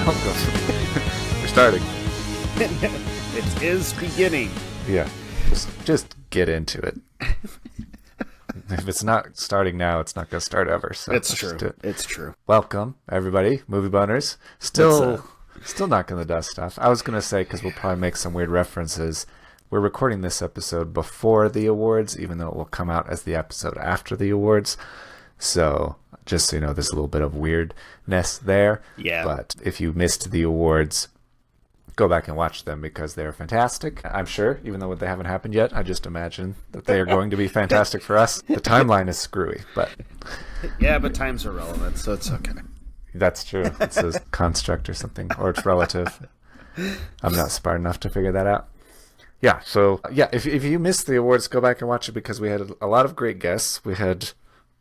Welcome. We're starting. It is beginning. Yeah. Just get into it. If it's not starting now, it's not going to start ever. So it's true. It's true. Welcome, everybody. Movie boners. Still knocking the dust off. I was going to say, because we'll probably make some weird references, we're recording this episode before the awards, even though it will come out as the episode after the awards. So just so you know, there's a little bit of weirdness there. Yeah. But if you missed the awards, go back and watch them because they're fantastic. I'm sure, even though they haven't happened yet, I just imagine that they are going to be fantastic for us. The timeline is screwy, but... Yeah, but time's irrelevant, so it's okay. That's true. It's a construct or something, or it's relative. I'm not smart enough to figure that out. Yeah, so, yeah, if you missed the awards, go back and watch it because we had a lot of great guests. We had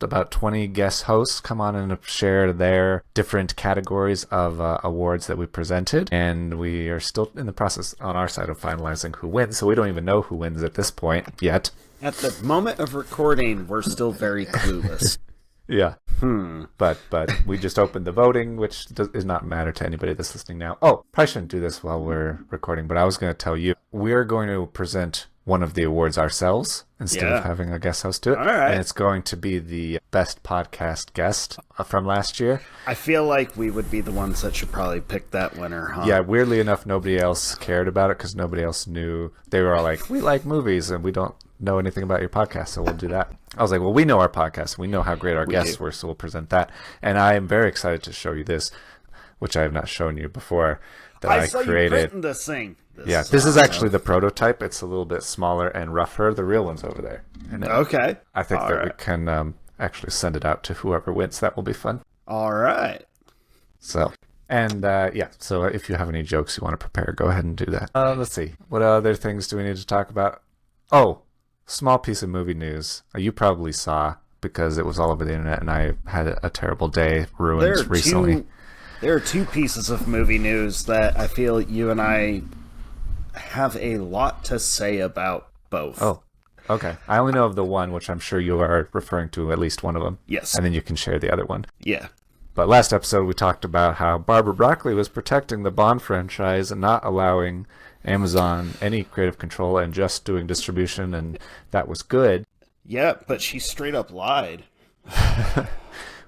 about 20 guest hosts come on and share their different categories of awards that we presented, and we are still in the process on our side of finalizing who wins, so we don't even know who wins at this point yet. At the moment of recording, we're still very clueless. Yeah. But we just opened the voting, which does not matter to anybody that's listening now. Oh, probably shouldn't do this while we're recording, but I was going to tell you, we're going to present one of the awards ourselves instead of having a guest host do it. All right. And it's going to be the best podcast guest from last year. I feel like we would be the ones that should probably pick that winner, huh? Yeah, weirdly enough, nobody else cared about it because nobody else knew. They were all like, we like movies and we don't know anything about your podcast, so we'll do that. I was like, well, we know our podcast. We know how great our guests were, so we'll present that. And I am very excited to show you this, which I have not shown you before, that I saw created. You printing this thing. This is actually the prototype. It's a little bit smaller and rougher. The real one's over there. And okay. I think we can actually send it out to whoever wins. That will be fun. All right. So, and so if you have any jokes you want to prepare, go ahead and do that. Let's see. What other things do we need to talk about? Oh, small piece of movie news. You probably saw because it was all over the internet and I had a terrible day ruined recently. There are two pieces of movie news that I feel you and I have a lot to say about both. Oh, okay. I only know of the one, which I'm sure you are referring to at least one of them. Yes. And then you can share the other one. Yeah. But last episode we talked about how Barbara Broccoli was protecting the Bond franchise and not allowing Amazon any creative control and just doing distribution, and that was good. Yeah, but she straight up lied.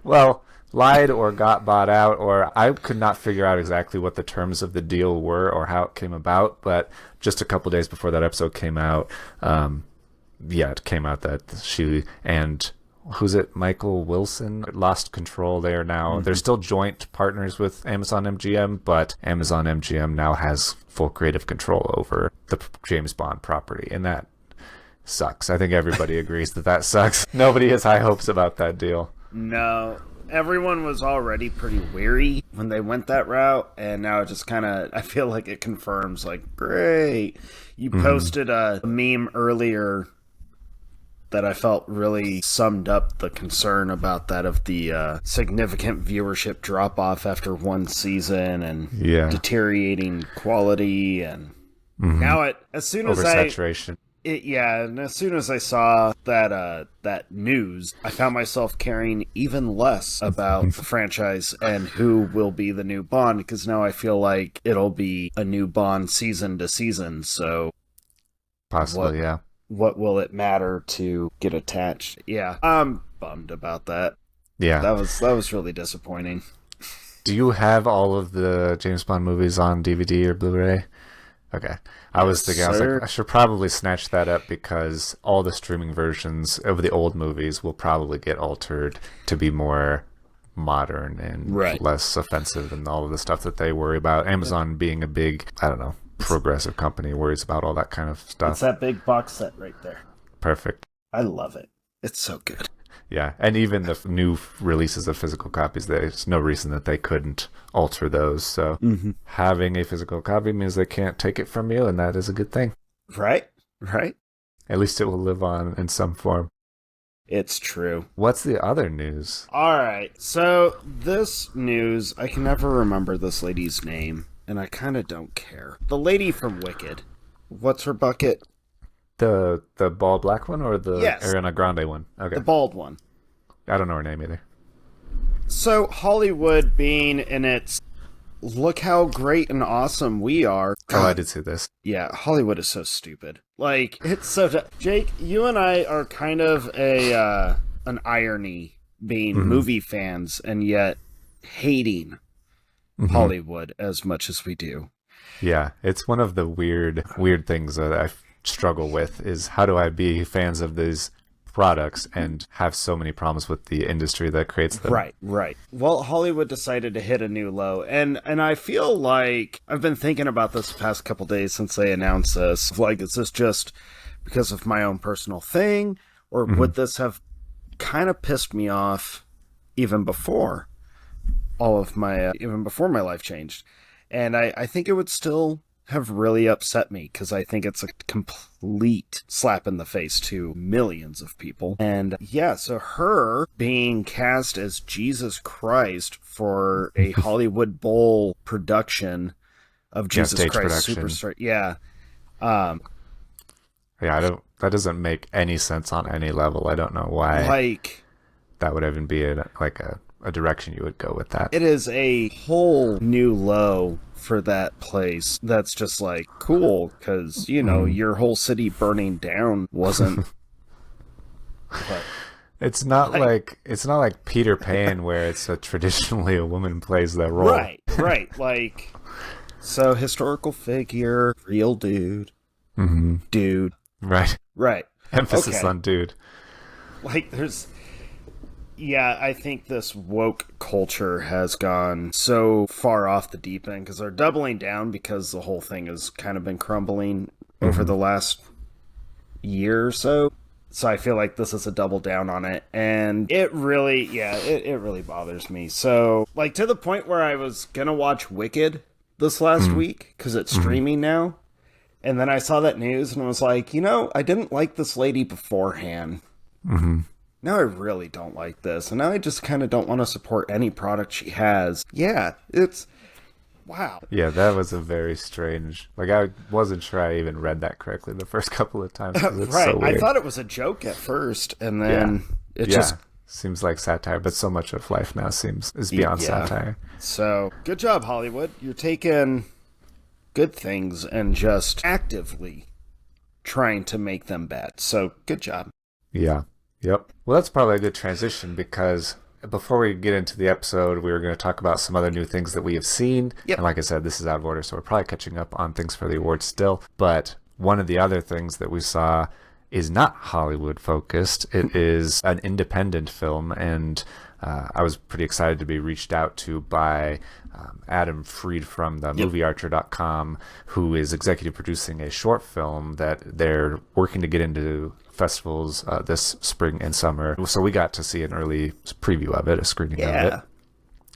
Well, lied or got bought out, or I could not figure out exactly what the terms of the deal were or how it came about, but just a couple days before that episode came out, it came out that she and Michael Wilson lost control. They are now they're still joint partners with Amazon MGM, but Amazon MGM now has full creative control over the James Bond property, and that sucks. I think everybody agrees that sucks. Nobody has high hopes about that deal. No. Everyone was already pretty weary when they went that route, and now it just kind of, I feel like it confirms, like, great. You posted a meme earlier that I felt really summed up the concern about that of the significant viewership drop-off after one season and deteriorating quality, and now as soon as oversaturation. And as soon as I saw that news, I found myself caring even less about the franchise and who will be the new Bond, because now I feel like it'll be a new Bond season to season, so... Possibly, What will it matter to get attached? Yeah, I'm bummed about that. Yeah. That was really disappointing. Do you have all of the James Bond movies on DVD or Blu-ray? Okay. I was thinking, I was like, I should probably snatch that up because all the streaming versions of the old movies will probably get altered to be more modern and less offensive and all of the stuff that they worry about. Amazon being a big, progressive company worries about all that kind of stuff. It's that big box set right there. Perfect. I love it. It's so good. Yeah, and even the new releases of physical copies, there's no reason that they couldn't alter those. So having a physical copy means they can't take it from you, and that is a good thing. Right. At least it will live on in some form. It's true. What's the other news? All right, so this news, I can never remember this lady's name, and I kind of don't care. The lady from Wicked. What's her bucket? The bald black one or the Ariana Grande one? Okay. The bald one. I don't know her name either. So Hollywood being in its look how great and awesome we are. Oh, I did see this. Yeah, Hollywood is so stupid. Like, it's so... Jake, you and I are kind of an irony being movie fans and yet hating Hollywood as much as we do. Yeah, it's one of the weird things that I struggle with is how do I be fans of these products and have so many problems with the industry that creates them. Right. Well, Hollywood decided to hit a new low, and I feel like I've been thinking about this the past couple days since they announced this. Like, is this just because of my own personal thing, or would this have kind of pissed me off even before even before my life changed? And I think it would still have really upset me because I think it's a complete slap in the face to millions of people. And yeah, so her being cast as Jesus Christ for a Hollywood Bowl production of Jesus Christ Superstar. Yeah. That doesn't make any sense on any level. I don't know why that would even be a direction you would go with that. It is a whole new low for that place. That's just like cool because your whole city burning down wasn't. But, it's not like Peter Pan where it's traditionally a woman plays that role. Right. Like, so historical figure, real dude, dude. Right. Emphasis on dude. Like, yeah, I think this woke culture has gone so far off the deep end because they're doubling down because the whole thing has kind of been crumbling over the last year or so. So I feel like this is a double down on it. And it really, it really bothers me. So, like, to the point where I was going to watch Wicked this last week because it's streaming now. And then I saw that news and was like, I didn't like this lady beforehand. Now I really don't like this. And now I just kind of don't want to support any product she has. Yeah, it's... Wow. Yeah, that was a very strange... Like, I wasn't sure I even read that correctly the first couple of times. It's right. So weird. I thought it was a joke at first, and then it just... Seems like satire, but so much of life now is beyond satire. So, good job, Hollywood. You're taking good things and just actively trying to make them bad. So, good job. Yeah. Yep. Well, that's probably a good transition because before we get into the episode, we were going to talk about some other new things that we have seen. Yep. And like I said, this is out of order, so we're probably catching up on things for the awards still. But one of the other things that we saw is not Hollywood focused. It is an independent film, and I was pretty excited to be reached out to by Adam Freed from the moviearcher.com, who is executive producing a short film that they're working to get into festivals this spring and summer. So we got to see an early preview of it, a screening of it.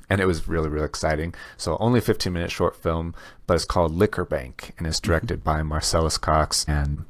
And it was really, really exciting. So only 15-minute short film, but it's called Liquor Bank, and it's directed by Marcellus Cox. And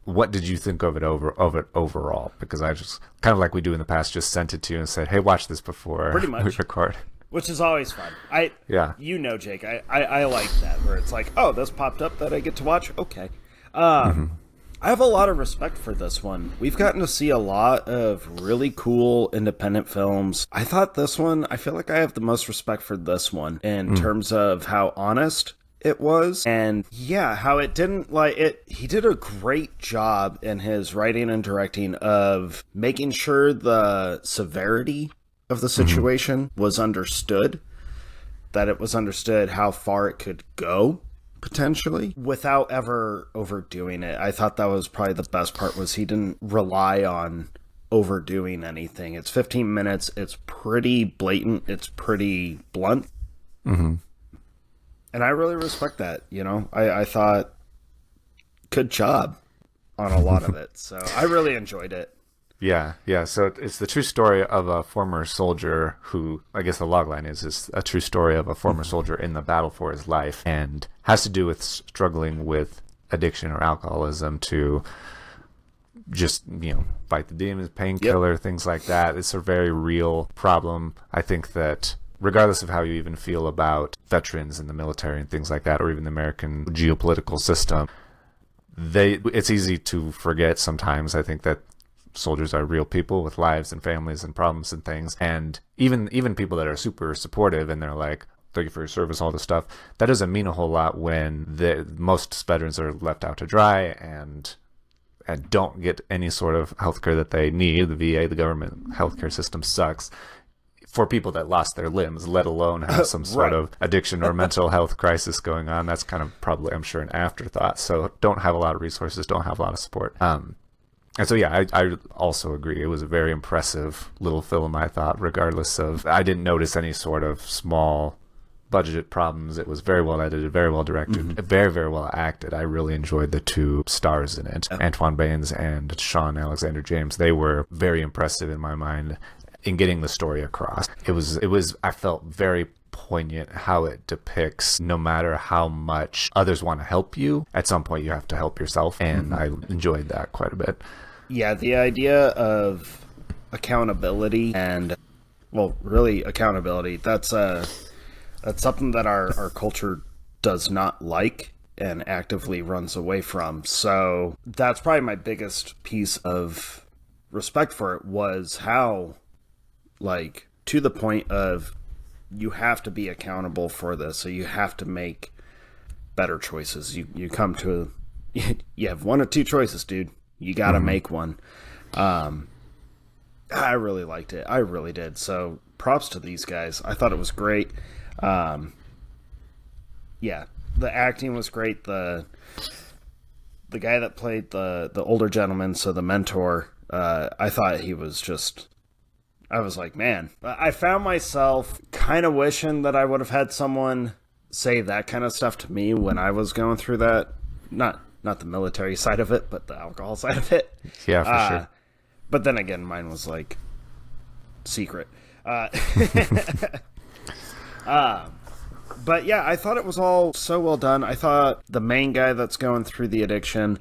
what did you think of it overall? Because I just, kind of like we do in the past, just sent it to you and said, hey, watch this before we record. Which is always fun. Jake, I like that, where it's like, oh, this popped up that I get to watch? Okay. I have a lot of respect for this one. We've gotten to see a lot of really cool independent films. I feel like I have the most respect for this one in terms of how honest it was. And yeah, how it didn't he did a great job in his writing and directing of making sure the severity of the situation was understood, that it was understood how far it could go potentially without ever overdoing it. I thought that was probably the best part, was he didn't rely on overdoing anything. It's 15 minutes. It's pretty blatant. It's pretty blunt. And I really respect that. I thought good job on a lot of it. So I really enjoyed it. Yeah. So it's the true story of a former soldier who, I guess the logline is a true story of a former soldier in the battle for his life, and has to do with struggling with addiction or alcoholism to just, fight the demons, painkiller, things like that. It's a very real problem. I think that regardless of how you even feel about veterans in the military and things like that, or even the American geopolitical system, it's easy to forget sometimes, I think, that soldiers are real people with lives and families and problems and things. And even people that are super supportive and they're like, thank you for your service, all this stuff. That doesn't mean a whole lot when most veterans are left out to dry and don't get any sort of healthcare that they need. The VA, the government healthcare system sucks for people that lost their limbs, let alone have some sort of addiction or mental health crisis going on. That's kind of probably, I'm sure, an afterthought. So don't have a lot of resources, don't have a lot of support. And so, yeah, I also agree. It was a very impressive little film, I thought, regardless of, I didn't notice any sort of small budgeted problems. It was very well edited, very well directed, very, very well acted. I really enjoyed the two stars in it, Antoine Baines and Sean Alexander James. They were very impressive in my mind in getting the story across. It was I felt very poignant how it depicts, no matter how much others want to help you, at some point you have to help yourself, and I enjoyed that quite a bit. Yeah, the idea of accountability and, well, really accountability, that's something that our culture does not like and actively runs away from. So that's probably my biggest piece of respect for it, was how, like, to the point of, you have to be accountable for this, so you have to make better choices. You come to you have one or two choices, dude. You gotta make one. I really liked it. I really did. So props to these guys. I thought it was great. Yeah, the acting was great. The guy that played the older gentleman, so the mentor, I thought he was just, I was like, man, I found myself kind of wishing that I would have had someone say that kind of stuff to me when I was going through that. Not the military side of it, but the alcohol side of it. Yeah, for sure. But then again, mine was like secret. But yeah, I thought it was all so well done. I thought the main guy that's going through the addiction,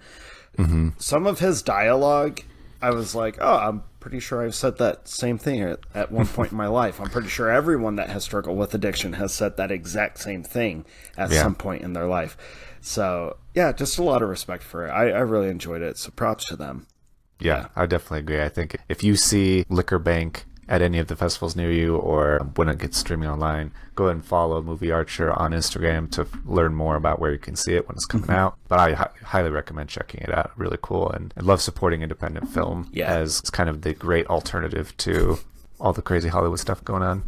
some of his dialogue, I was like, oh, I'm pretty sure I've said that same thing at one point in my life. I'm pretty sure everyone that has struggled with addiction has said that exact same thing at some point in their life. So yeah, just a lot of respect for it. I really enjoyed it. So props to them. Yeah, I definitely agree. I think if you see Liquor Bank at any of the festivals near you, or when it gets streaming online, go ahead and follow Movie Archer on Instagram to learn more about where you can see it when it's coming out. But I highly recommend checking it out. Really cool. And I love supporting independent film as it's kind of the great alternative to all the crazy Hollywood stuff going on.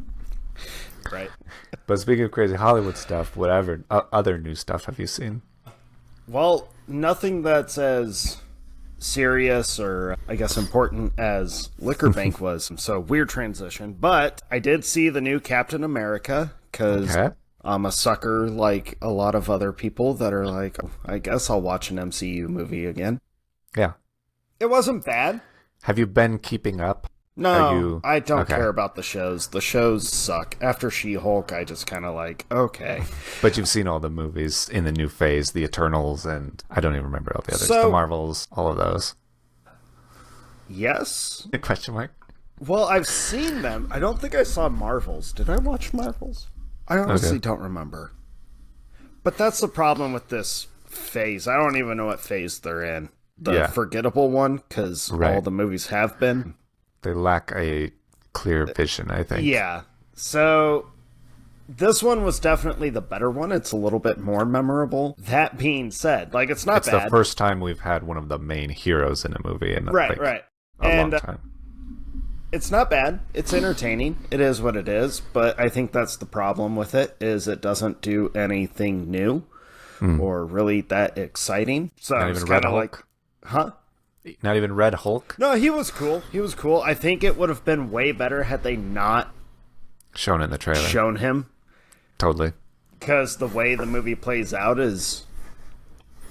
Right. But speaking of crazy Hollywood stuff, whatever other new stuff have you seen? Well, nothing that's as serious or, I guess, important as Liquor Bank was. So weird transition. But I did see the new Captain America, because I'm a sucker like a lot of other people that are like, oh, I guess I'll watch an MCU movie again. Yeah. It wasn't bad. Have you been keeping up? No, I don't care about the shows. The shows suck. After She-Hulk, I just kind of like, okay. But you've seen all the movies in the new phase, the Eternals, and I don't even remember all the others. The Marvels, all of those. Yes? Question mark? Well, I've seen them. I don't think I saw Marvels. Did I watch Marvels? I honestly don't remember. But that's the problem with this phase. I don't even know what phase they're in. The forgettable one, because all the movies have been. They lack a clear vision, I think. Yeah. So this one was definitely the better one. It's a little bit more memorable. That being said, like, it's not bad. It's the first time we've had one of the main heroes in a movie in a long time. It's not bad. It's entertaining. It is what it is. But I think that's the problem with it, is it doesn't do anything new or really that exciting. So not even Red Hulk? Like, huh? Not even Red Hulk? No, he was cool. He was cool. I think it would have been way better had they not shown in the trailer. Shown him. Totally. Because the way the movie plays out is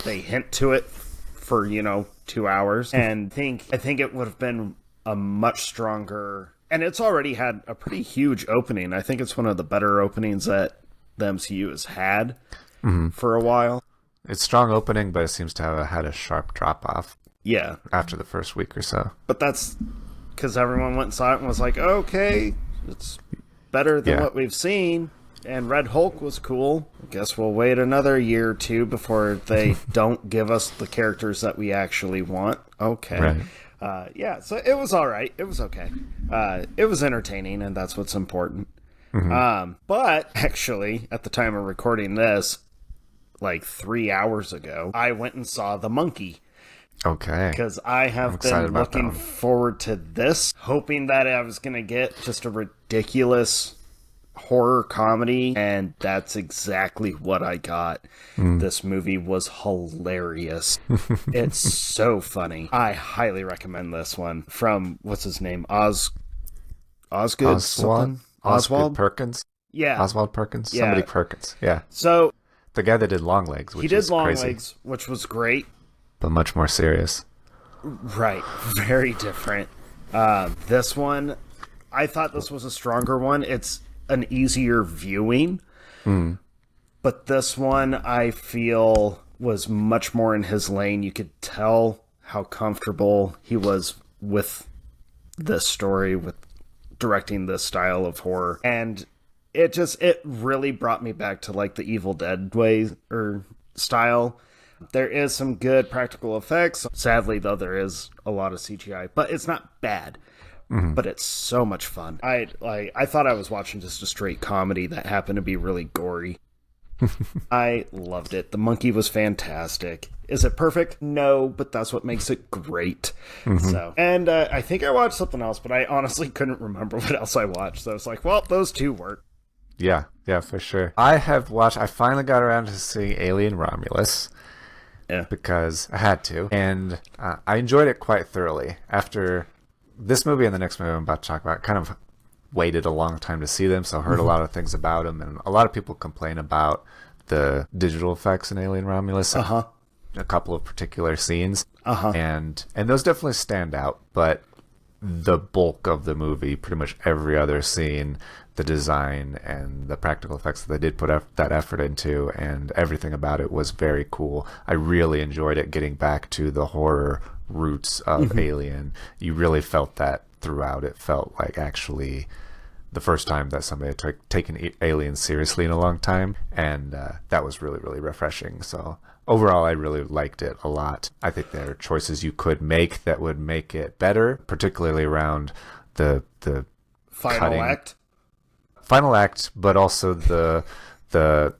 they hint to it for, 2 hours. And I think it would have been a much stronger... And it's already had a pretty huge opening. I think it's one of the better openings that the MCU has had for a while. It's strong opening, but it seems to have had a sharp drop-off. Yeah. After the first week or so. But that's because everyone went and saw it and was like, okay, it's better than what we've seen. And Red Hulk was cool. I guess we'll wait another year or two before they don't give us the characters that we actually want. Okay. Right. So it was all right. It was okay. It was entertaining, and that's what's important. But actually, at the time of recording this, like 3 hours ago, I went and saw The Monkey. Okay. Because I have been looking forward to this, hoping that I was going to get just a ridiculous horror comedy, and that's exactly what I got. This movie was hilarious. It's so funny. I highly recommend this one. From, what's his name? Oswald Perkins? Yeah. Oswald Perkins? Yeah. Somebody Perkins. Yeah. So the guy that did Longlegs, which is crazy. He did Longlegs, which was great. But much more serious. Right. Very different. This one, I thought this was a stronger one. It's an easier viewing. But this one, I feel, was much more in his lane. You could tell how comfortable he was with this story, with directing this style of horror. And it really brought me back to like the Evil Dead way or style. There is some good practical effects. Sadly, though, there is a lot of CGI, but it's not bad. But it's so much fun. I thought I was watching just a straight comedy that happened to be really gory. I loved it. The Monkey was fantastic. Is it perfect? No, but that's what makes it great. So, and I think I watched something else, but I honestly couldn't remember what else I watched. So it's like, well, those two work. Yeah, for sure. I finally got around to seeing Alien Romulus. Yeah. Because I had to. And I enjoyed it quite thoroughly. After this movie and the next movie I'm about to talk about, kind of waited a long time to see them, so I heard a lot of things about them. And a lot of people complain about the digital effects in Alien Romulus. A couple of particular scenes. And those definitely stand out. But the bulk of the movie, pretty much every other scene, the design and the practical effects that they did put that effort into, and everything about it was very cool. I really enjoyed it, getting back to the horror roots of Alien. You really felt that throughout. It felt like actually the first time that somebody had taken Alien seriously in a long time, and that was really, really refreshing. So overall, I really liked it a lot. I think there are choices you could make that would make it better, particularly around the final act, but also the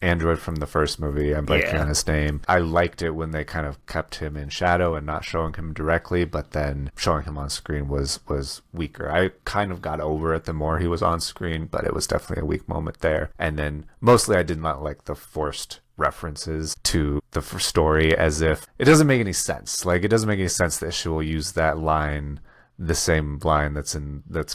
android from the first movie. I'm blanking on his name. I liked it when they kind of kept him in shadow and not showing him directly, but then showing him on screen was weaker. I kind of got over it the more he was on screen, but it was definitely a weak moment there. And then mostly I did not like the forced references to the story, as if it doesn't make any sense. Like, it doesn't make any sense that she will use that line, the same line that's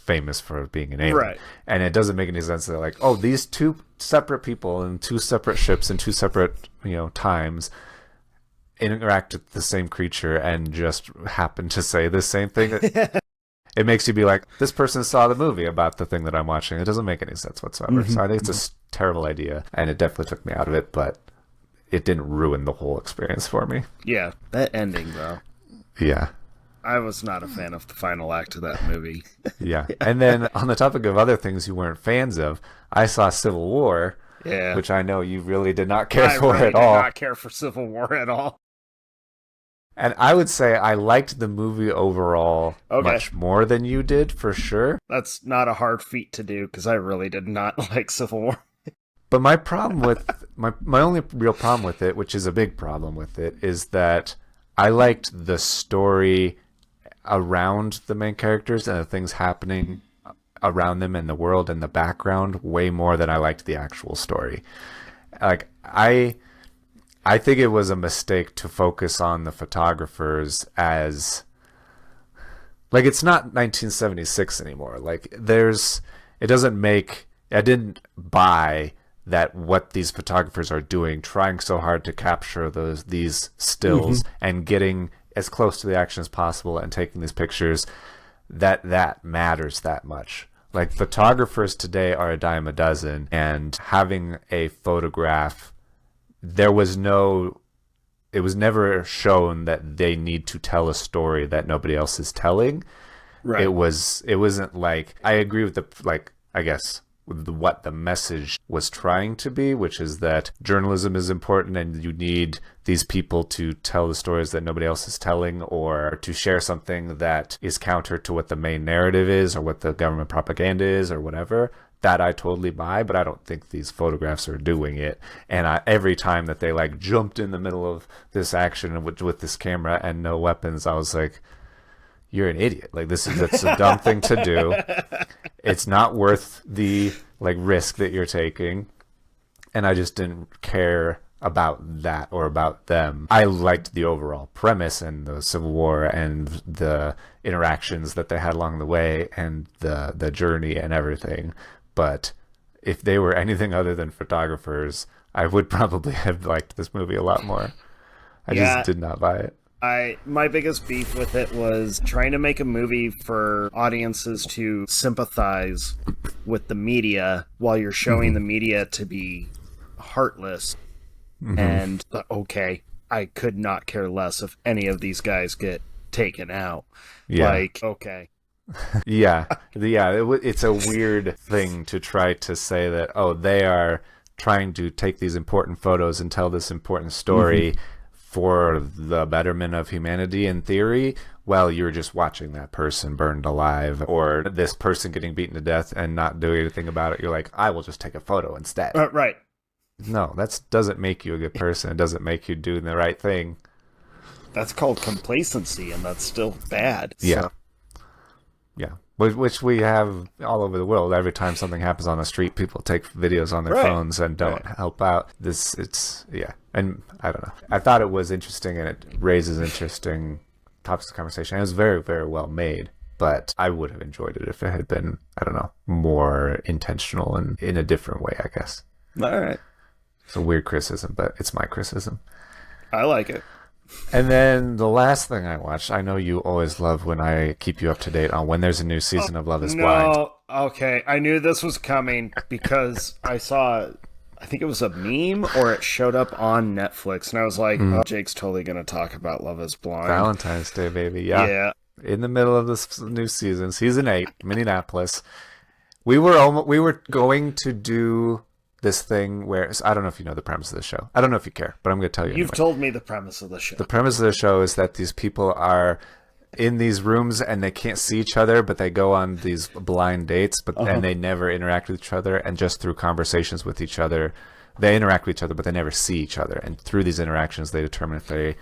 famous for being an alien, right? And it doesn't make any sense that, like, oh, these two separate people in two separate ships in two separate times interact with the same creature and just happen to say the same thing. It makes you be like, this person saw the movie about the thing that I'm watching. It doesn't make any sense whatsoever. So I think it's a terrible idea, and it definitely took me out of it, but it didn't ruin the whole experience for me. Yeah, that ending though. Yeah. I was not a fan of the final act of that movie. Yeah. And then on the topic of other things you weren't fans of, I saw Civil War, which I know you really did not care for at all. I did not care for Civil War at all. And I would say I liked the movie overall much more than you did, for sure. That's not a hard feat to do, because I really did not like Civil War. But my problem with my only real problem with it, which is a big problem with it, is that I liked the story around the main characters and the things happening around them in the world and the background way more than I liked the actual story. Like, I think it was a mistake to focus on the photographers as, like, it's not 1976 anymore. Like, I didn't buy that what these photographers are doing, trying so hard to capture these stills and getting as close to the action as possible and taking these pictures, that matters that much. Like, photographers today are a dime a dozen, and having a photograph, it was never shown that they need to tell a story that nobody else is telling. Right. It wasn't like, I agree with I guess with what the message was trying to be, which is that journalism is important and you need these people to tell the stories that nobody else is telling, or to share something that is counter to what the main narrative is or what the government propaganda is or whatever. that I totally buy, but I don't think these photographs are doing it. And every time that they like jumped in the middle of this action with this camera and no weapons, I was like, you're an idiot. Like, that's a dumb thing to do. It's not worth the like risk that you're taking. And I just didn't care about that or about them. I liked the overall premise and the Civil War and the interactions that they had along the way and the journey and everything. But if they were anything other than photographers, I would probably have liked this movie a lot more. I just did not buy it. My biggest beef with it was trying to make a movie for audiences to sympathize with the media while you're showing the media to be heartless. And okay, I could not care less if any of these guys get taken out. Yeah. Like, okay. It's a weird thing to try to say that, oh, they are trying to take these important photos and tell this important story for the betterment of humanity in theory. Well, you're just watching that person burned alive or this person getting beaten to death and not doing anything about it. You're like, I will just take a photo instead. Right. No, that doesn't make you a good person. It doesn't make you do the right thing. That's called complacency, and that's still bad. Yeah. So. Yeah. Which we have all over the world. Every time something happens on the street, people take videos on their phones and don't help out. And I don't know. I thought it was interesting, and it raises interesting topics of conversation. It was very, very well made, but I would have enjoyed it if it had been, I don't know, more intentional and in a different way, I guess. All right. It's a weird criticism, but it's my criticism. I like it. And then the last thing I watched, I know you always love when I keep you up to date on when there's a new season of Love is Blind. No, okay. I knew this was coming because I saw, I think it was a meme or it showed up on Netflix. And I was like, oh, Jake's totally going to talk about Love is Blind. Valentine's Day, baby. Yeah. In the middle of this new season, season 8, Minneapolis. We were going to do this thing where, I don't know if you know the premise of the show. I don't know if you care, but I'm going to tell you. You've told me the premise of the show. The premise of the show is that these people are in these rooms and they can't see each other, but they go on these blind dates, and they never interact with each other. And just through conversations with each other, they interact with each other, but they never see each other. And through these interactions, they determine if they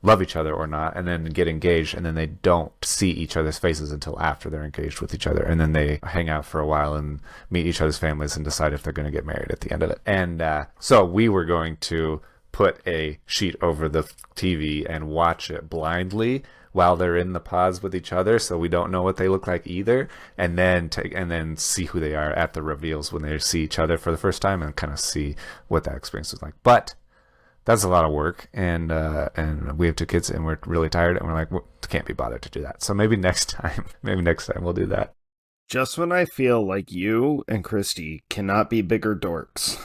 love each other or not, and then get engaged, and then they don't see each other's faces until after they're engaged with each other, and then they hang out for a while and meet each other's families and decide if they're going to get married at the end of it. And so we were going to put a sheet over the TV and watch it blindly while they're in the pods with each other, so we don't know what they look like either, and then see who they are at the reveals when they see each other for the first time, and kind of see what that experience was like. But that's a lot of work, and we have 2 kids, and we're really tired, and we're like, can't be bothered to do that. So maybe next time we'll do that. Just when I feel like you and Christy cannot be bigger dorks.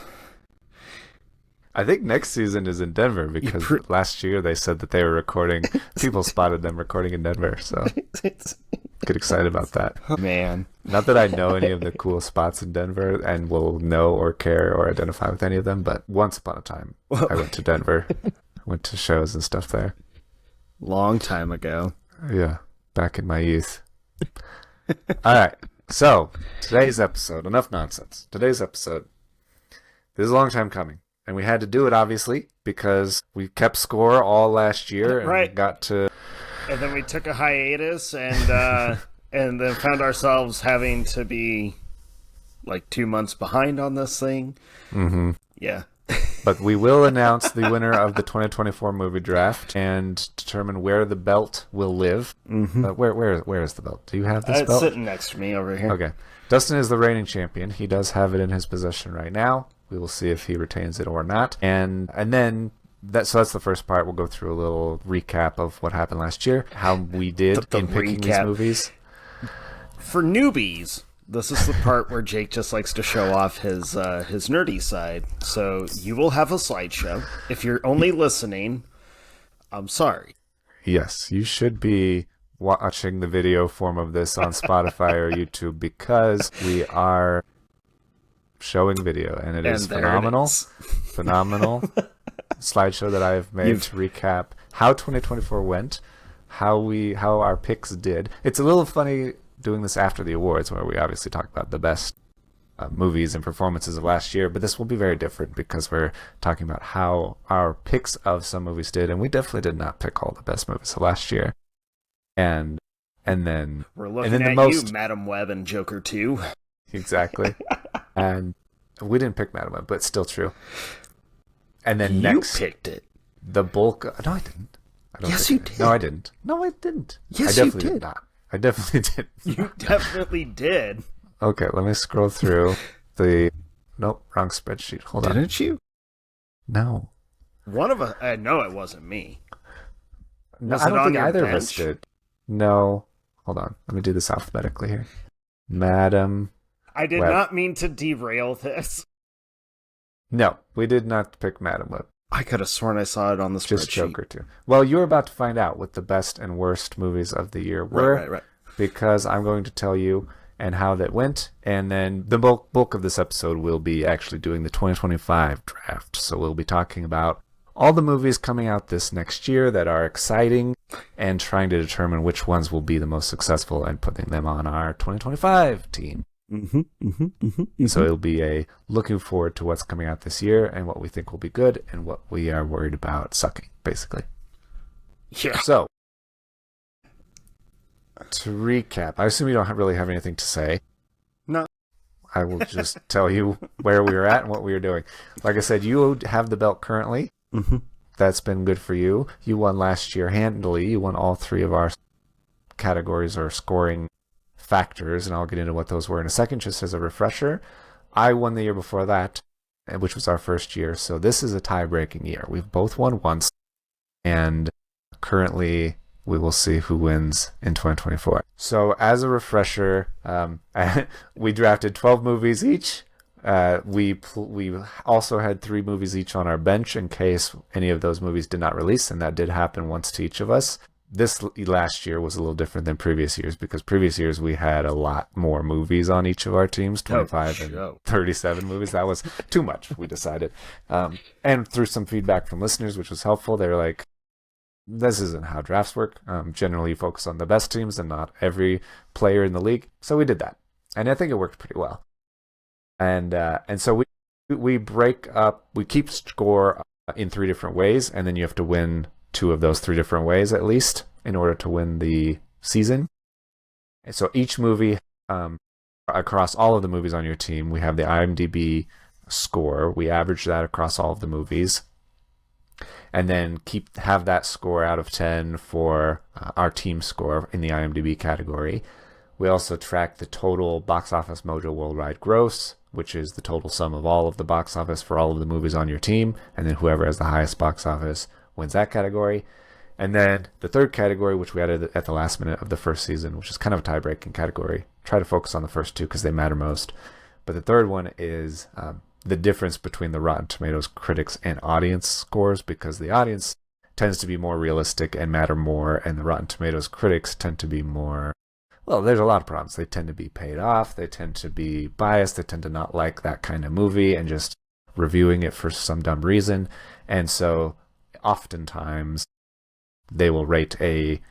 I think next season is in Denver, because last year they said that they were recording, people spotted them recording in Denver, so get excited about that. Man. Not that I know any of the cool spots in Denver and will know or care or identify with any of them, but once upon a time, I went to Denver. Went to shows and stuff there. Long time ago. Yeah, back in my youth. All right, so today's episode, enough nonsense. Today's episode, this is a long time coming. And we had to do it, obviously, because we kept score all last year and got to... And then we took a hiatus and then found ourselves having to be like 2 months behind on this thing. Mm-hmm. Yeah. But we will announce the winner of the 2024 movie draft and determine where the belt will live. Mm-hmm. Where is the belt? Do you have this belt? It's sitting next to me over here. Okay. Dustin is the reigning champion. He does have it in his possession right now. We will see if he retains it or not. And then that's the first part. We'll go through a little recap of what happened last year, how we did in picking these movies. For newbies, this is the part where Jake just likes to show off his nerdy side. So you will have a slideshow. If you're only listening, I'm sorry. Yes, you should be watching the video form of this on Spotify or YouTube, because we are showing video, and it is phenomenal. Phenomenal slideshow that I have made to recap how 2024 went, how our picks did. It's a little funny doing this after the awards, where we obviously talk about the best movies and performances of last year, but this will be very different because we're talking about how our picks of some movies did, and we definitely did not pick all the best movies of last year. And then we're looking and then at you, Madam Web and Joker 2. Exactly. And we didn't pick Madam Web, but still true. And then you next, picked it. The bulk. No, I didn't. Yes, you did. No, I didn't. No, I didn't. Yes, I definitely you did. did not. I definitely did. You definitely did. Okay, let me scroll through the. Nope, wrong spreadsheet. Hold on. Didn't you? No. One of us. No, it wasn't me. No, Was I it don't on think your either of bench? us did. No. Hold on. Let me do this alphabetically here. Madam. I did Web. not mean to derail this. No, we did not pick Madam Web. I could have sworn I saw it on the Just spreadsheet. Joker 2. Well, you're about to find out what the best and worst movies of the year were. Right. Because I'm going to tell you and how that went. And then the bulk of this episode will be actually doing the 2025 draft. So we'll be talking about all the movies coming out this next year that are exciting and trying to determine which ones will be the most successful and putting them on our 2025 team. So it'll be a looking forward to what's coming out this year and what we think will be good and what we are worried about sucking, basically. Yeah. So, to recap, I assume you don't really have anything to say. No. I will just tell you where we were at and what we were doing. Like I said, you have the belt currently. Mm-hmm. That's been good for you. You won last year handily. You won all three of our categories or scoring factors, and I'll get into what those were in a second, just as a refresher. I won the year before that, which was our first year, so this is a tie-breaking year. We've both won once, and currently we will see who wins in 2024. So as a refresher, we drafted 12 movies each. We also had 3 movies each on our bench in case any of those movies did not release, and that did happen once to each of us. This last year was a little different than previous years because previous years we had a lot more movies on each of our teams, 25 and 37 movies. That was too much, we decided. And through some feedback from listeners, which was helpful, they were like, this isn't how drafts work. Generally, you focus on the best teams and not every player in the league. So we did that. And I think it worked pretty well. And so we break up, we keep score in 3 different ways, and then you have to win 2 of those 3 different ways at least in order to win the season. And so each movie, across all of the movies on your team, we have the IMDb score. We average that across all of the movies, and then have that score out of 10 for our team score in the IMDb category. We also track the total Box Office Mojo worldwide gross, which is the total sum of all of the box office for all of the movies on your team, and then whoever has the highest box office wins that category. And then the third category, which we added at the last minute of the first season, which is kind of a tie-breaking category. Try to focus on the first 2 because they matter most. But the third one is the difference between the Rotten Tomatoes critics and audience scores, because the audience tends to be more realistic and matter more, and the Rotten Tomatoes critics tend to be more, well, there's a lot of problems. They tend to be paid off. They tend to be biased. They tend to not like that kind of movie and just reviewing it for some dumb reason. And so oftentimes they will rate a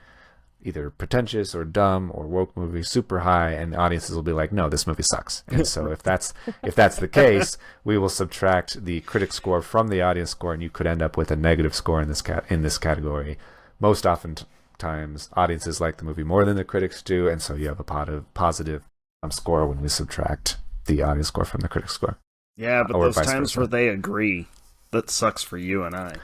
either pretentious or dumb or woke movie super high, and the audiences will be like, no, this movie sucks. And so if that's the case, we will subtract the critic score from the audience score, and you could end up with a negative score in this category. Most often times audiences like the movie more than the critics do, and so you have a positive score when we subtract the audience score from the critic score. Yeah, but or those vice times versa. where they agree, that sucks for you and I.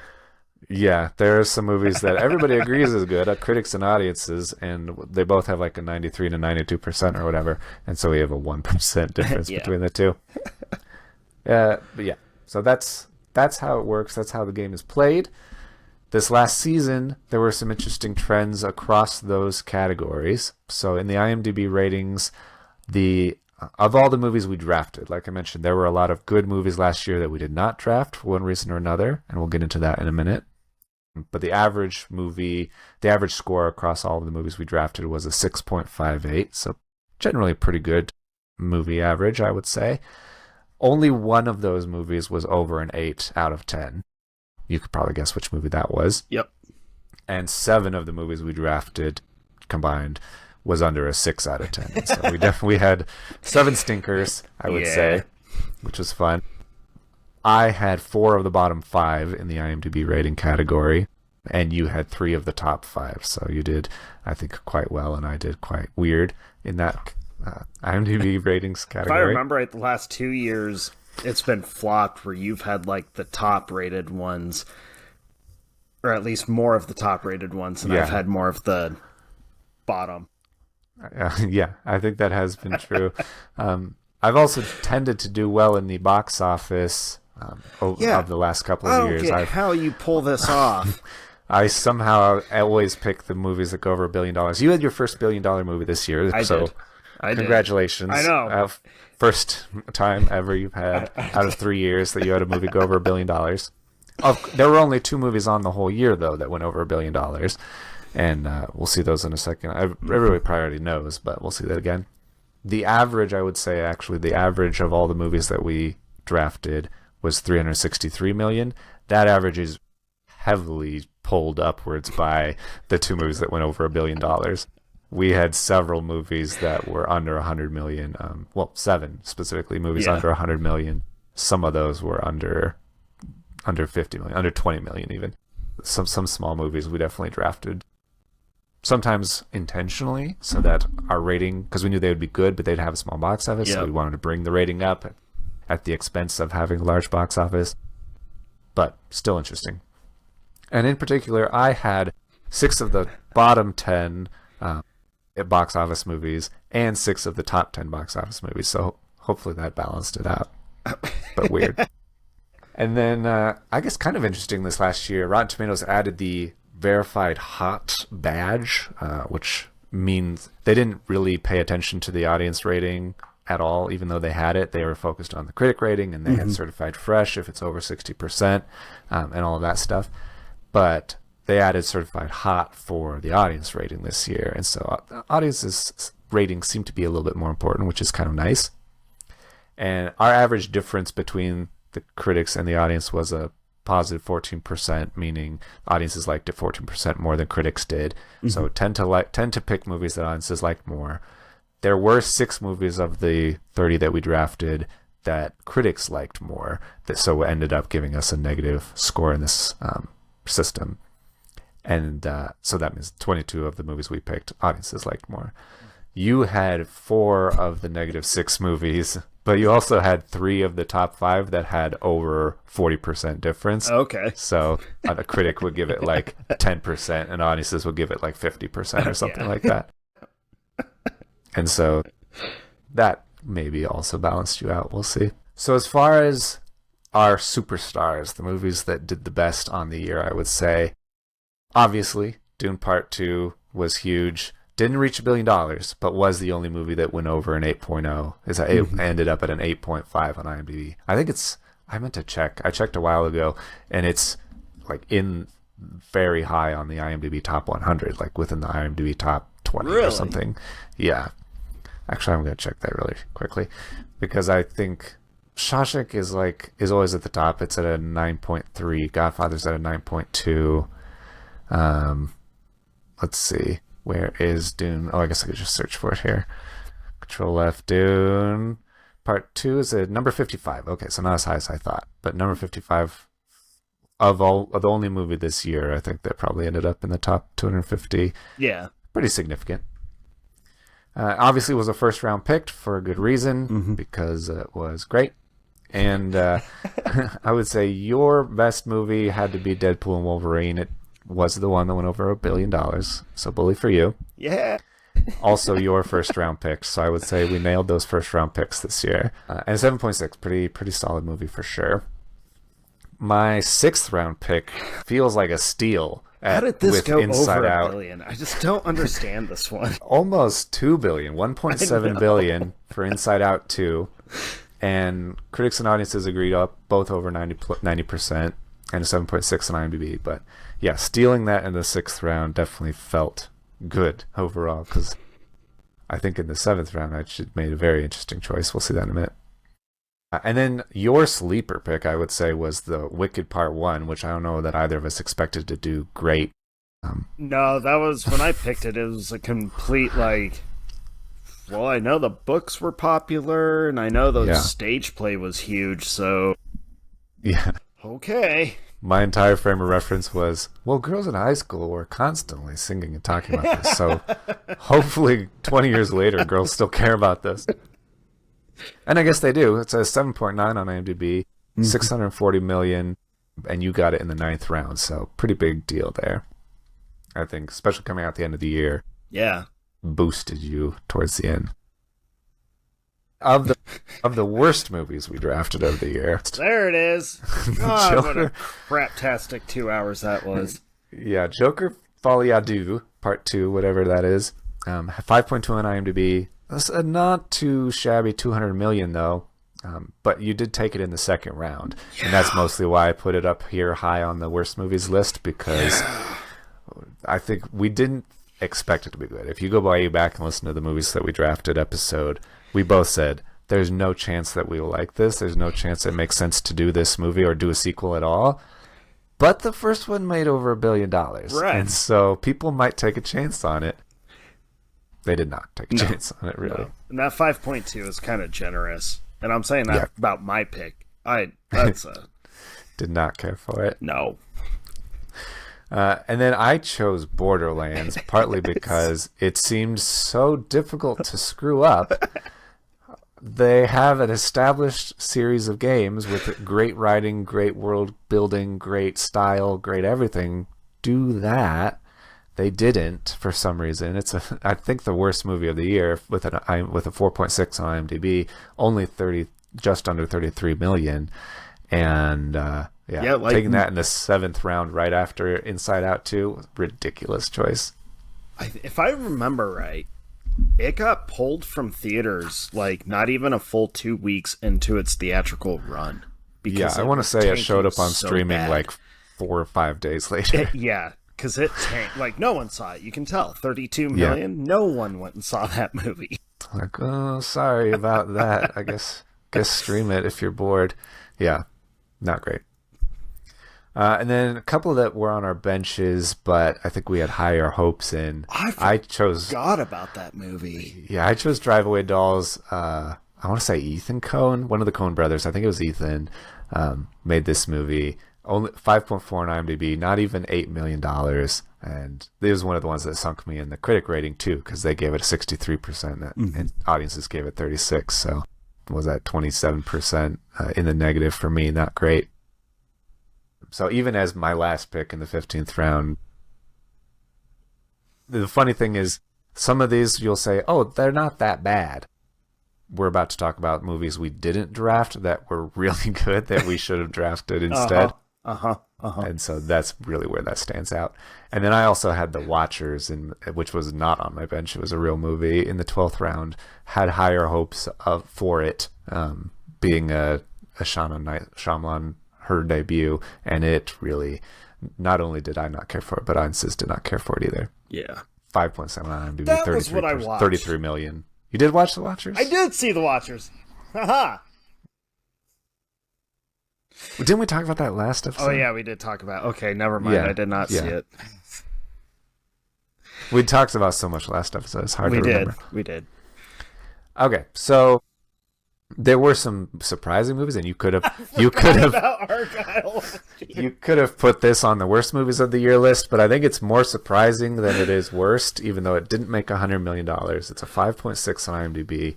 Yeah, there are some movies that everybody agrees is good, critics and audiences, and they both have like a 93 to 92% or whatever, and so we have a 1% difference Yeah. between the two. But yeah, so that's how it works. That's how the game is played. This last season, there were some interesting trends across those categories. So in the IMDb ratings, of all the movies we drafted, like I mentioned, there were a lot of good movies last year that we did not draft for one reason or another, and we'll get into that in a minute. But the average score across all of the movies we drafted was a 6.58, so generally a pretty good movie average, I would say. Only one of those movies was over an 8 out of 10. You could probably guess which movie that was. Yep. And 7 of the movies we drafted combined was under a 6 out of 10. So we definitely had 7 stinkers, I would say, which was fun. I had 4 of the bottom 5 in the IMDb rating category, and you had 3 of the top 5. So you did, I think, quite well, and I did quite weird in that IMDb ratings category. If I remember right, the last 2 years, it's been flopped where you've had like the top rated ones, or at least more of the top rated ones, and I've had more of the bottom. Yeah, I think that has been true. I've also tended to do well in the box office of the last couple of years. I don't get how you pull this off. I somehow always pick the movies that go over $1 billion. You had your first $1 billion movie this year, congratulations. I know. First time ever you've had out of 3 years that you had a movie go over $1 billion. There were only 2 movies on the whole year, though, that went over $1 billion. And we'll see those in a second. Everybody probably already knows, but we'll see that again. The average, I would say, actually, the average of all the movies that we drafted was $363 million. That average is heavily pulled upwards by the 2 movies that went over $1 billion. We had several movies that were under $100 million. 7 specifically movies under $100 million. Some of those were under $50 million, under $20 million even. Some small movies we definitely drafted. Sometimes intentionally, so that our rating, because we knew they would be good, but they'd have a small box office, so we wanted to bring the rating up at the expense of having a large box office. But still interesting. And in particular, I had 6 of the bottom 10 box office movies and 6 of the top 10 box office movies, so hopefully that balanced it out. But weird. And then, I guess kind of interesting this last year, Rotten Tomatoes added the verified hot badge, which means they didn't really pay attention to the audience rating at all, even though they had it. They were focused on the critic rating, and they had certified fresh if it's over 60%, and all of that stuff. But they added certified hot for the audience rating this year, and so the audience's ratings seem to be a little bit more important, which is kind of nice. And our average difference between the critics and the audience was a positive 14%, meaning audiences liked it 14% more than critics did. So tend to pick movies that audiences liked more. There were 6 movies of the 30 that we drafted that critics liked more, so ended up giving us a negative score in this system. And so that means 22 of the movies we picked, audiences liked more. You had 4 of the negative 6 movies, but you also had 3 of the top 5 that had over 40% difference. Okay. So a critic would give it like 10%, and audiences would give it like 50% or something like that. And so that maybe also balanced you out. We'll see. So as far as our superstars, the movies that did the best on the year, I would say, obviously, Dune Part 2 was huge. Didn't reach $1 billion, but was the only movie that went over an 8.0. It ended up at an 8.5 on IMDb. I think I meant to check. I checked a while ago, and it's like in very high on the IMDb top 100, like within the IMDb top 20 or something. Yeah. Actually, I'm going to check that really quickly, because I think Shawshank is always at the top. It's at a 9.3. Godfather's at a 9.2. Let's see. Where is Dune? Oh, I guess I could just search for it here. Control F, Dune. Part 2 is at number 55. Okay, so not as high as I thought. But number 55 of the only movie this year, I think that probably ended up in the top 250. Yeah. Pretty significant. Obviously was a first round pick for a good reason, because it was great. And I would say your best movie had to be Deadpool and Wolverine. It was the one that went over $1 billion. So bully for you. Yeah. Also your first round picks. So I would say we nailed those first round picks this year. And 7.6, pretty solid movie for sure. My 6th round pick feels like a steal. How did this go Inside over Out. $1 billion? I just don't understand this one. Almost $2 billion, $1.7 billion for Inside Out 2. And critics and audiences agreed up both over 90%, and a 7.6 on IMDb. But yeah, stealing that in the 6th round definitely felt good overall, because I think in the 7th round I made a very interesting choice. We'll see that in a minute. And then your sleeper pick, I would say, was The Wicked Part 1, which I don't know that either of us expected to do great. No, that was when I picked it. It was a complete like. Well, I know the books were popular, and I know the stage play was huge. So, yeah. Okay. My entire frame of reference was, well, girls in high school were constantly singing and talking about this. So hopefully 20 years later, girls still care about this. And I guess they do. It's a 7.9 on IMDb, 640 million, and you got it in the 9th round. So pretty big deal there. I think, especially coming out at the end of the year. Yeah. Boosted you towards the end. Of the worst movies we drafted of the year. There it is. God, what a craptastic 2 hours that was. Yeah, Joker Folie à Deux, Part 2, whatever that is. 5.2 on IMDb. That's a not too shabby 200 million, though. But you did take it in the 2nd round. Yeah. And that's mostly why I put it up here high on the worst movies list, because I think we didn't expect it to be good. If you go back and listen to the movies that we drafted episode, we both said, there's no chance that we will like this. There's no chance it makes sense to do this movie or do a sequel at all. But the first one made over $1 billion. Right. And so people might take a chance on it. They did not take a chance on it, really. No. And that 5.2 is kind of generous. And I'm saying that about my pick. Did not care for it. No. And then I chose Borderlands, partly because it seemed so difficult to screw up. They have an established series of games with great writing, great world building, great style, great everything. Do that. They didn't for some reason. It's I think the worst movie of the year with a 4.6 on IMDb, only just under 33 million, and taking that in the 7th round right after Inside Out 2, ridiculous choice. If I remember right, it got pulled from theaters like not even a full 2 weeks into its theatrical run. I want to say it showed up on streaming like 4 or 5 days later. Because it tanked. Like, no one saw it. You can tell. 32 million. No one went and saw that movie. Like, oh, sorry about that. I guess stream it if you're bored. Yeah, not great. And then a couple that were on our benches, but I think we had higher hopes in. I forgot about that movie. Yeah, I chose Drive Away Dolls. I want to say Ethan Coen, one of the Coen brothers. I think it was Ethan, made this movie. Only 5.4 on IMDb, not even $8 million. And it was one of the ones that sunk me in the critic rating, too, because they gave it a 63%, and audiences gave it 36%. So was that 27% in the negative for me? Not great. So even as my last pick in the 15th round, the funny thing is, some of these you'll say, oh, they're not that bad. We're about to talk about movies we didn't draft that were really good that we should have drafted instead. And so that's really where that stands out. And then I also had The Watchers, which was not on my bench. It was a real movie in the 12th round. Had higher hopes for it being a Shyamalan, her debut, and it really, not only did I not care for it, but Audiences did not care for it either. Yeah. 5.7 on IMDb, that was what I watched. 33 million. You did watch The Watchers? I did see The Watchers. Haha. Didn't we talk about that last episode? Oh, yeah, we did talk about it. Okay, never mind. I did not see it. We talked about so much last episode. It's hard to remember. We did. Okay, so there were some surprising movies, and you could have about Argyle. You could have put this on the worst movies of the year list, but I think it's more surprising than it is worst, even though it didn't make $100 million. It's a 5.6 on IMDb.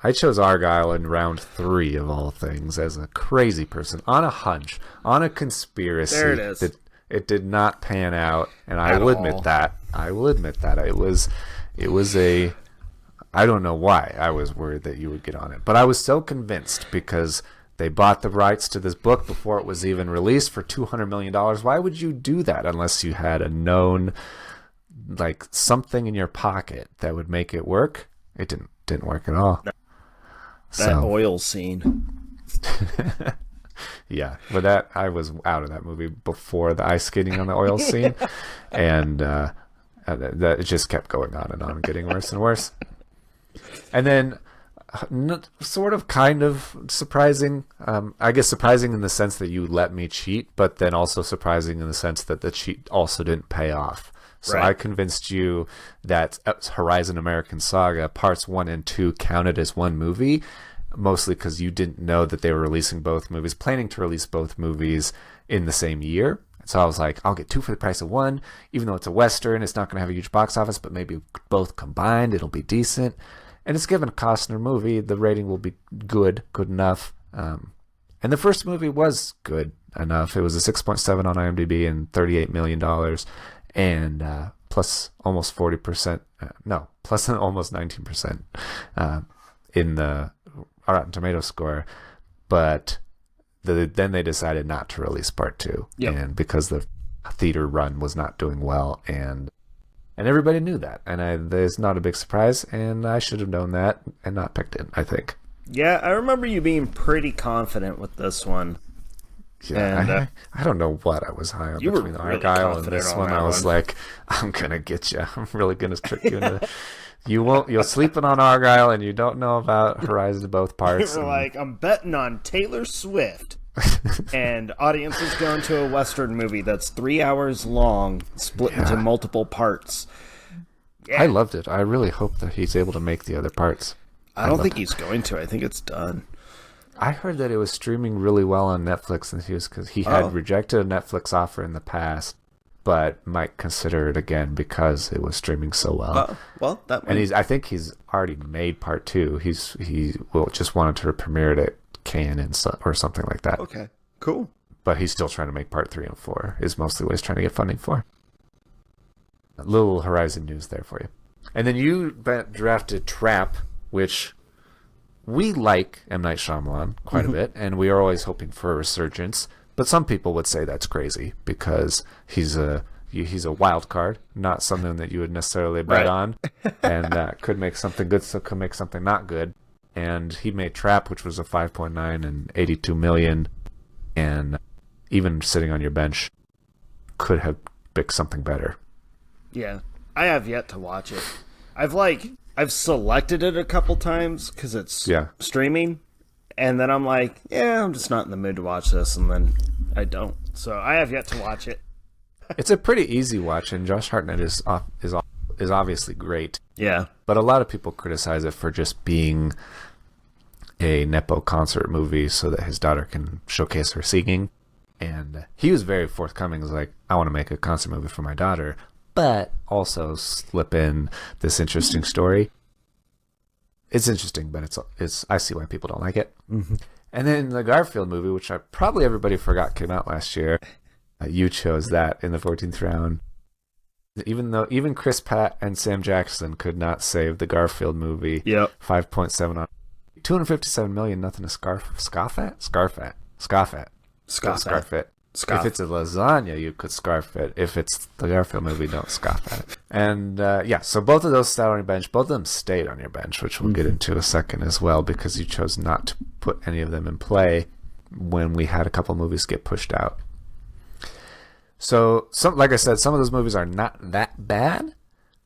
I chose Argyle in round 3 of all things as a crazy person, on a hunch, on a conspiracy. There it is. It did not pan out, and I will admit that. It was a... I don't know why I was worried that you would get on it, but I was so convinced because they bought the rights to this book before it was even released for $200 million. Why would you do that unless you had a known, like, something in your pocket that would make it work? It didn't work at all. That oil scene. Yeah, but that I was out of that movie before the ice skating on the oil scene, and that it just kept going on and getting worse and worse. And then, sort of, kind of surprising. I guess surprising in the sense that you let me cheat, but then also surprising in the sense that the cheat also didn't pay off. So Right. I convinced you that Horizon American Saga parts 1 and 2 counted as one movie, mostly because you didn't know that they were releasing both movies, planning to release both movies in the same year. So I was like, I'll get 2 for the price of 1, even though it's a Western. It's not going to have a huge box office, but maybe both combined, it'll be decent. And it's given a Costner movie. The rating will be good enough. And the first movie was good enough. It was a 6.7 on IMDb and $38 million. And plus almost 40%, plus almost 19% in the Rotten Tomatoes score. But then they decided not to release part 2. Yep. And because the theater run was not doing well, and everybody knew that. And there's not a big surprise, and I should have known that and not picked it, I think. Yeah, I remember you being pretty confident with this one. Yeah, And, I don't know what I was high on you were between really Argyle and confident this on one. that I was one. like, I'm gonna get you. I'm really gonna trick you into. You're sleeping on Argyle and you don't know about Horizon both You parts. were and- like, I'm betting on Taylor Swift. And audiences going to a Western movie that's 3 hours long, split into multiple parts. I loved it. I really hope that he's able to make the other parts. I don't think he's going to. I think it's done. I heard that it was streaming really well on Netflix, and because he had rejected a Netflix offer in the past, but might consider it again because it was streaming so well. Well, that And I think he's already made part 2. He just wanted to premiere it at Cannes or something like that. okay, cool. But he's still trying to make part 3 and 4. Is mostly what he's trying to get funding for. A little Horizon news there for you. And then you drafted Trap, which we like M. Night Shyamalan quite a bit, and we are always hoping for a resurgence. But some people would say that's crazy because he's a wild card, not something that you would necessarily bet on, and could make something good, so could make something not good. And he made Trap, which was a 5.9 and 82 million, and even sitting on your bench could have picked something better. Yeah, I have yet to watch it. I've selected it a couple times because it's streaming, and then I'm like, yeah, I'm just not in the mood to watch this, and then I don't. So I have yet to watch it. It's a pretty easy watch, and Josh Hartnett is obviously great. Yeah, But a lot of people criticize it for just being a Nepo concert movie so that his daughter can showcase her singing. And he was very forthcoming. He was like, I want to make a concert movie for my daughter, but also slip in this interesting story. It's interesting, but it's I see why people don't like it. Mm-hmm. And then the Garfield movie, which probably everybody forgot came out last year. You chose that in the 14th round. Even Chris Pratt and Sam Jackson could not save the Garfield movie. Yep. 5.7 on 257 million. Nothing to scoff at. Scarf at. If it's a lasagna, you could scarf it. If it's the Garfield movie, don't scoff at it. And so both of those sat on your bench. Both of them stayed on your bench, which we'll get into a second as well, because you chose not to put any of them in play when we had a couple movies get pushed out. So, like I said, some of those movies are not that bad,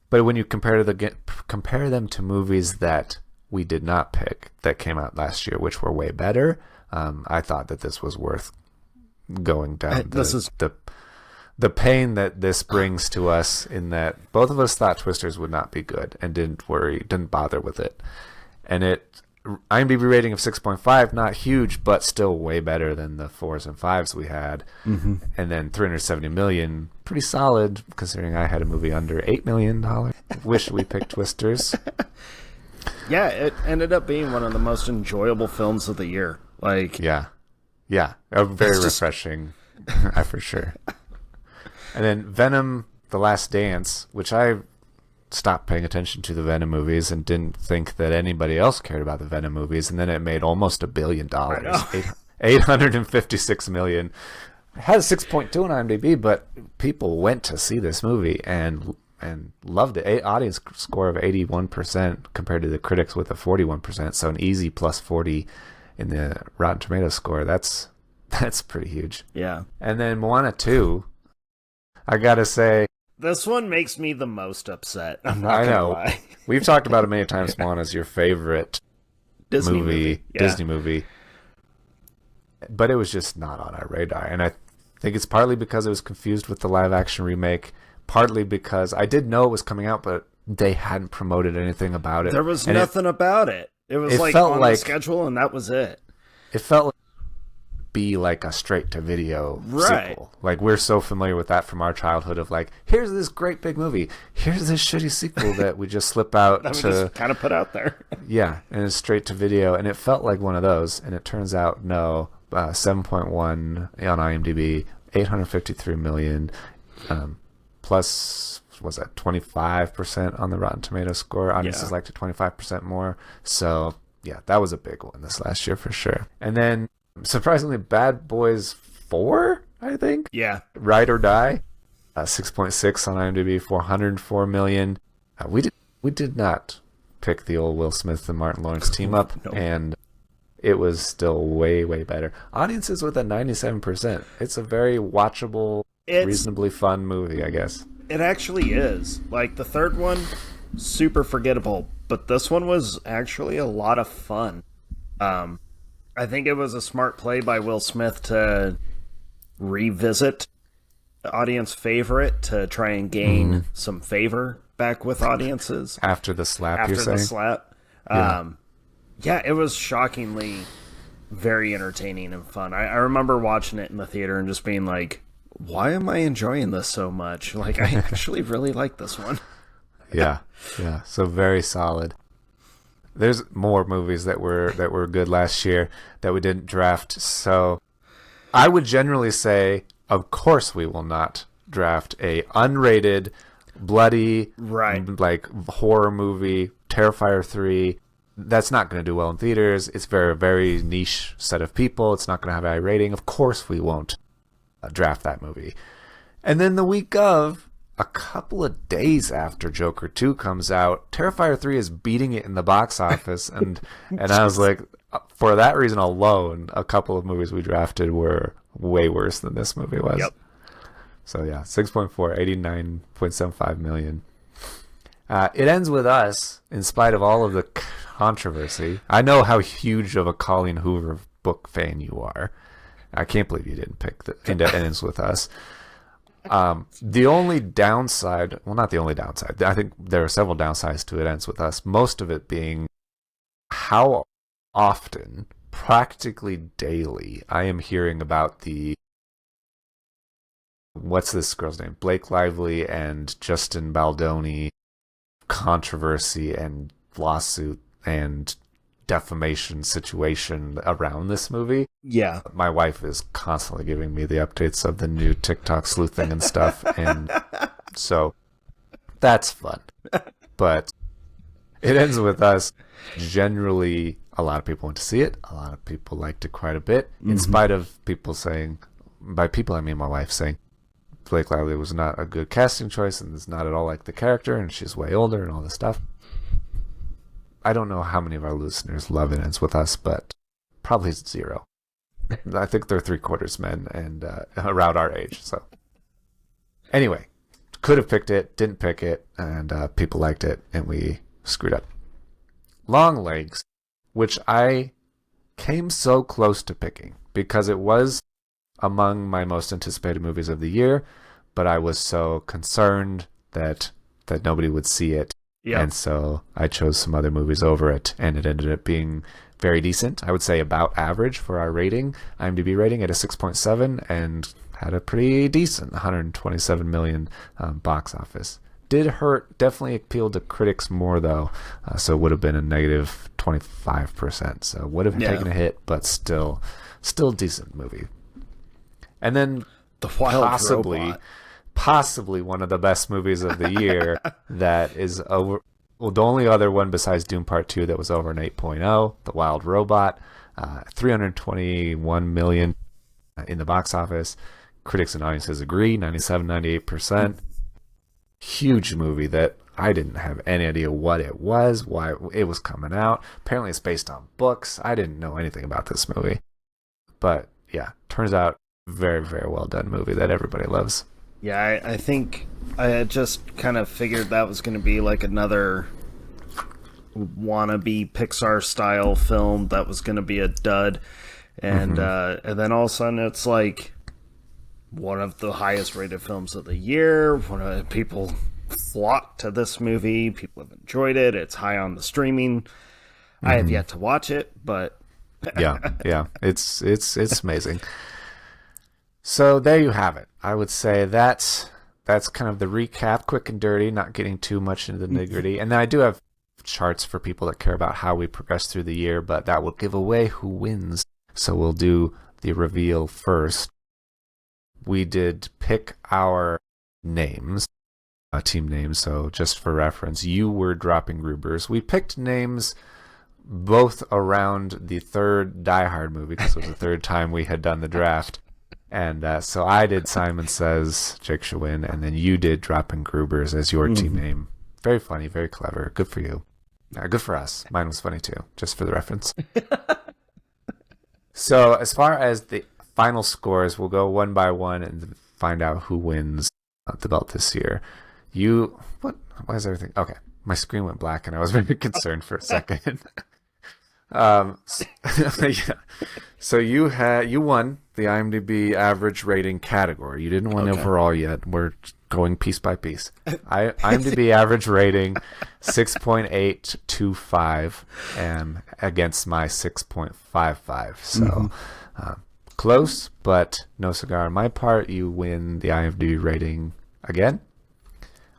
but when you compare them to movies that we did not pick that came out last year, which were way better, I thought that this was worth going down. The pain that this brings to us, in that both of us thought Twisters would not be good and didn't bother with it, and IMDb rating of 6.5, not huge, but still way better than the 4s and 5s we had. Mm-hmm. And then 370 million, pretty solid considering I had a movie under $8 million. Wish we picked Twisters. Yeah, it ended up being one of the most enjoyable films of the year. Yeah, very refreshing, for sure. And then Venom: The Last Dance, which I stopped paying attention to the Venom movies and didn't think that anybody else cared about the Venom movies, and then it made almost $1 billion, 856 million. It had a 6.2 on IMDb, but people went to see this movie and loved it. Audience score of 81% compared to the critics with a 41%, so an easy plus 40 in the Rotten Tomatoes score. That's pretty huge. Yeah. And then Moana 2, I gotta say, This one makes me the most upset. I'm not gonna lie. We've talked about it many times. Moana's your favorite Disney movie. Yeah. Disney movie. But it was just not on our radar. And I think it's partly because it was confused with the live action remake, partly because I did know it was coming out, but they hadn't promoted anything about it. There was nothing about it. It was like felt on like the schedule, and that was it. It felt like be like a straight-to-video sequel. Like, we're so familiar with that from our childhood of like, here's this great big movie. Here's this shitty sequel that we just slip out that we just kind of put out there. Yeah, and it's straight-to-video, and it felt like one of those, and it turns out, no, 7.1 on IMDb, 853 million, plus, was that 25% on the Rotten Tomatoes score? Audiences liked it 25% more. So, yeah, that was a big one this last year for sure. And then, surprisingly, Bad Boys 4, I think? Yeah. Ride or Die, 6.6 on IMDb, 404 million. We did not pick the old Will Smith and Martin Lawrence team up, and it was still way, way better. Audiences with a 97%. It's a very watchable, reasonably fun movie, I guess. It actually is. Like, the third one, super forgettable, but this one was actually a lot of fun. I think it was a smart play by Will Smith to revisit the audience favorite to try and gain some favor back with audiences. After the slap, After you're saying? the slap. Yeah, it was shockingly very entertaining and fun. I remember watching it in the theater and just being like, why am I enjoying this so much? Like, I actually really like this one. Yeah. So very solid. There's more movies that were good last year that we didn't draft. So I would generally say, of course, we will not draft a unrated, bloody, like horror movie, Terrifier 3. That's not going to do well in theaters. It's very, very niche set of people. It's not going to have a high rating. Of course, we won't draft that movie. And then the week of, a couple of days after Joker 2 comes out, Terrifier 3 is beating it in the box office, and I was like, for that reason alone, a couple of movies we drafted were way worse than this movie was. Yep. So yeah, 6.4, 89.75 million. It ends with us, in spite of all of the controversy. I know how huge of a Colleen Hoover book fan you are. I can't believe you didn't pick It Ends With Us. The only downside, well, not the only downside, I think there are several downsides to It Ends With Us, most of it being how often, practically daily, I am hearing about what's this girl's name? Blake Lively and Justin Baldoni controversy and lawsuit and defamation situation around this movie. Yeah. My wife is constantly giving me the updates of the new TikTok sleuthing and stuff, and so that's fun. But It Ends With Us, generally, a lot of people went to see it. A lot of people liked it quite a bit, in spite of people saying, by people I mean my wife, saying Blake Lively was not a good casting choice and is not at all like the character, and she's way older and all this stuff. I don't know how many of our listeners love It Ends With Us, but probably 0. I think they're 3/4 men and around our age. So anyway, could have picked it, didn't pick it, and people liked it, and we screwed up. Long Legs, which I came so close to picking because it was among my most anticipated movies of the year, but I was so concerned that nobody would see it. Yeah. And so I chose some other movies over it, and it ended up being very decent. I would say about average for our rating, IMDb rating at a 6.7, and had a pretty decent 127 million box office. Did hurt, definitely appealed to critics more though, so it would have been a negative 25%. So would have taken a hit, but still decent movie. And then The Wild Robot. Possibly one of the best movies of the year that is over. Well, the only other one besides Doom Part 2 that was over an 8.0, The Wild Robot, 321 million in the box office. Critics and audiences agree, 97, 98%. Huge movie that I didn't have any idea what it was, why it was coming out. Apparently it's based on books. I didn't know anything about this movie. But yeah, turns out very, very well done movie that everybody loves. Yeah, I think I had just kind of figured that was going to be like another wannabe Pixar-style film that was going to be a dud. And and then all of a sudden it's like one of the highest rated films of the year. People flock to this movie. People have enjoyed it. It's high on the streaming. I have yet to watch it, but yeah, it's amazing. So there you have it. I would say that's kind of the recap, quick and dirty, not getting too much into the nitty-gritty. And then I do have charts for people that care about how we progress through the year, but that will give away who wins. So we'll do the reveal first. We did pick our names, team names. So just for reference, you were dropping Grubers. We picked names both around the third Die Hard movie, because it was the third time we had done the draft. And so I did Simon Says, Jake should win, and then you did Dropping Grubers as your team name. Very funny, very clever. Good for you. Good for us. Mine was funny too, just for the reference. So as far as the final scores, we'll go one by one and find out who wins the belt this year. Why is everything? Okay, my screen went black and I was very concerned for a second. Yeah. So you won the IMDb average rating category. You didn't win overall yet. We're going piece by piece. IMDb average rating 6.825 and against my 6.55. So close, but no cigar on my part. You win the IMDb rating again.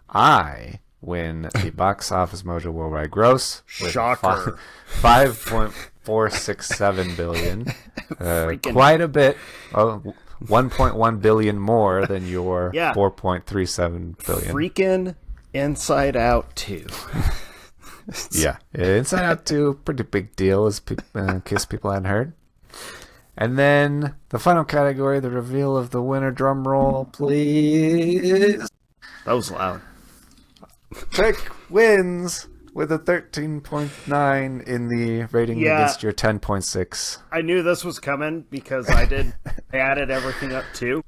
I win the box office mojo worldwide gross with Shocker. 5.467 billion. Quite a bit. 1.1 billion more than your 4.37 billion. Freaking Inside Out 2. Yeah, Inside Out 2, pretty big deal, in case people hadn't heard. And then the final category, the reveal of the winner. Drum roll, please. That was loud. Pick wins with a 13.9 in the rating against your 10.6. I knew this was coming because I added everything up too.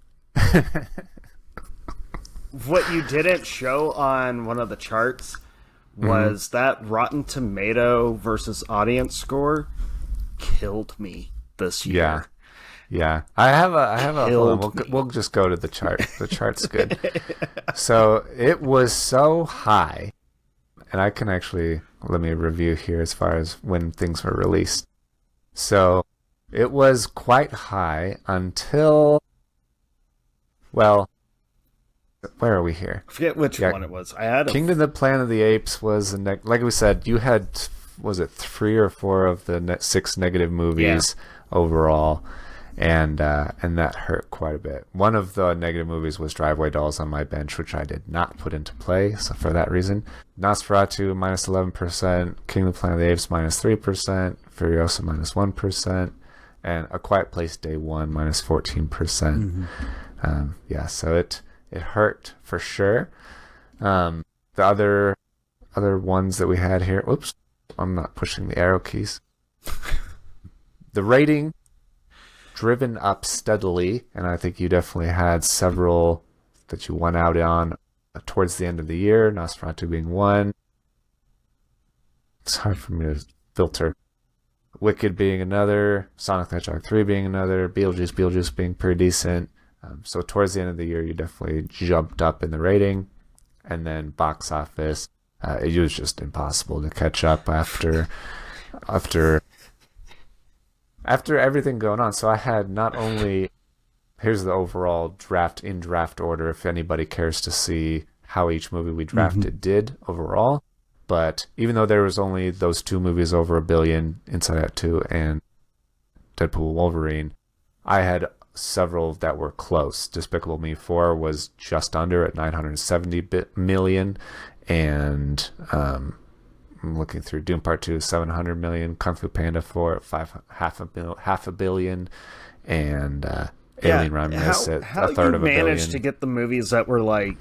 What you didn't show on one of the charts was that Rotten Tomato versus audience score killed me this year. Yeah. I have a hold on, we'll just go to the chart. The chart's good. So it was so high, and I can actually let me review here as far as when things were released. So it was quite high until, well, where are we here? I forget which one it was. I had Kingdom of the Planet of the Apes was like we said, you had, was it 3 or 4 of the 6 negative movies overall, and that hurt quite a bit. One of the negative movies was Driveway Dolls on my bench, which I did not put into play, so for that reason. Nosferatu minus 11%, Kingdom of the Planet of the Apes minus 3%, Furiosa minus 1%, and A Quiet Place Day 1 minus 14%. So it hurt for sure. The other ones that we had here, oops, I'm not pushing the arrow keys. The rating driven up steadily, and I think you definitely had several that you won out on towards the end of the year, Nosferatu being one. It's hard for me to filter. Wicked being another, Sonic the Hedgehog 3 being another, Beetlejuice being pretty decent. So towards the end of the year, you definitely jumped up in the rating. And then box office, it was just impossible to catch up after everything going on. So I had not only, here's the overall draft order, if anybody cares to see how each movie we drafted did overall. But even though there was only those 2 movies over $1 billion, Inside Out 2 and Deadpool Wolverine, I had several that were close. Despicable Me 4 was just under at 970 million, and I'm looking through Doom Part 2 700 million, Kung Fu Panda 4 at half a billion, and Alien Romulus at a third of $1 billion. How you managed to get the movies that were like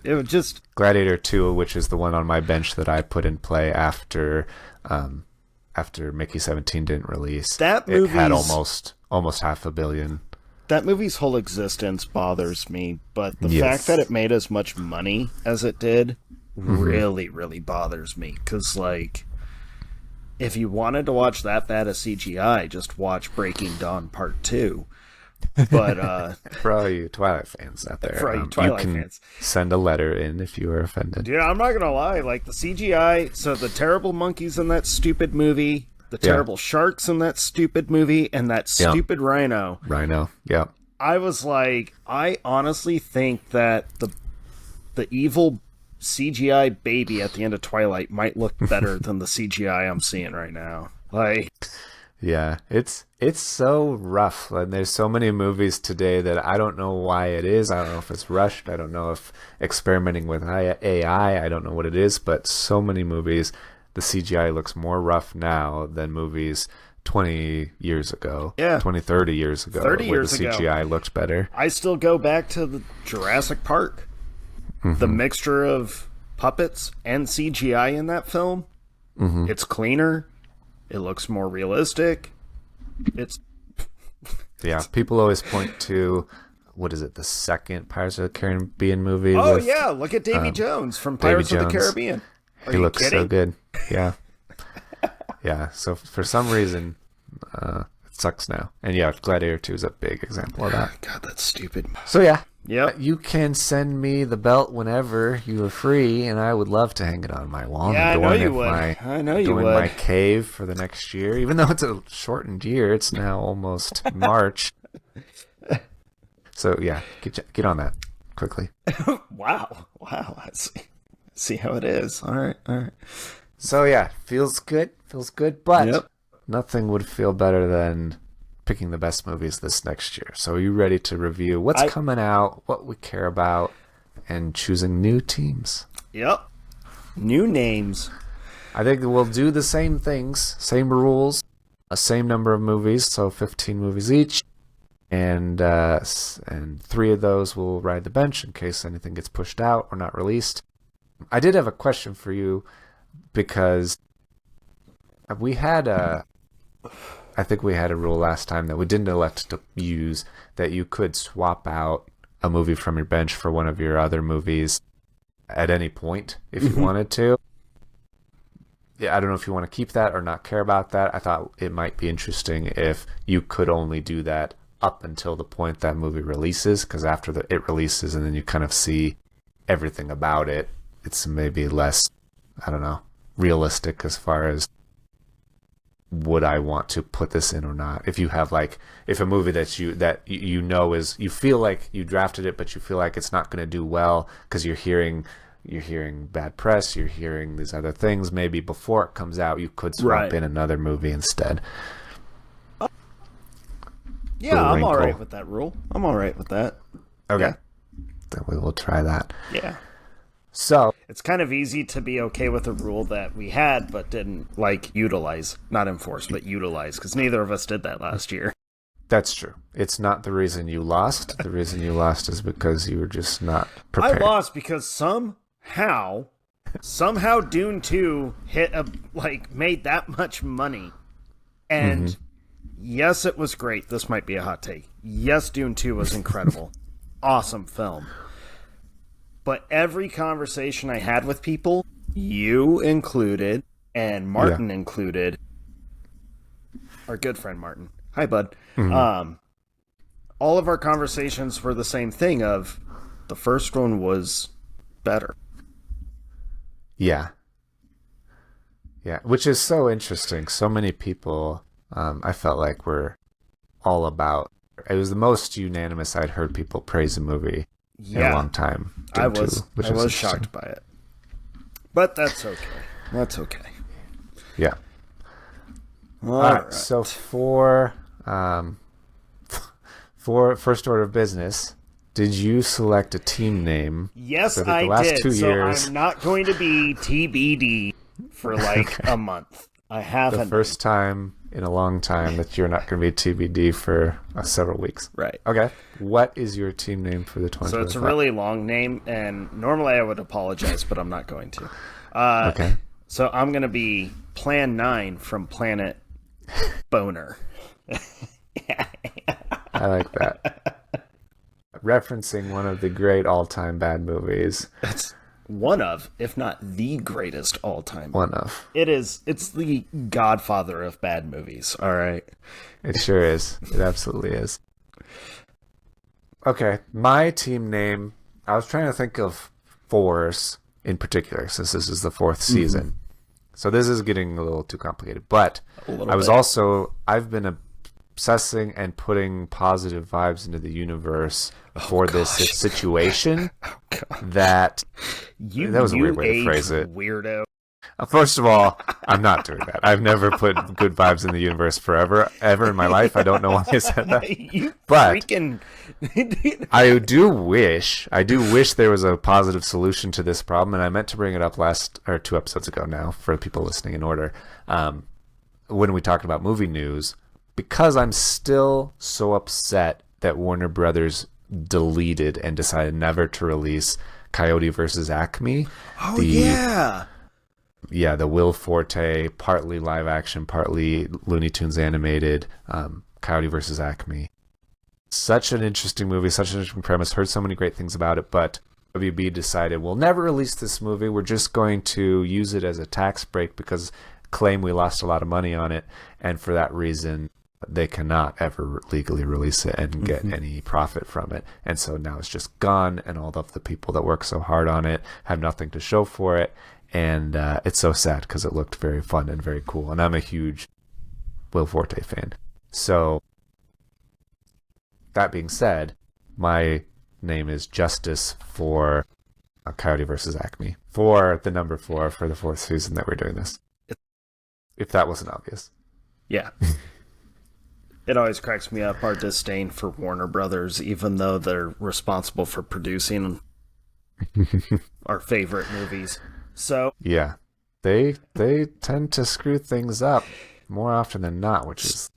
it was just Gladiator 2, which is the one on my bench that I put in play after Mickey 17 didn't release. That movie had almost $500 million. That movie's whole existence bothers me, but the fact that it made as much money as it did really, really bothers me. Because, like, if you wanted to watch that bad a CGI, just watch Breaking Dawn Part 2. But For all you Twilight fans out there, for all you you Twilight can fans, send a letter in if you are offended. dude, I'm not gonna lie. Like the CGI, so the terrible monkeys in that stupid movie, the terrible sharks in that stupid movie, and that stupid rhino. Rhino, yeah. I was like, I honestly think that the evil CGI baby at the end of Twilight might look better than the CGI I'm seeing right now. Like, yeah, it's so rough. And there's so many movies today that I don't know why it is. I don't know if it's rushed. I don't know if experimenting with AI. I don't know what it is. But so many movies, the CGI looks more rough now than movies 20 years ago. Yeah. 20, 30 years ago. 30 years where the CGI looked better. I still go back to the Jurassic Park. The mixture of puppets and CGI in that film, it's cleaner. It looks more realistic. It's yeah. People always point to what is it? The second Pirates of the Caribbean movie. Oh with, yeah, look at Davy Jones from Pirates of the Caribbean. He looks so good. Yeah, yeah. So for some reason, it sucks now. And yeah, Gladiator 2 is a big example of that. God, that's stupid. So yeah. Yep. You can send me the belt whenever you are free, and I would love to hang it on my wall. Yeah, I know you would. I know you would. My cave for the next year, even though it's a shortened year. It's now almost March. So yeah, get on that quickly. Wow. I see how it is. All right. So yeah, feels good, but nothing would feel better than picking the best movies this next year. So are you ready to review what's coming out, what we care about, and choosing new teams? Yep. New names. I think we'll do the same things, same rules, a same number of movies, so 15 movies each, and 3 of those will ride the bench in case anything gets pushed out or not released. I did have a question for you because we had I think we had a rule last time that we didn't elect to use, that you could swap out a movie from your bench for one of your other movies at any point if you wanted to. Yeah, I don't know if you want to keep that or not care about that. I thought it might be interesting if you could only do that up until the point that movie releases, because after it releases and then you kind of see everything about it, it's maybe less, I don't know, realistic as far as would I want to put this in or not. If you have if a movie that you know is, you feel like you drafted it but you feel like it's not going to do well because you're hearing bad press, you're hearing these other things, maybe before it comes out you could swap in another movie instead. Yeah, I'm all right with that rule. I'm all right with that. Okay. Yeah. Then we will try that. Yeah. So it's kind of easy to be okay with a rule that we had but didn't utilize, not enforce, but utilize, because neither of us did that last year. That's true. It's not the reason you lost. The reason you lost is because you were just not prepared. I lost because somehow Dune 2 made that much money. And yes, it was great. This might be a hot take. Yes, Dune 2 was incredible. Awesome film. But every conversation I had with people, you included, and Martin included, our good friend Martin. Hi, bud. All of our conversations were the same thing of the first one was better. Yeah. Yeah, which is so interesting. So many people, I felt like were all about, it was the most unanimous I'd heard people praise a movie in a long time. I was shocked by it. But that's okay. That's okay. Yeah. All right. So for first order of business, did you select a team name? Yes, so I the last did. 2 years, so I'm not going to be TBD for a month. I haven't. The first time in a long time that you're not going to be TBD for several weeks. Right. Okay. What is your team name for the 2025? So it's a really long name, and normally I would apologize, but I'm not going to. Okay. So I'm going to be Plan 9 from Planet Boner. I like that. Referencing one of the great all-time bad movies. That's one of, if not the greatest all-time. One of. It's the godfather of bad movies, all right? It sure is. It absolutely is. Okay, my team name, I was trying to think of fours in particular, since this is the fourth season. So this is getting a little too complicated. But I've been obsessing and putting positive vibes into the universe for this situation that was a weird way to phrase it. Weirdo. First of all, I'm not doing that. I've never put good vibes in the universe ever in my life. I don't know why I said that. But I do wish there was a positive solution to this problem, and I meant to bring it up 2 episodes ago now for people listening in order. When we talked about movie news, because I'm still so upset that Warner Brothers deleted and decided never to release Coyote versus Acme. Oh, yeah. Yeah, the Will Forte, partly live action, partly Looney Tunes animated, Coyote versus Acme. Such an interesting movie, such an interesting premise. Heard so many great things about it, but WB decided we'll never release this movie. We're just going to use it as a tax break because claim we lost a lot of money on it, and for that reason, they cannot ever legally release it and get any profit from it. And so now it's just gone, and all of the people that work so hard on it have nothing to show for it. And it's so sad because it looked very fun and very cool. And I'm a huge Will Forte fan. So, that being said, my name is Justice for Coyote versus Acme. For the number 4 for the 4th season that we're doing this. If that wasn't obvious. Yeah. It always cracks me up, our disdain for Warner Brothers, even though they're responsible for producing our favorite movies. So yeah, they tend to screw things up more often than not, which is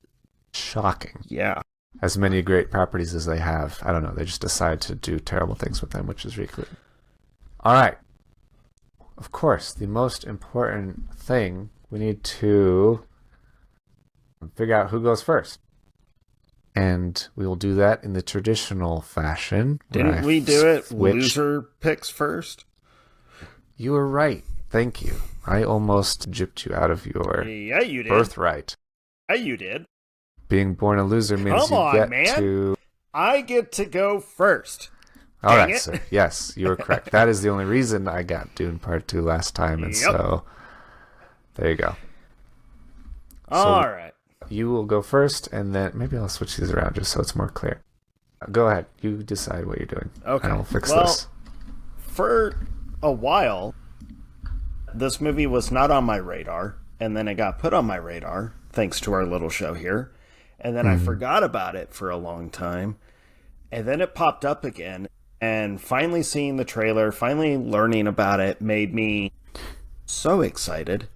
shocking. Yeah. As many great properties as they have, I don't know, they just decide to do terrible things with them, which is really cool. All right. Of course, the most important thing, we need to figure out who goes first. And we will do that in the traditional fashion. Didn't we do it loser picks first? You were right. Thank you. I almost gypped you out of your you did. birthright. Yeah, you did. Being born a loser means I get to go first. All right, sir. Yes, you were correct. That is the only reason I got Dune Part 2 last time, and so there you go. All right. You will go first, and then maybe I'll switch these around just so it's more clear. Go ahead. You decide what you're doing. Okay. I'll fix this. For a while, this movie was not on my radar, and then it got put on my radar, thanks to our little show here, and then I forgot about it for a long time, and then it popped up again, and finally seeing the trailer, finally learning about it, made me so excited.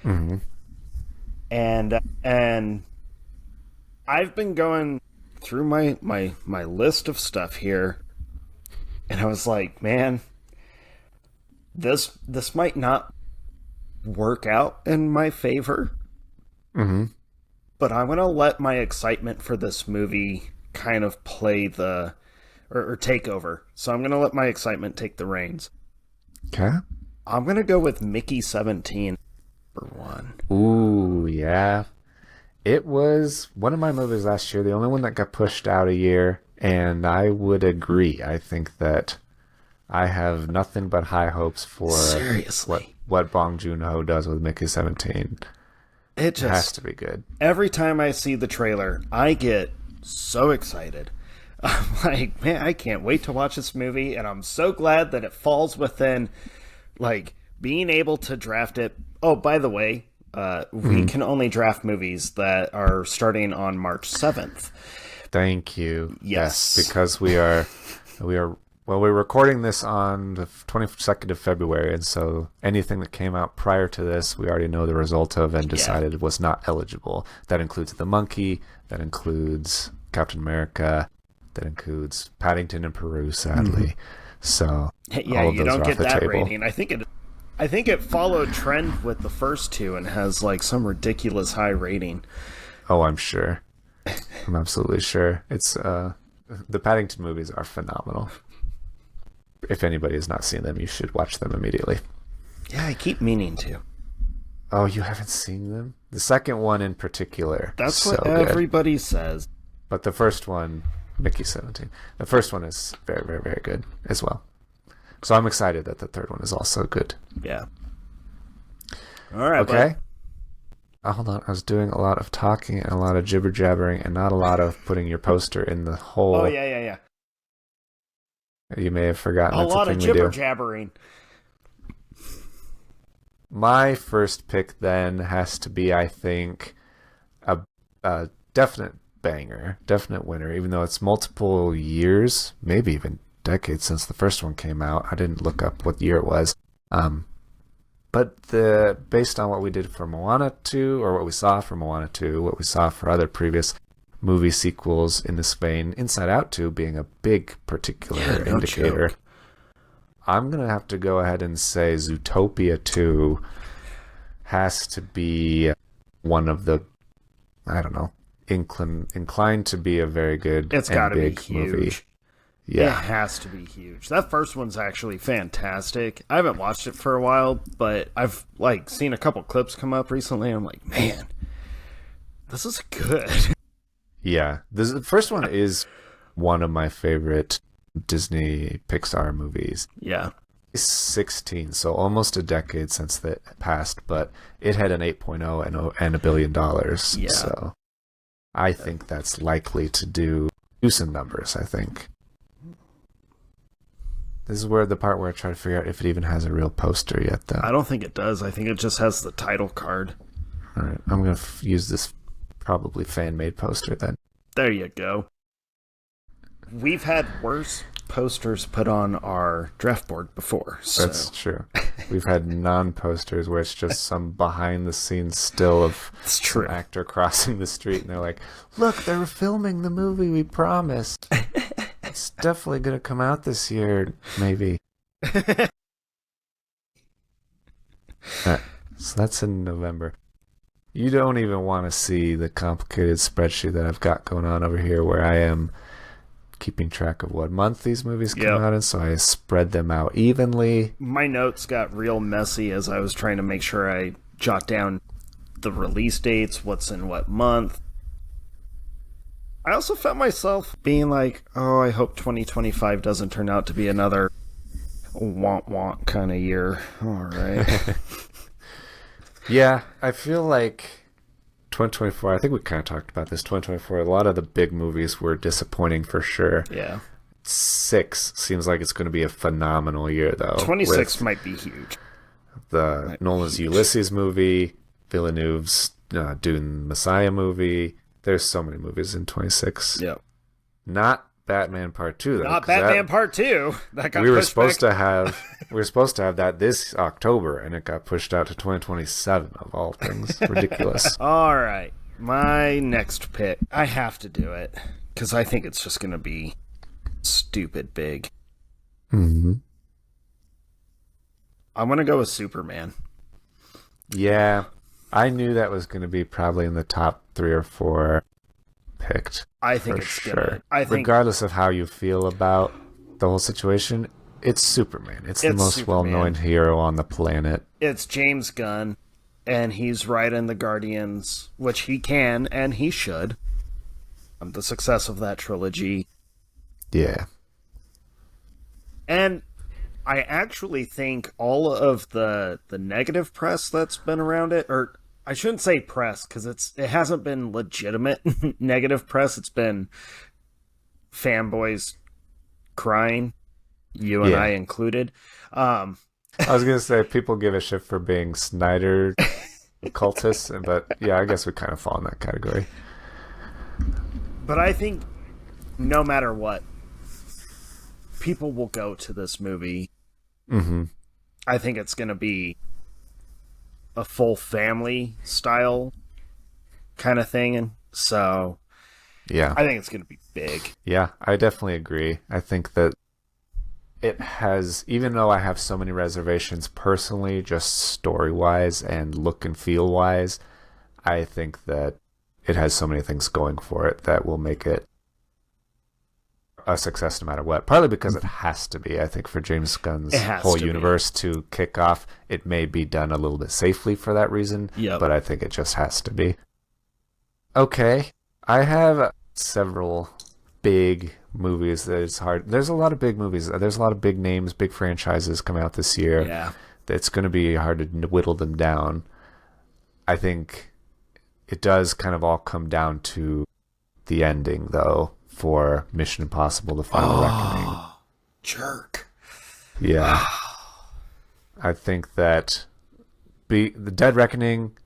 Mm-hmm. And I've been going through my list of stuff here, and I was like, man, this might not work out in my favor. Mm-hmm. But I'm going to let my excitement for this movie kind of play or take over. So I'm going to let my excitement take the reins. Okay. I'm going to go with Mickey 17 for 1. Ooh, yeah. It was one of my movies last year, the only one that got pushed out a year, and I would agree. I think that I have nothing but high hopes for what Bong Joon-ho does with Mickey 17. It just has to be good. Every time I see the trailer, I get so excited. I'm like, man, I can't wait to watch this movie, and I'm so glad that it falls within, like, being able to draft it. Oh, by the way, we can only draft movies that are starting on March 7th. Thank you. Yes. Because we're recording this on the 22nd of February, and so anything that came out prior to this, we already know the result of and decided was not eligible. That includes The Monkey, that includes Captain America, that includes Paddington and Peru, sadly. So yeah, all of you those don't are get off the that table. rating. I think it followed trend with the first two and has like some ridiculous high rating. Oh, I'm sure. I'm absolutely sure. It's the Paddington movies are phenomenal. If anybody has not seen them, you should watch them immediately. Yeah, I keep meaning to. Oh, you haven't seen them? The second one in particular. That's so what everybody says. But the first one, Mickey 17. The first one is very, very, very good as well. So I'm excited that the third one is also good. Yeah. All right. Okay. Hold on. I was doing a lot of talking and a lot of jibber jabbering and not a lot of putting your poster in the hole. Oh, yeah. You may have forgotten. A That's lot a of thing we jibber do. jabbering. My first pick then has to be, I think, a definite banger, definite winner, even though it's multiple years, maybe even decades since the first one came out. I didn't look up what year it was. But based on what we did for Moana 2, or what we saw for Moana 2, what we saw for other previous movie sequels in this vein, Inside Out 2 being a big particular indicator. Joke. I'm going to have to go ahead and say Zootopia 2 has to be one of the, I don't know, inclined to be a very good It's got to be huge. movie. Yeah. It has to be huge. That first one's actually fantastic. I haven't watched it for a while, but I've seen a couple clips come up recently. And I'm like, man, this is good. Yeah. The first one is one of my favorite Disney Pixar movies. Yeah. It's 16, so almost a decade since that passed, but it had an 8.0 and $1 billion. Yeah. So I think that's likely to do some numbers, I think. This is where the part where I try to figure out if it even has a real poster yet, though. I don't think it does. I think it just has the title card. All right, I'm going to use this probably fan-made poster then. There you go. We've had worse posters put on our draft board before. So. That's true. We've had non-posters where it's just some behind-the-scenes still of some actor crossing the street, and they're like, look, they're filming the movie we promised. It's definitely going to come out this year, maybe. Right, so that's in November. You don't even want to see the complicated spreadsheet that I've got going on over here where I am keeping track of what month these movies come out in, so I spread them out evenly. My notes got real messy as I was trying to make sure I jot down the release dates, what's in what month. I also found myself being like, oh, I hope 2025 doesn't turn out to be another want kind of year. All right. Yeah, I feel like 2024, I think we kind of talked about this, 2024, a lot of the big movies were disappointing for sure. Yeah. 6 seems like it's going to be a phenomenal year, though. 26 might be huge. Nolan's Ulysses movie, Villeneuve's Dune Messiah movie. There's so many movies in 26. Yep. Not Batman Part 2, though. Not Batman Part 2. That got we were pushed supposed back. to have we were supposed to have that this October, and it got pushed out to 2027 of all things. Ridiculous. All right. My next pick. I have to do it because I think it's just going to be stupid big. Mm-hmm. I'm going to go with Superman. Yeah. I knew that was going to be probably in the top 3 or 4 picked. I think it's sure. I think regardless of how you feel about the whole situation, it's Superman. It's the most well-known hero on the planet. It's James Gunn, and he's writing the Guardians, which he can and he should. The success of that trilogy. Yeah. And I actually think all of the negative press that's been around it, or I shouldn't say press because it hasn't been legitimate negative press. It's been fanboys crying, you and I included. I was gonna say people give a shit for being Snyder cultists, but yeah, I guess we kind of fall in that category. But I think no matter what, people will go to this movie. Mm-hmm. I think it's going to be a full family style kind of thing. And so yeah, I think it's going to be big. Yeah, I definitely agree. I think that it has, even though I have so many reservations personally, just story-wise and look and feel-wise, I think that it has so many things going for it that will make it a success no matter what. Partly because it has to be. I think for James Gunn's whole universe to kick off, it may be done a little bit safely for that reason, but I think it just has to be. Okay, I have several big movies that it's hard. There's a lot of big movies. There's a lot of big names, big franchises coming out this year. Yeah. It's going to be hard to whittle them down. I think it does kind of all come down to the ending, though, for Mission Impossible: The Final Reckoning. Jerk. Yeah. I think that the Dead Reckoning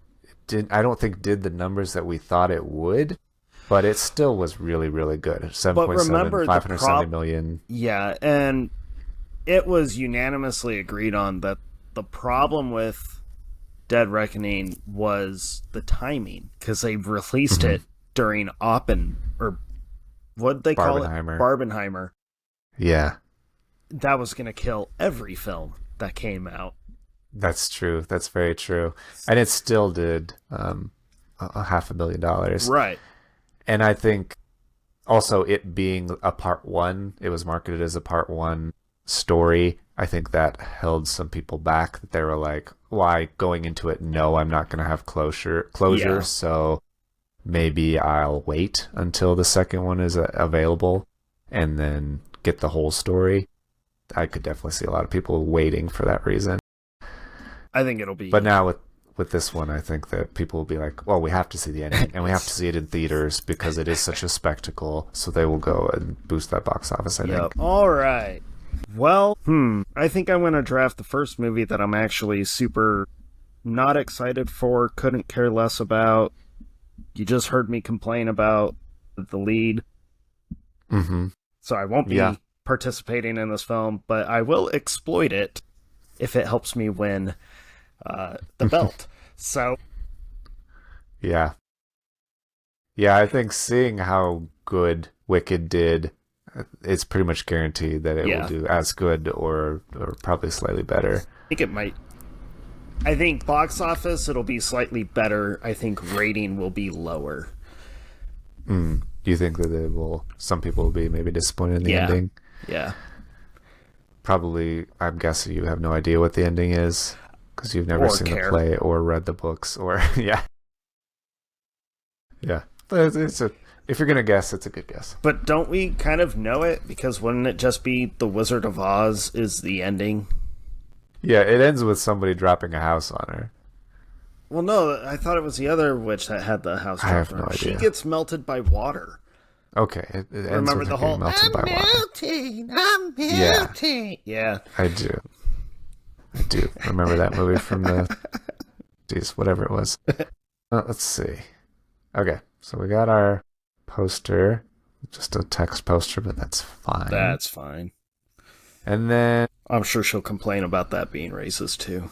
I don't think did the numbers that we thought it would, but it still was really, really good. 7.7, 570 million. Yeah, and it was unanimously agreed on that the problem with Dead Reckoning was the timing, because they released it during what'd they call it? Barbenheimer. Yeah. That was going to kill every film that came out. That's true. That's very true. And it still did $500 million. Right. And I think also it being a part one, it was marketed as a part one story. I think that held some people back. That they were like, why going into it? No, I'm not going to have closure. Yeah. So maybe I'll wait until the second one is available and then get the whole story. I could definitely see a lot of people waiting for that reason. I think it'll be. But now with this one, I think that people will be like, well, we have to see the ending, and we have to see it in theaters because it is such a spectacle. So they will go and boost that box office, I think. All right. Well, I think I'm going to draft the first movie that I'm actually super not excited for, couldn't care less about. You just heard me complain about the lead. Mm-hmm. So I won't be participating in this film, but I will exploit it if it helps me win the belt. So yeah, I think seeing how good Wicked did, it's pretty much guaranteed that it will do as good or probably slightly better. I think it might. I think box office, it'll be slightly better. I think rating will be lower. Do you think that some people will be maybe disappointed in the ending? Yeah. Probably, I'm guessing you have no idea what the ending is because you've never seen the play or read the books or yeah. But if you're gonna guess, it's a good guess. But don't we kind of know it? Because wouldn't it just be The Wizard of Oz is the ending? Yeah, it ends with somebody dropping a house on her. Well, no, I thought it was the other witch that had the house. I have no idea. She gets melted by water. Okay, it ends Remember with the whole melted by melting, I'm melting. Yeah, I do remember that movie from the whatever it was. Let's see. Okay, so we got our poster, just a text poster, but that's fine. That's fine. And then I'm sure she'll complain about that being racist too.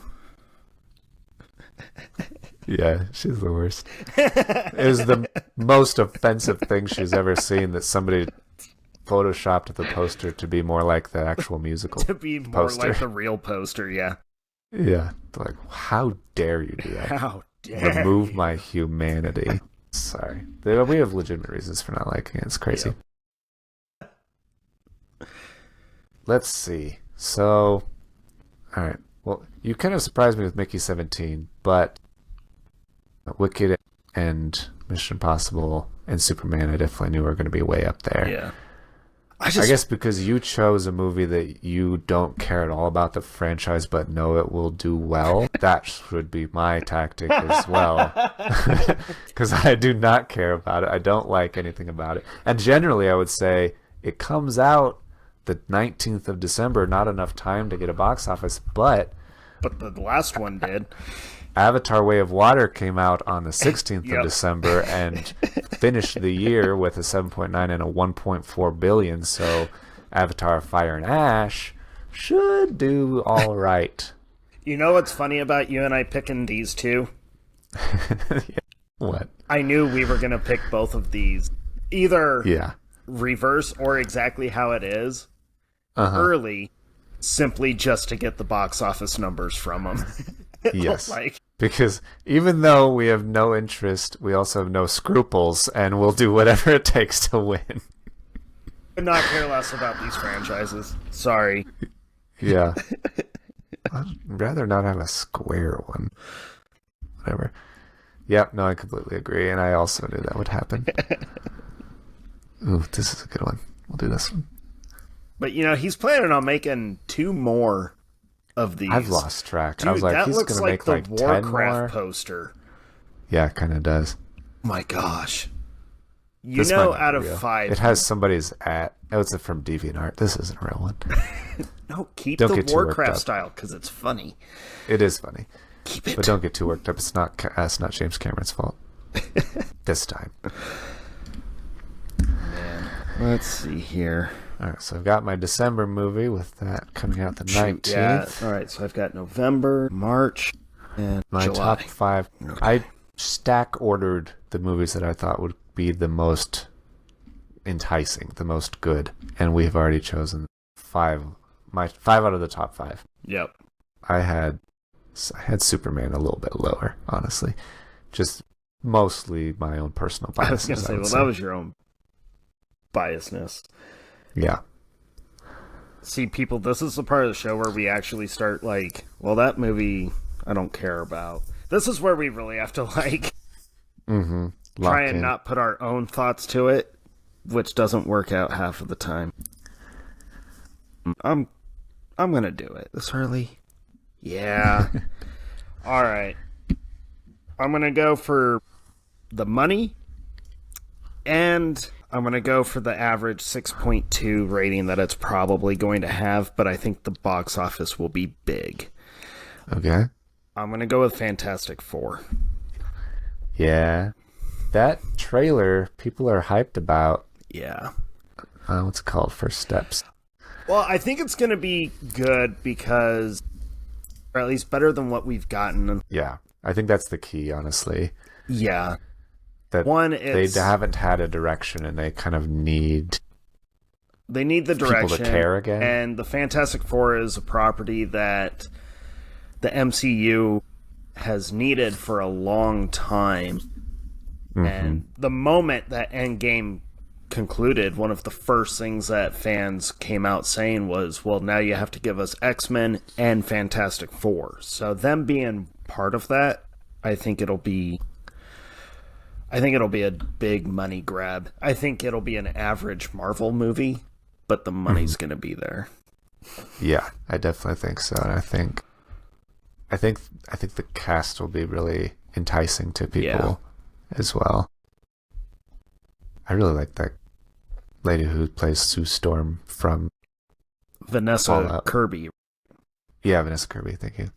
Yeah, she's the worst. It was the most offensive thing she's ever seen, that somebody photoshopped the poster to be more like the actual musical to be more poster. Like the real poster, yeah. Yeah, like, how dare you do that? How dare Remove you? my humanity. Sorry. We have legitimate reasons for not liking it. It's crazy. Yep. Let's see. So, alright. Well, you kind of surprised me with Mickey 17, but Wicked and Mission Impossible and Superman, I definitely knew were going to be way up there. Yeah. I guess because you chose a movie that you don't care at all about the franchise, but know it will do well. That should be my tactic as well. Because I do not care about it. I don't like anything about it. And generally, I would say it comes out the 19th of December, not enough time to get a box office, but the last one did. Avatar Way of Water came out on the 16th of December and finished the year with a 7.9 and a 1.4 billion. So Avatar Fire and Ash should do all right. You know what's funny about you and I picking these two? What? I knew we were going to pick both of these. Either reverse or exactly how it is early, simply just to get the box office numbers from them. Yes. Because even though we have no interest, we also have no scruples, and we'll do whatever it takes to win. Could not care less about these franchises. Sorry. Yeah. I'd rather not have a square one. Whatever. Yep, no, I completely agree, and I also knew that would happen. Ooh, this is a good one. We'll do this one. But, he's planning on making 2 more of these. I've lost track. Dude, I was like, that he's looks going to like make the 10 Warcraft more. poster. Yeah, it kind of does. My gosh. This might not be Out of real. 5. It has somebody's at. Oh, it's from DeviantArt. This isn't a real one. No, keep Don't the get too worked Warcraft up. style because it's funny. It is funny. Keep it. But don't get too worked up. It's not James Cameron's fault. This time. Man. Let's see here. All right, so I've got my December movie with that coming out the 19th. Yeah. All right, so I've got November, March, and My July. top 5. Okay. I stack ordered the movies that I thought would be the most enticing, the most good, and we've already chosen 5. My 5 out of the top 5. Yep. I had Superman a little bit lower, honestly. Just mostly my own personal bias. I was going to say, well, that was your own biasness. Yeah. See, people, this is the part of the show where we actually start like, well, that movie I don't care about. This is where we really have to try and not put our own thoughts to it, which doesn't work out half of the time. I'm gonna do it this early. Yeah. All right. I'm gonna go for the money, and I'm going to go for the average 6.2 rating that it's probably going to have, but I think the box office will be big. Okay. I'm going to go with Fantastic Four. Yeah. That trailer, people are hyped about. Yeah. What's it called? First Steps. Well, I think it's going to be good because, or at least better than what we've gotten. Yeah. I think that's the key, honestly. Yeah. That they haven't had a direction, and they kind of need the direction, people to care again. And the Fantastic Four is a property that the MCU has needed for a long time. Mm-hmm. And the moment that Endgame concluded, one of the first things that fans came out saying was, well, now you have to give us X-Men and Fantastic Four. So them being part of that, I think it'll be a big money grab. I think it'll be an average Marvel movie, but the money's going to be there. Yeah, I definitely think so. And I think the cast will be really enticing to people as well. I really like that lady who plays Sue Storm from Vanessa Kirby. Yeah, Vanessa Kirby. Thank you.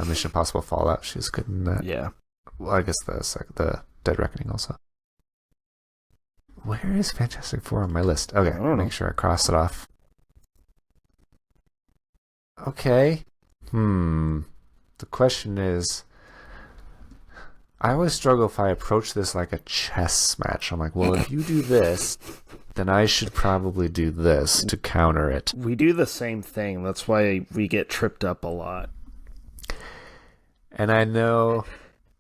Mission Impossible Fallout. She was good in that. Yeah. Well, I guess the Dead Reckoning also. Where is Fantastic Four on my list? Okay, make sure I cross it off. Okay. The question is, I always struggle if I approach this like a chess match. I'm like, well, if you do this, then I should probably do this to counter it. We do the same thing. That's why we get tripped up a lot. And I know,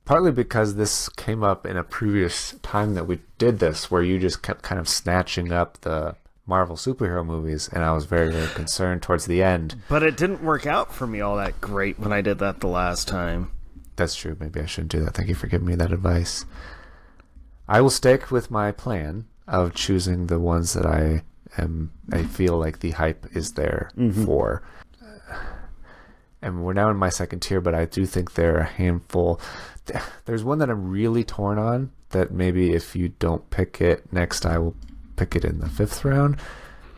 partly because this came up in a previous time that we did this, where you just kept kind of snatching up the Marvel superhero movies, and I was very, very concerned towards the end. But it didn't work out for me all that great when I did that the last time. That's true. Maybe I shouldn't do that. Thank you for giving me that advice. I will stick with my plan of choosing the ones that I feel like the hype is there for. And we're now in my second tier, but I do think there are a handful. There's one that I'm really torn on, that maybe if you don't pick it next, I will pick it in the 5th round.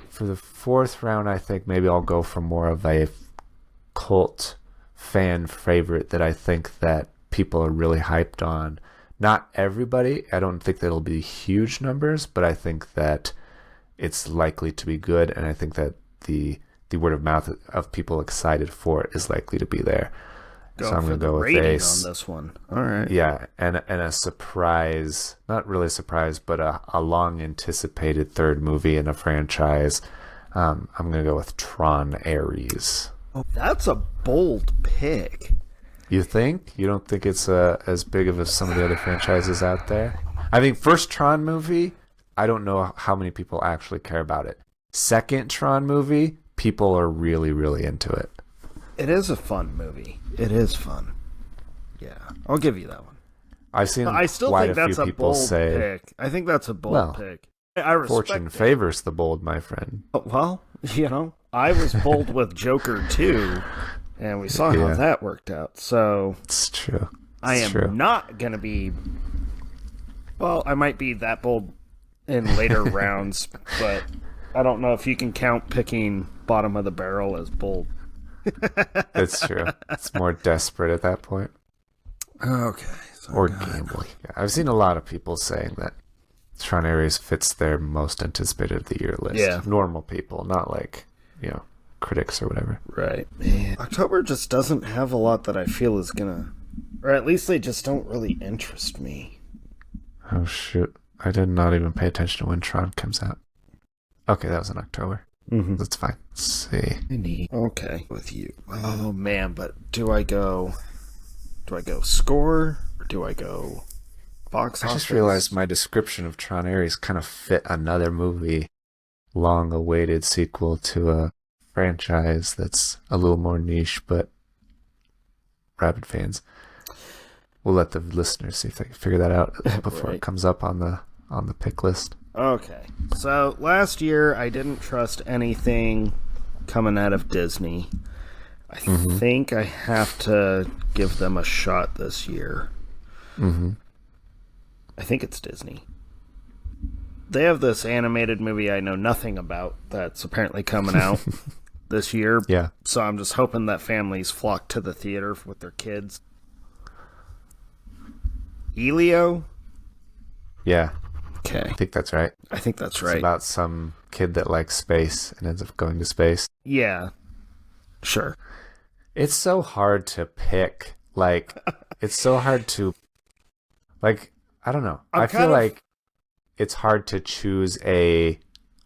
For the 4th round, I think maybe I'll go for more of a cult fan favorite that I think that people are really hyped on. Not everybody. I don't think that'll be huge numbers, but I think that it's likely to be good, and I think that the word of mouth of people excited for it is likely to be there. So I'm going to go with rating on this one. All right. Yeah, and a surprise, not really a surprise, but a long anticipated 3rd movie in a franchise. I'm going to go with Tron Ares. Oh, that's a bold pick. You think? You don't think it's as big of some of the other franchises out there? I think first Tron movie, I don't know how many people actually care about it. Second Tron movie, people are really, really into it. It is a fun movie. It is fun. Yeah, I'll give you that one. I've seen I still quite think a that's few a people bold say, pick. I think that's a bold pick. I respect Fortune it. favors the bold, my friend. Well, I was bold with Joker too, and we saw how that worked out. So It's true. I am not going to be... Well, I might be that bold in later rounds, but I don't know if you can count picking bottom of the barrel as bold. It's true. It's more desperate at that point. Okay. Or gambling. Yeah, I've seen a lot of people saying that Tron Ares fits their most anticipated of the year list. Yeah. Normal people, not like, critics or whatever. Right. Man. October just doesn't have a lot that I feel is going to... Or at least they just don't really interest me. Oh, shoot. I did not even pay attention to when Tron comes out. Okay, that was in October. Mm-hmm. That's fine. Let's see. Okay. With you. Oh, man, but do I go score or do I go box office? I just realized my description of Tron Ares kind of fit another movie, long-awaited sequel to a franchise that's a little more niche, but rabid fans. We'll let the listeners see if they can figure that out before it comes up on the pick list. Okay. So last year I didn't trust anything coming out of Disney. I think I have to give them a shot this year. Mm-hmm. I think it's Disney. They have this animated movie I know nothing about that's apparently coming out this year. Yeah. So I'm just hoping that families flock to the theater with their kids. Elio? Yeah. Okay. I think that's right. I think that's right. It's about some kid that likes space and ends up going to space. Yeah. Sure. It's so hard to pick. It's so hard to... I don't know. I feel like it's hard to choose a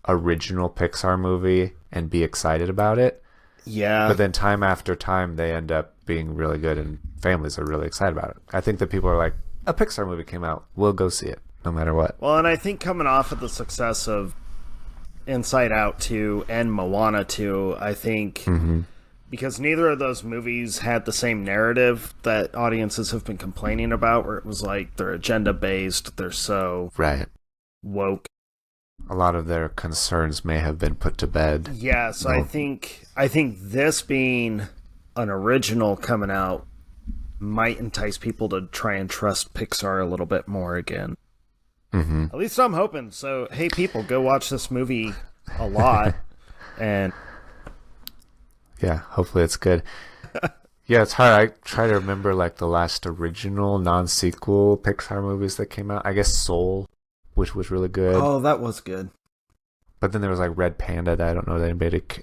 original Pixar movie and be excited about it. Yeah. But then time after time, they end up being really good and families are really excited about it. I think that people are like, a Pixar movie came out. We'll go see it no matter what. Well, and I think coming off of the success of Inside Out 2 and Moana 2, I think because neither of those movies had the same narrative that audiences have been complaining about, where it was like they're agenda-based, they're so woke. A lot of their concerns may have been put to bed. Yeah, so I think this being an original coming out might entice people to try and trust Pixar a little bit more again. Mm-hmm. At least I'm hoping. So, hey, people, go watch this movie a lot. And yeah, hopefully it's good. Yeah, it's hard. I try to remember the last original non-sequel Pixar movies that came out. I guess Soul, which was really good. Oh, that was good. But then there was Red Panda that I don't know that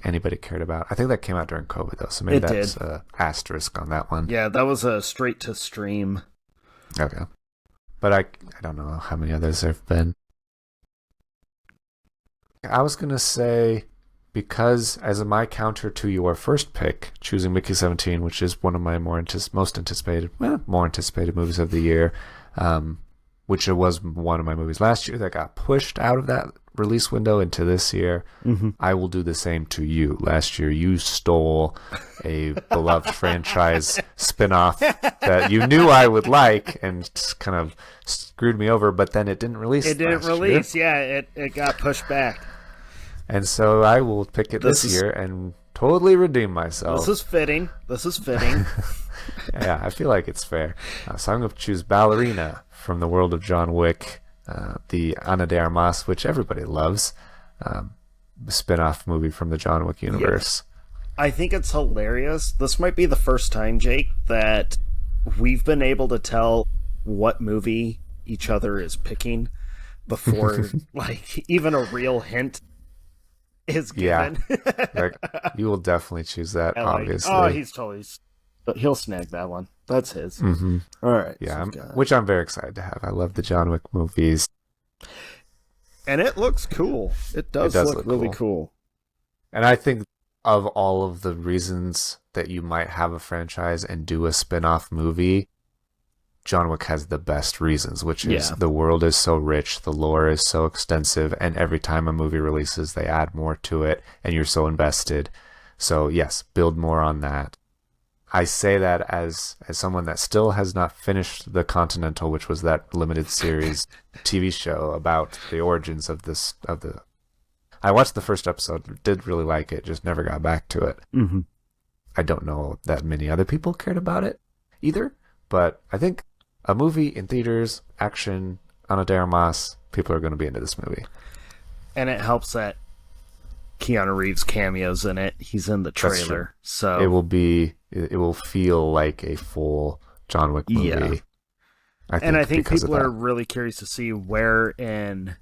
anybody cared about. I think that came out during COVID though, so maybe that's an asterisk on that one. Yeah, that was a straight to stream. Okay. But I don't know how many others there have been. I was going to say, because as my counter to your first pick, choosing Mickey 17, which is one of my more anticipated movies of the year, which it was one of my movies last year that got pushed out of that release window into this year. I will do the same to you. Last year, you stole a beloved franchise spinoff that you knew I would like and just kind of screwed me over, but then it didn't release. It didn't release, yeah. It got pushed back. And so I will pick it this year and totally redeem myself. This is fitting. Yeah, I feel like it's fair. So I'm going to choose Ballerina from the world of John Wick, the Ana de Armas, which everybody loves, spin-off movie from the John Wick universe. Yeah. I think it's hilarious. This might be the first time, Jake, that we've been able to tell what movie each other is picking before even a real hint is given. Yeah. You will definitely choose that, obviously. Oh, he'll snag that one. That's his. Mm-hmm. All right. Yeah, which I'm very excited to have. I love the John Wick movies. And it looks cool. It does look really cool. And I think of all of the reasons that you might have a franchise and do a spin-off movie, John Wick has the best reasons, which is the world is so rich, the lore is so extensive, and every time a movie releases, they add more to it, and you're so invested. So yes, build more on that. I say that as someone that still has not finished The Continental, which was that limited series TV show about the origins of the. I watched the first episode, did really like it, just never got back to it. Mm-hmm. I don't know that many other people cared about it either, but I think a movie in theaters, action, Ana de Armas, people are going to be into this movie. And it helps that Keanu Reeves cameos in it. He's in the trailer, so it will feel like a full John Wick movie. Yeah. I think people are really curious to see where in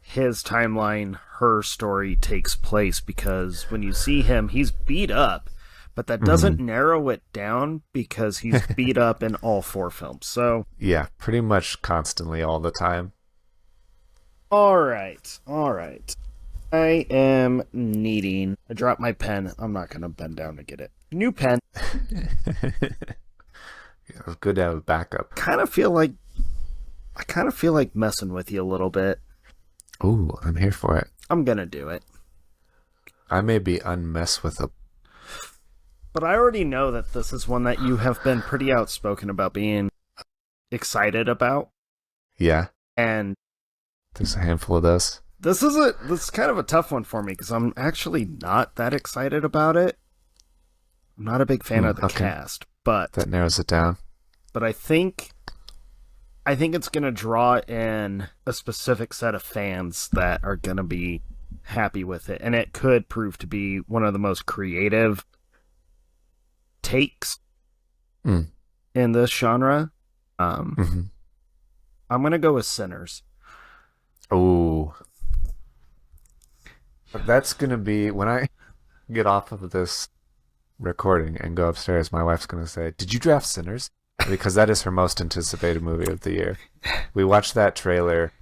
his timeline her story takes place, because when you see him, he's beat up, but that doesn't narrow it down because he's beat up in all 4 films. So yeah, pretty much constantly all the time. All right. I am needing. I dropped my pen. I'm not going to bend down to get it. New pen. It was good to have a backup. I kind of feel like messing with you a little bit. Ooh, I'm here for it. I'm going to do it. I may be unmess with a... But I already know that this is one that you have been pretty outspoken about being excited about. Yeah. And there's a handful of those. This is kind of a tough one for me because I'm actually not that excited about it. I'm not a big fan of the cast, but that narrows it down. But I think it's going to draw in a specific set of fans that are going to be happy with it, and it could prove to be one of the most creative takes in this genre. I'm going to go with Sinners. Oh. That's going to be, when I get off of this recording and go upstairs, my wife's going to say, "Did you draft Sinners?" Because that is her most anticipated movie of the year. We watched that trailer,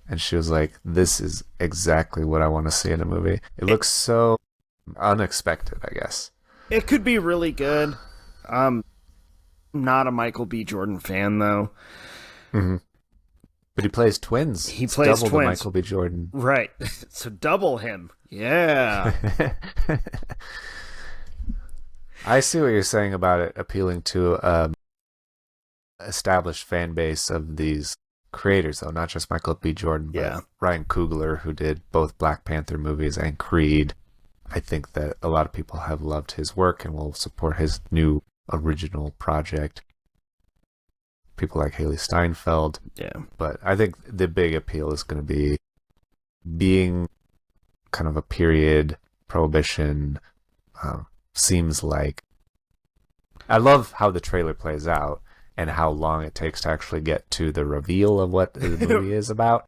and she was like, "This is exactly what I want to see in a movie." It looks so unexpected, I guess. It could be really good. I'm not a Michael B. Jordan fan, though. Mm-hmm. But he plays twins. He plays double twins. The Michael B. Jordan. Right. So double him. Yeah. I see what you're saying about it appealing to established fan base of these creators, though, not just Michael B. Jordan, but Ryan Coogler, who did both Black Panther movies and Creed. I think that a lot of people have loved his work and will support his new original project. People like Haley Steinfeld. Yeah. But I think the big appeal is going to be being kind of a period prohibition. Seems like... I love how the trailer plays out and how long it takes to actually get to the reveal of what the movie is about.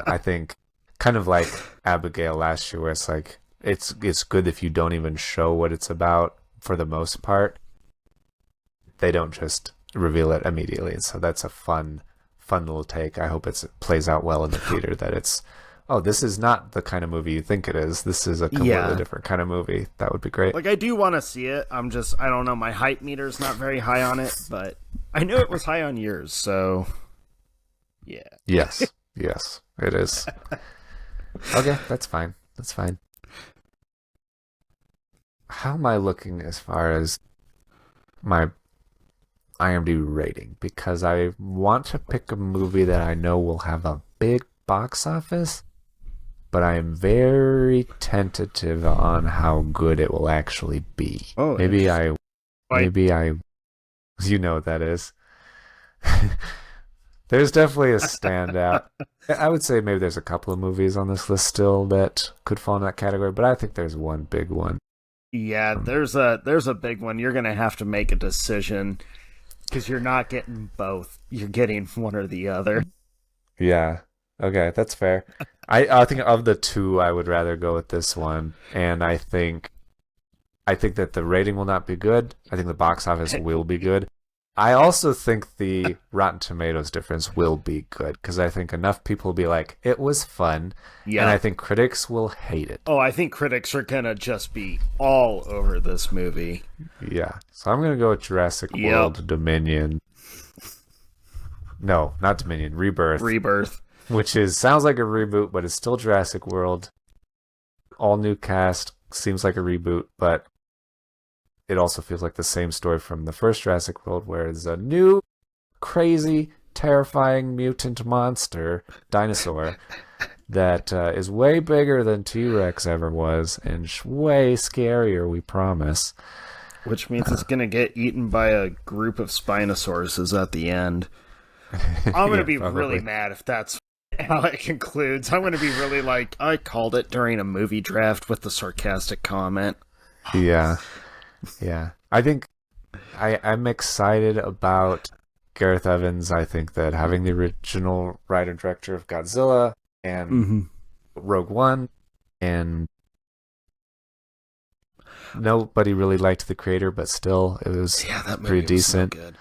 I think kind of like Abigail last year, where it's like, it's good if you don't even show what it's about for the most part. They don't just reveal it immediately, so that's a fun little take. I hope it plays out well in the theater, that it's, oh, this is not the kind of movie you think it is. This is a completely different kind of movie. That would be great. Like, I do want to see it. I don't know, my hype meter's not very high on it, but I knew it was high on yours, so yeah. Yes, it is. Okay, that's fine. How am I looking as far as my IMDb rating? Because I want to pick a movie that I know will have a big box office, but I am very tentative on how good it will actually be. Oh, maybe I, you know what that is. There's definitely a standout. I would say maybe there's a couple of movies on this list still that could fall in that category, but I think there's one big one. Yeah, there's a big one. You're going to have to make a decision because you're not getting both. You're getting one or the other. Yeah. Okay, that's fair. I think of the two, I would rather go with this one, and I think that the rating will not be good. I think the box office will be good. I also think the Rotten Tomatoes difference will be good, because I think enough people will be like, it was fun, and I think critics will hate it. Oh, I think critics are going to just be all over this movie. Yeah. So I'm going to go with Jurassic World Dominion. No, not Dominion, Rebirth. Which sounds like a reboot, but it's still Jurassic World. All new cast, seems like a reboot, but it also feels like the same story from the first Jurassic World, where there's a new, crazy, terrifying mutant monster, dinosaur, that is way bigger than T-Rex ever was, and way scarier, we promise. Which means it's going to get eaten by a group of Spinosaurus at the end. I'm going to be probably really mad if that's how it concludes. I'm going to be really like, I called it during a movie draft with the sarcastic comment. Yeah. I think I'm excited about Gareth Evans. I think that having the original writer-director of Godzilla and Rogue One, and nobody really liked the creator, but still it was that movie pretty decent. Was so good.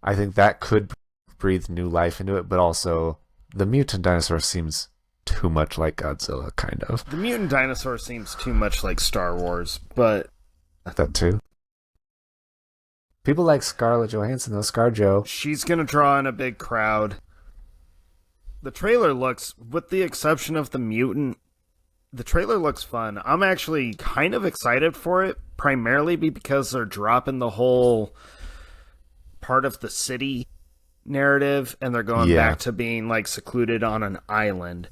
I think that could breathe new life into it, but also the mutant dinosaur seems too much like Godzilla, kind of. The mutant dinosaur seems too much like Star Wars, but that too. People like Scarlett Johansson, though. ScarJo. She's gonna draw in a big crowd. The trailer looks, with the exception of the mutant, the trailer looks fun. I'm actually kind of excited for it, primarily because they're dropping the whole part of the city narrative, and they're going back to being like secluded on an island.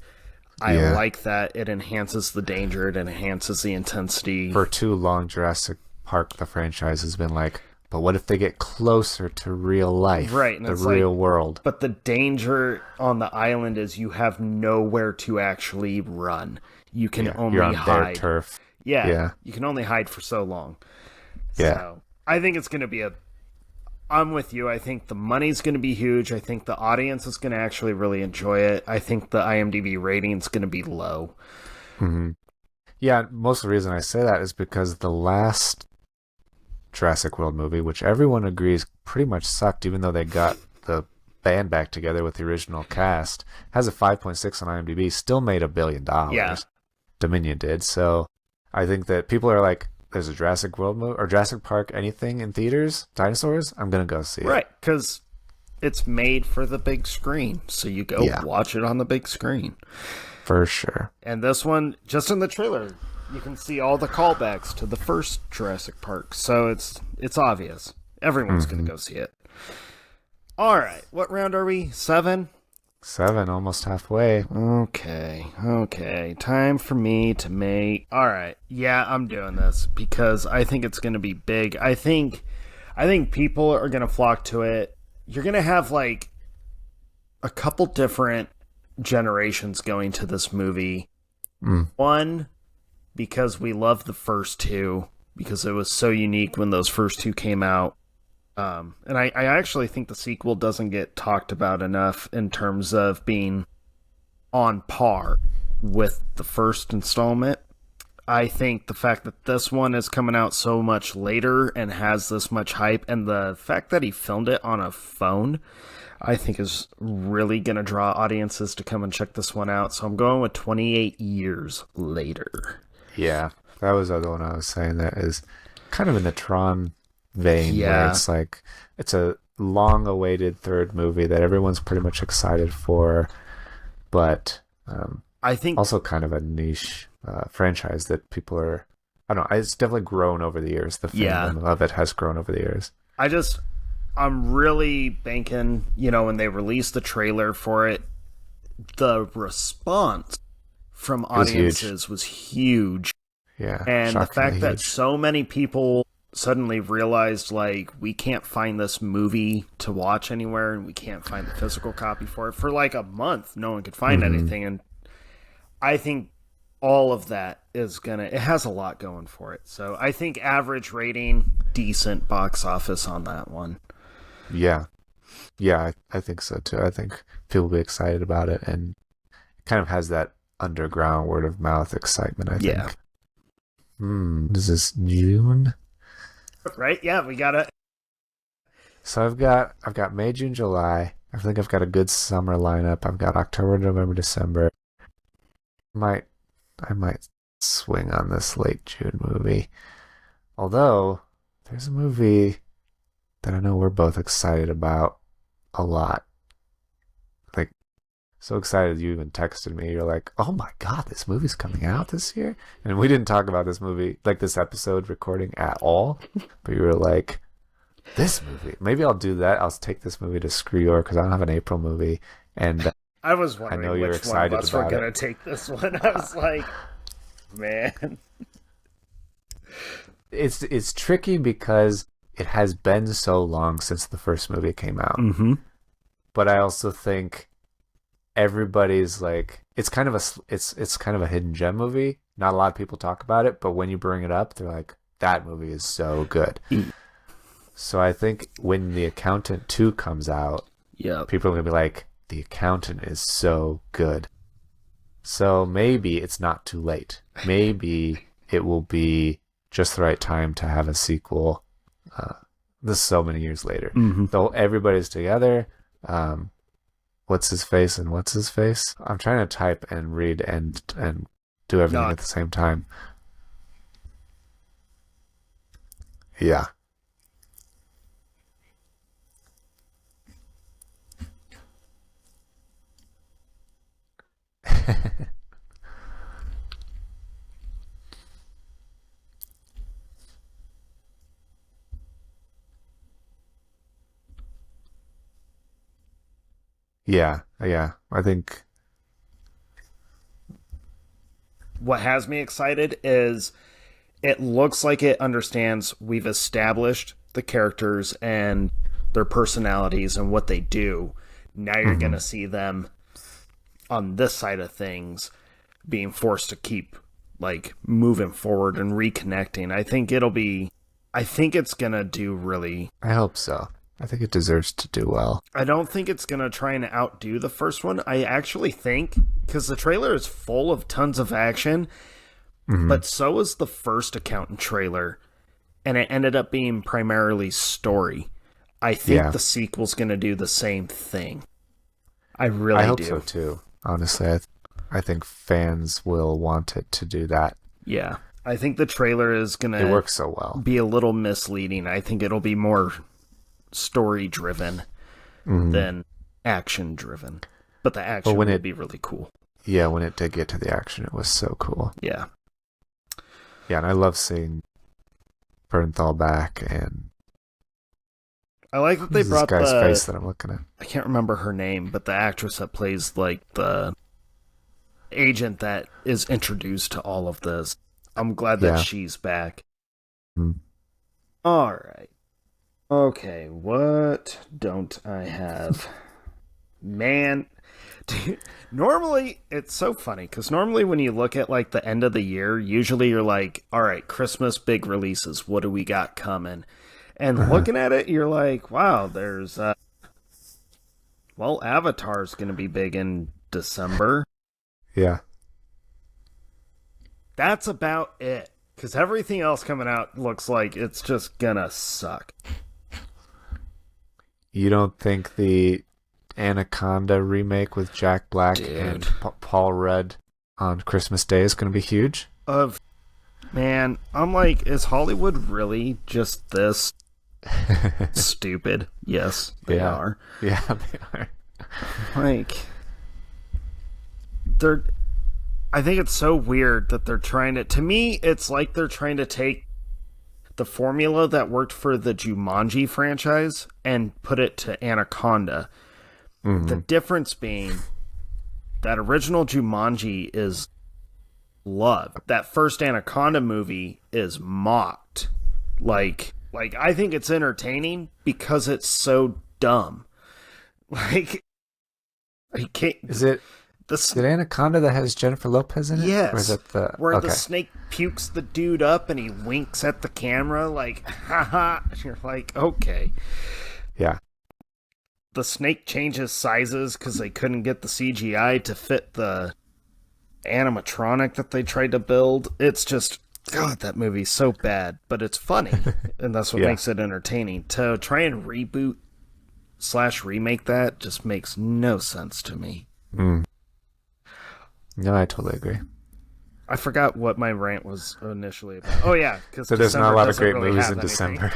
I like that. It enhances the danger. It enhances the intensity. For too long, Jurassic Park, the franchise, has been like, but what if they get closer to real life? Right. And the real world. But the danger on the island is you have nowhere to actually run. You can only you're on hide. Their turf. Yeah. You can only hide for so long. Yeah. So I think it's going to be I'm with you. I think the money's going to be huge. I think the audience is going to actually really enjoy it. I think the IMDb rating is going to be low. Mm-hmm. Yeah, most of the reason I say that is because the last Jurassic World movie, which everyone agrees pretty much sucked, even though they got the band back together with the original cast, has a 5.6 on IMDb, still made $1 billion. Yeah. Dominion did. So I think that people are like, there's a Jurassic World movie or Jurassic Park, anything in theaters, dinosaurs, I'm going to go see it. Right, because it's made for the big screen. So you go watch it on the big screen. For sure. And this one, just in the trailer, you can see all the callbacks to the first Jurassic Park. So it's obvious. Everyone's going to go see it. All right, what round are we? 7? 7, almost halfway. Okay. Time for me to make... All right. Yeah, I'm doing this because I think it's going to be big. I think people are going to flock to it. You're going to have like a couple different generations going to this movie. One, because we love the first two, because it was so unique when those first two came out. And I actually think the sequel doesn't get talked about enough in terms of being on par with the first installment. I think the fact that this one is coming out so much later and has this much hype, and the fact that he filmed it on a phone, I think is really going to draw audiences to come and check this one out. So I'm going with 28 years later. Yeah, that was the other one I was saying that is kind of in the Tron vein, where it's like it's a long-awaited third movie that everyone's pretty much excited for, but I think also kind of a niche franchise that people are, I don't know, it's definitely grown over the years. The fandom of it has grown over the years. I'm really banking, when they released the trailer for it, the response from audiences was huge. Yeah, and the fact huge. that so many people suddenly realized, like, we can't find this movie to watch anywhere, and we can't find the physical copy for it. For like a month, no one could find anything, and I think all of that is it has a lot going for it. So I think average rating, decent box office on that one. Yeah, I think so too. I think people will be excited about it, and it kind of has that underground word of mouth excitement, I think. Yeah. Is this June? Right? Yeah, we got it. So I've got May, June, July. I think I've got a good summer lineup. I've got October, November, December. I might swing on this late June movie. Although there's a movie that I know we're both excited about a lot. Like, so excited. You even texted me. You're like, "Oh my god, this movie's coming out this year!" And we didn't talk about this movie, like this episode recording at all. But you were like, "This movie, maybe I'll do that. I'll take this movie to Screw York because I don't have an April movie." And I was wondering, I know you're excited one of us were going to take this one. I was like, man. It's tricky because it has been so long since the first movie came out. Mm-hmm. But I also think everybody's like, it's kind of a hidden gem movie. Not a lot of people talk about it, but when you bring it up, they're like, that movie is so good. So I think when The Accountant 2 comes out, people are going to be like, The Accountant is so good. So maybe it's not too late. Maybe it will be just the right time to have a sequel. This is so many years later. Mm-hmm. Though everybody's together. What's his face and what's his face? I'm trying to type and read and do everything at the same time. Yeah. Yeah. I think what has me excited is it looks like it understands we've established the characters and their personalities and what they do. Now you're going to see them on this side of things being forced to keep like moving forward and reconnecting. I think it's going to do really. I hope so. I think it deserves to do well. I don't think it's going to try and outdo the first one. I actually think, because the trailer is full of tons of action, but so is the first Accountant trailer, and it ended up being primarily story. I think the sequel's going to do the same thing. I hope so too. Honestly, I think fans will want it to do that. Yeah. I think the trailer is going to... It works so well. ...be a little misleading. I think it'll be more story-driven than action-driven. But the action would be really cool. Yeah, when it did get to the action, it was so cool. Yeah. Yeah, and I love seeing Bernthal back, and... I like that they brought this guy's face that I'm looking at. I can't remember her name, but the actress that plays, like, the agent that is introduced to all of this. I'm glad that she's back. All right. Okay, what don't I have? Man, dude, normally, it's so funny, because normally when you look at, like, the end of the year, usually you're like, all right, Christmas big releases, what do we got coming? And looking at it, you're like, wow, there's, Avatar's going to be big in December. Yeah. That's about it. Because everything else coming out looks like it's just gonna suck. You don't think the Anaconda remake with Jack Black and Paul Rudd on Christmas Day is going to be huge? Man, I'm like, is Hollywood really just this stupid? Yes, they are. Yeah, they are. Like, I think it's so weird that they're trying to me, it's like they're trying to take the formula that worked for the Jumanji franchise and put it to Anaconda. The difference being that original Jumanji is loved. That first Anaconda movie is mocked. Like I think it's entertaining because it's so dumb. Like, I can't... Is it Anaconda that has Jennifer Lopez in it? Yes. Or is it where the snake pukes the dude up and he winks at the camera like, haha. You're like, okay. Yeah. The snake changes sizes because they couldn't get the CGI to fit the animatronic that they tried to build. It's just, God, that movie's so bad, but it's funny. And that's what makes it entertaining. To try and reboot/remake that just makes no sense to me. No, I totally agree. I forgot what my rant was initially about. Oh, yeah. So there's not a lot of great movies in December.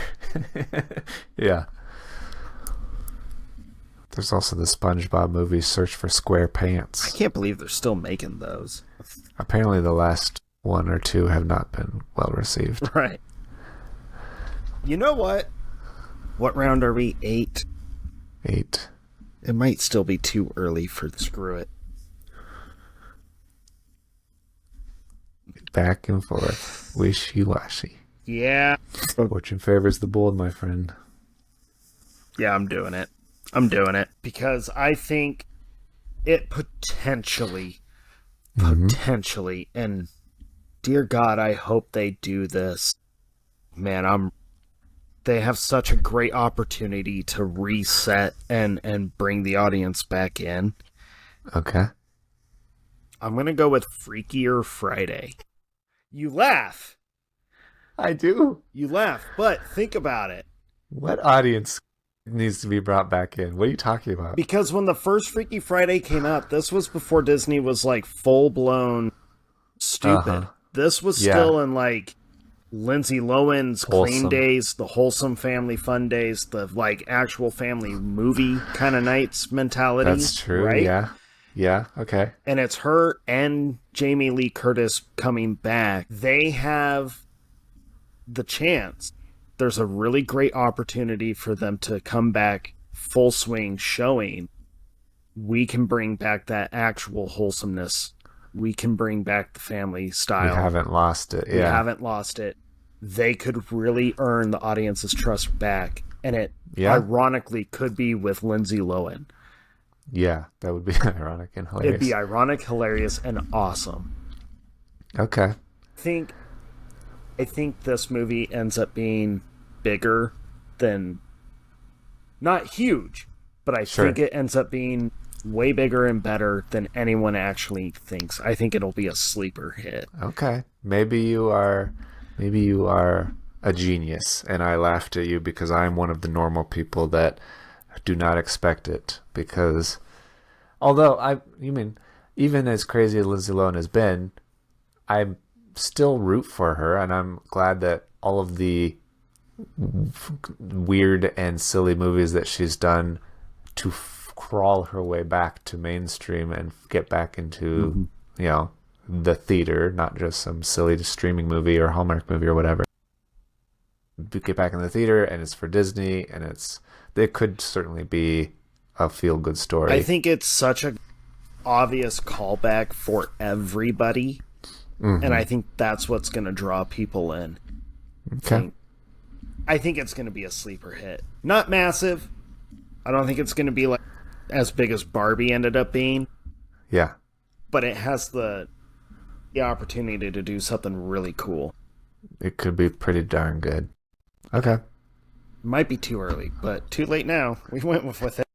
Yeah. There's also the SpongeBob movie, Search for Square I Pants. can't believe they're still making those. Apparently the last one or two have not been well received. Right. You know what? What round are we? 8? 8. It might still be too early for screw it. Back and forth. Wishy-washy. Yeah. Fortune favors the bold, my friend. Yeah, I'm doing it. Because I think it potentially, and dear God, I hope they do this. Man, they have such a great opportunity to reset and bring the audience back in. Okay. I'm going to go with Freakier Friday. You laugh. I do. You laugh, but think about it. What audience needs to be brought back in? What are you talking about? Because when the first Freaky Friday came out, this was before Disney was like full-blown stupid. This was still in like Lindsay Lohan's clean days, the wholesome family fun days, the like actual family movie kind of nights mentality. That's true, right? Yeah. Yeah, okay. And it's her and Jamie Lee Curtis coming back. They have the chance. There's a really great opportunity for them to come back full swing showing. We can bring back that actual wholesomeness. We can bring back the family style. We haven't lost it. Yeah. We haven't lost it. They could really earn the audience's trust back. And it ironically could be with Lindsay Lohan. Yeah, that would be ironic and hilarious. It'd be ironic, hilarious, and awesome. Okay. I think this movie ends up being bigger than, not huge, but I think it ends up being way bigger and better than anyone actually thinks. I think it'll be a sleeper hit. Okay. Maybe you are a genius, and I laughed at you because I'm one of the normal people that do not expect it. Because although even as crazy as Lindsay Lohan has been, I still root for her, and I'm glad that all of the weird and silly movies that she's done to crawl her way back to mainstream and get back into the theater, not just some silly streaming movie or Hallmark movie or whatever. Get back in the theater, and it's for Disney, and it could certainly be a feel-good story. I think it's such a obvious callback for everybody, and I think that's what's going to draw people in. Okay. I think it's going to be a sleeper hit. Not massive. I don't think it's going to be like as big as Barbie ended up being. Yeah. But it has the opportunity to do something really cool. It could be pretty darn good. Okay. Might be too early, but too late now. We went with it.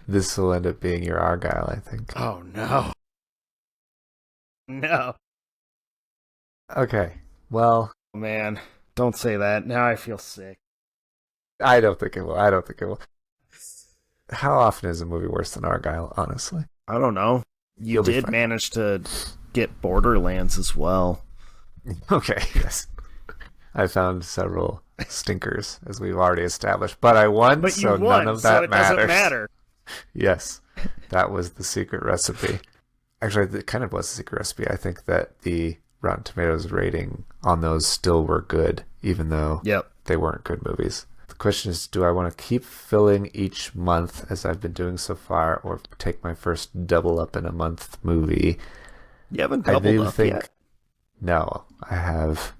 This will end up being your Argyle, I think. Oh, no. No. Okay. Well. Man, don't say that. Now I feel sick. I don't think it will. How often is a movie worse than Argyle, honestly? I don't know. You did manage to get Borderlands as well. Okay, yes. I found several stinkers, as we've already established. But I won, but so won, none of that so it matters. Doesn't matter. Yes, that was the secret recipe. Actually, it kind of was the secret recipe. I think that the Rotten Tomatoes rating on those still were good, even though they weren't good movies. The question is, do I want to keep filling each month as I've been doing so far, or take my first double up in a month movie? You haven't doubled up yet. No, I have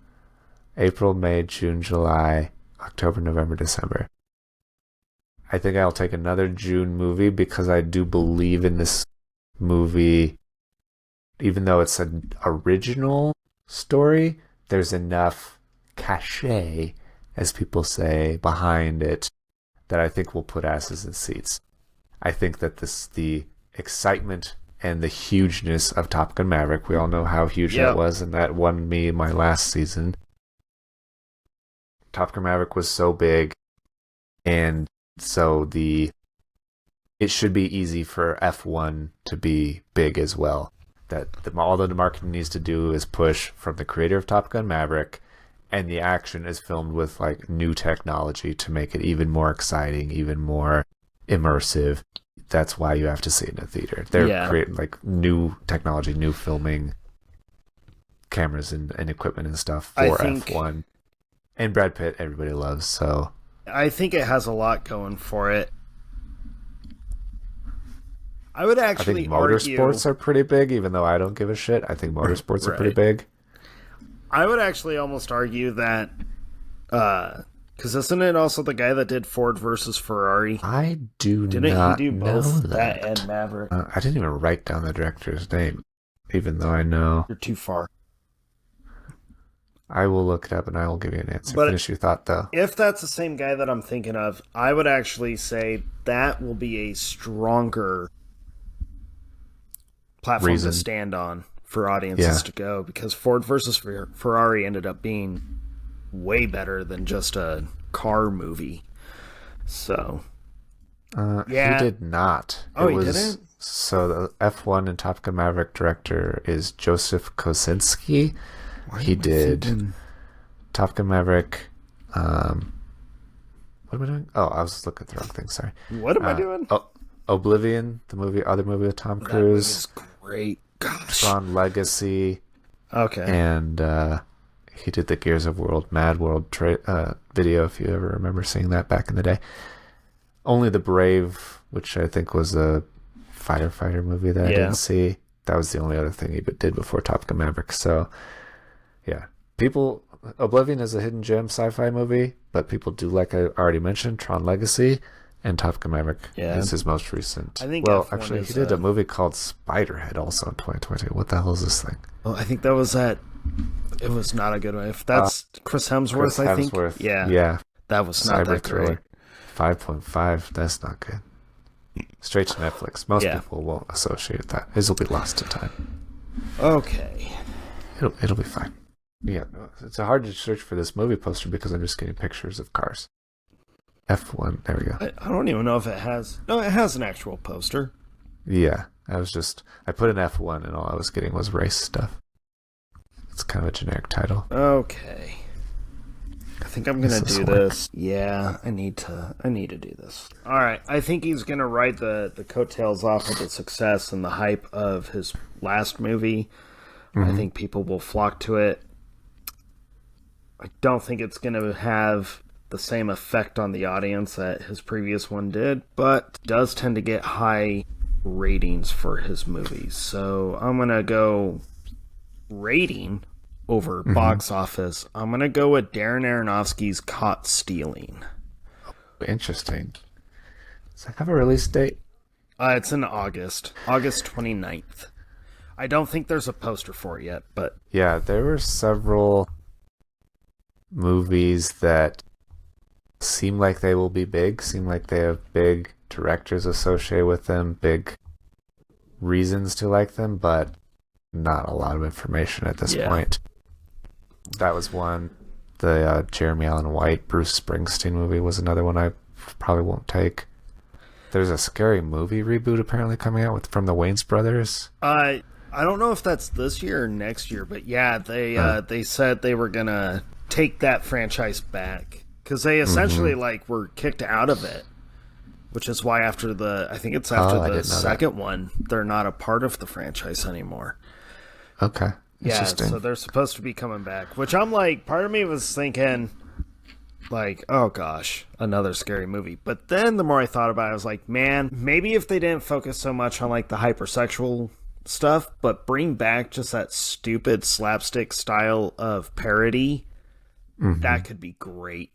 April, May, June, July, October, November, December. I think I'll take another June movie because I do believe in this movie. Even though it's an original story, there's enough cachet, as people say, behind it that I think will put asses in seats. I think that the excitement and the hugeness of Top Gun Maverick, we all know how huge that was, and that won me my last season. Top Gun Maverick was so big, and so it should be easy for F1 to be big as well. That all the marketing needs to do is push from the creator of Top Gun Maverick, and the action is filmed with like new technology to make it even more exciting, even more immersive. That's why you have to see it in a theater. They're creating like new technology, new filming cameras and equipment and stuff for F1. And Brad Pitt, everybody loves, so I think it has a lot going for it. I would actually think motorsports are pretty big, even though I don't give a shit. I think motorsports are pretty big. I would actually almost argue that, because isn't it also the guy that did Ford versus Ferrari? I didn't he do both that and Maverick? I didn't even write down the director's name, even though I know. You're too far. I will look it up and I will give you an answer. Finish your thought, though. If that's the same guy that I'm thinking of, I would actually say that will be a stronger platform to stand on for audiences to go, because Ford versus Ferrari ended up being way better than just a car movie. So, he did not. He didn't? So the F1 and Top Gun Maverick director is Joseph Kosinski. He did Top Gun Maverick. What am I doing? Oh, I was looking at the wrong thing. Sorry. What am I doing? Oblivion, the other movie with Tom Cruise. That movie is great. Gosh. Tron Legacy. Okay. And he did the Gears of Mad World video, if you ever remember seeing that back in the day. Only the Brave, which I think was a firefighter movie that I didn't see. That was the only other thing he did before Top Gun Maverick. So, yeah. Oblivion is a hidden gem sci-fi movie, but people do, like I already mentioned, Tron Legacy. And Top Gun Maverick is his most recent. I think actually, he did a movie called Spiderhead also in 2020. What the hell is this thing? Well, I think that was that. It was not a good one. If that's Chris Hemsworth, I think. Yeah. That was not that great. 5.5. That's not good. Straight to Netflix. Most people won't associate that. His will be lost to time. Okay. It'll be fine. Yeah, it's hard to search for this movie poster because I'm just getting pictures of cars. F1, there we go. I don't even know if it has... No, it has an actual poster. Yeah, I put an F1 and all I was getting was race stuff. It's kind of a generic title. Okay. I think I'm going to do this. Yeah, I need to do this. Alright, I think he's going to ride the coattails off of the success and the hype of his last movie. I think people will flock to it. I don't think it's going to have the same effect on the audience that his previous one did, but does tend to get high ratings for his movies. So I'm going to go rating over box office. I'm going to go with Darren Aronofsky's Caught Stealing. Interesting. Does that have a release date? It's in August 29th. I don't think there's a poster for it yet, but... Yeah, there were several movies that seem like they will be big, seem like they have big directors associated with them, big reasons to like them, but not a lot of information at this point. That was one. The Jeremy Allen White, Bruce Springsteen movie was another one I probably won't take. There's a Scary Movie reboot apparently coming out from the Wayans brothers. I don't know if that's this year or next year, but yeah, they said they were gonna take that franchise back. Because they essentially were kicked out of it, which is why after the second one, they're not a part of the franchise anymore. Okay, yeah, so they're supposed to be coming back. Which I'm like, part of me was thinking, like, oh gosh, another Scary Movie. But then the more I thought about it, I was like, man, maybe if they didn't focus so much on like the hypersexual stuff, but bring back just that stupid slapstick style of parody, that could be great.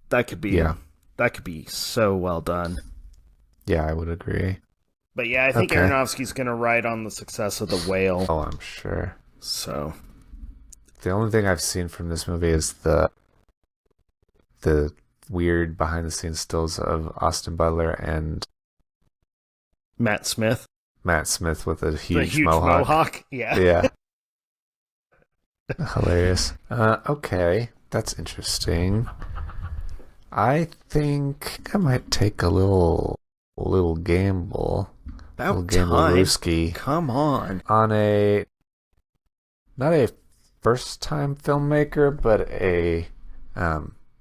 That could be so well done. Yeah, I would agree. But yeah, I think Aronofsky's going to ride on the success of The Whale. Oh, I'm sure. So, the only thing I've seen from this movie is the weird behind-the-scenes stills of Austin Butler and Matt Smith. Matt Smith with a huge mohawk. Yeah. Yeah. Hilarious. Okay, that's interesting. I think I might take a little gamble. About time. Come on. On not a first-time filmmaker, but a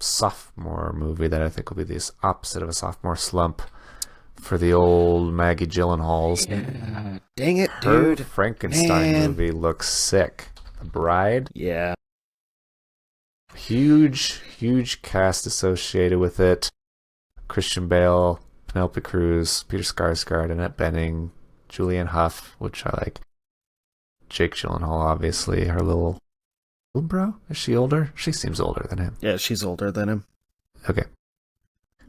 sophomore movie that I think will be the opposite of a sophomore slump for the old Maggie Gyllenhaals. Yeah. Dang it, Her dude. Frankenstein movie looks sick. The Bride. Yeah. Huge cast associated with it. Christian Bale, Penelope Cruz, Peter Skarsgård, Annette Bening, Julianne Hough, which I like. Jake Gyllenhaal, obviously. Her little bro? Is she older? She seems older than him. Yeah, she's older than him. Okay.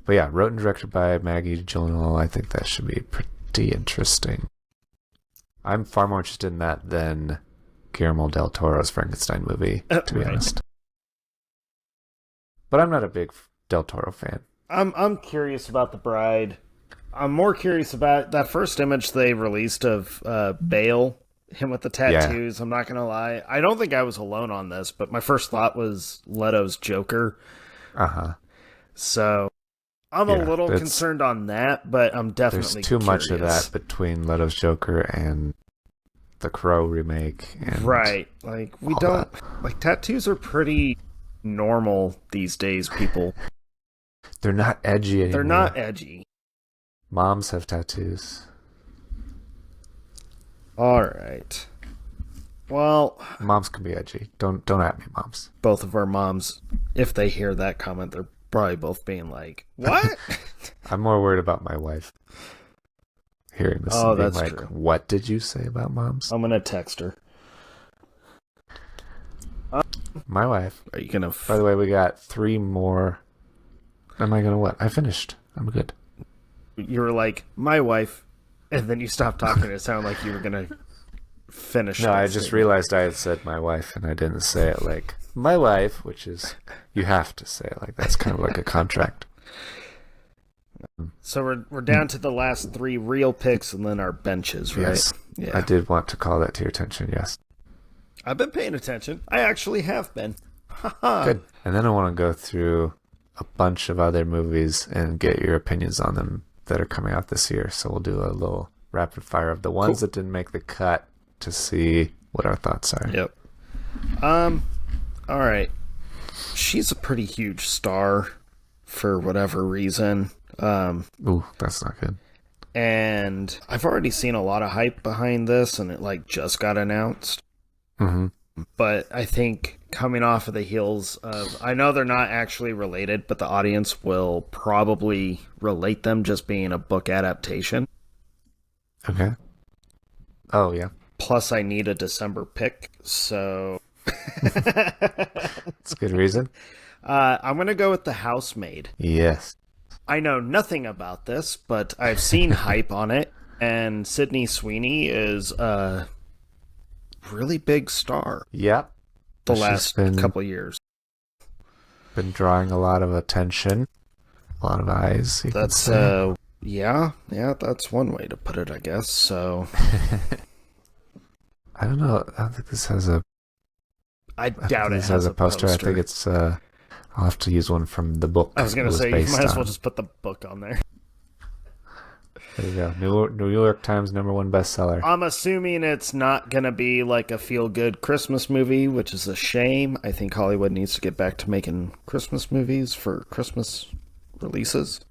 But yeah, wrote and directed by Maggie Gyllenhaal. I think that should be pretty interesting. I'm far more interested in that than Guillermo del Toro's Frankenstein movie, to be honest. But I'm not a big del Toro fan. I'm curious about The Bride. I'm more curious about that first image they released of Bale, him with the tattoos. Yeah. I'm not gonna lie. I don't think I was alone on this, but my first thought was Leto's Joker. So I'm a little concerned on that, but I'm definitely there's too curious. Much of that between Leto's Joker and the Crow remake. And right. Like, we don't... That. Like, tattoos are pretty normal these days, people. They're not edgy anymore. They're not edgy. Moms have tattoos. All right. Well... Moms can be edgy. Don't at me, moms. Both of our moms, if they hear that comment, they're probably both being like, what? I'm more worried about my wife hearing this and being like, true. What did you say about moms? I'm going to text her. My wife. Are you going to... By the way, we got 3 more. Am I going to what? I finished. I'm good. You were like, my wife, and then you stopped talking. It sounded like you were going to finish. No, I just realized I had said my wife, and I didn't say it like my wife, which is, you have to say it like that's kind of like a contract. So we're down to the last 3 real picks and then our benches, right? Yes. Yeah. I did want to call that to your attention, yes. I've been paying attention. I actually have been. Good. And then I want to go through a bunch of other movies and get your opinions on them that are coming out this year. So we'll do a little rapid fire of the ones that didn't make the cut to see what our thoughts are. Yep. All right. She's a pretty huge star for whatever reason. Ooh, that's not good. And I've already seen a lot of hype behind this, and it like just got announced. Mm-hmm. But I think coming off of the heels of, I know they're not actually related, but the audience will probably relate them just being a book adaptation. Okay. Oh, yeah. Plus, I need a December pick, so... That's a good reason. I'm going to go with The Housemaid. Yes. I know nothing about this, but I've seen hype on it, and Sydney Sweeney is a really big star. Yep. The last couple years. Been drawing a lot of attention, a lot of eyes. That's yeah, that's one way to put it, I guess. So I don't know. I don't think this has a. I doubt it has a poster. I think it's. I'll have to use one from the book. I was going to say, you might as well just put the book on there. There you go. New York Times #1 bestseller. I'm assuming it's not going to be like a feel-good Christmas movie, which is a shame. I think Hollywood needs to get back to making Christmas movies for Christmas releases.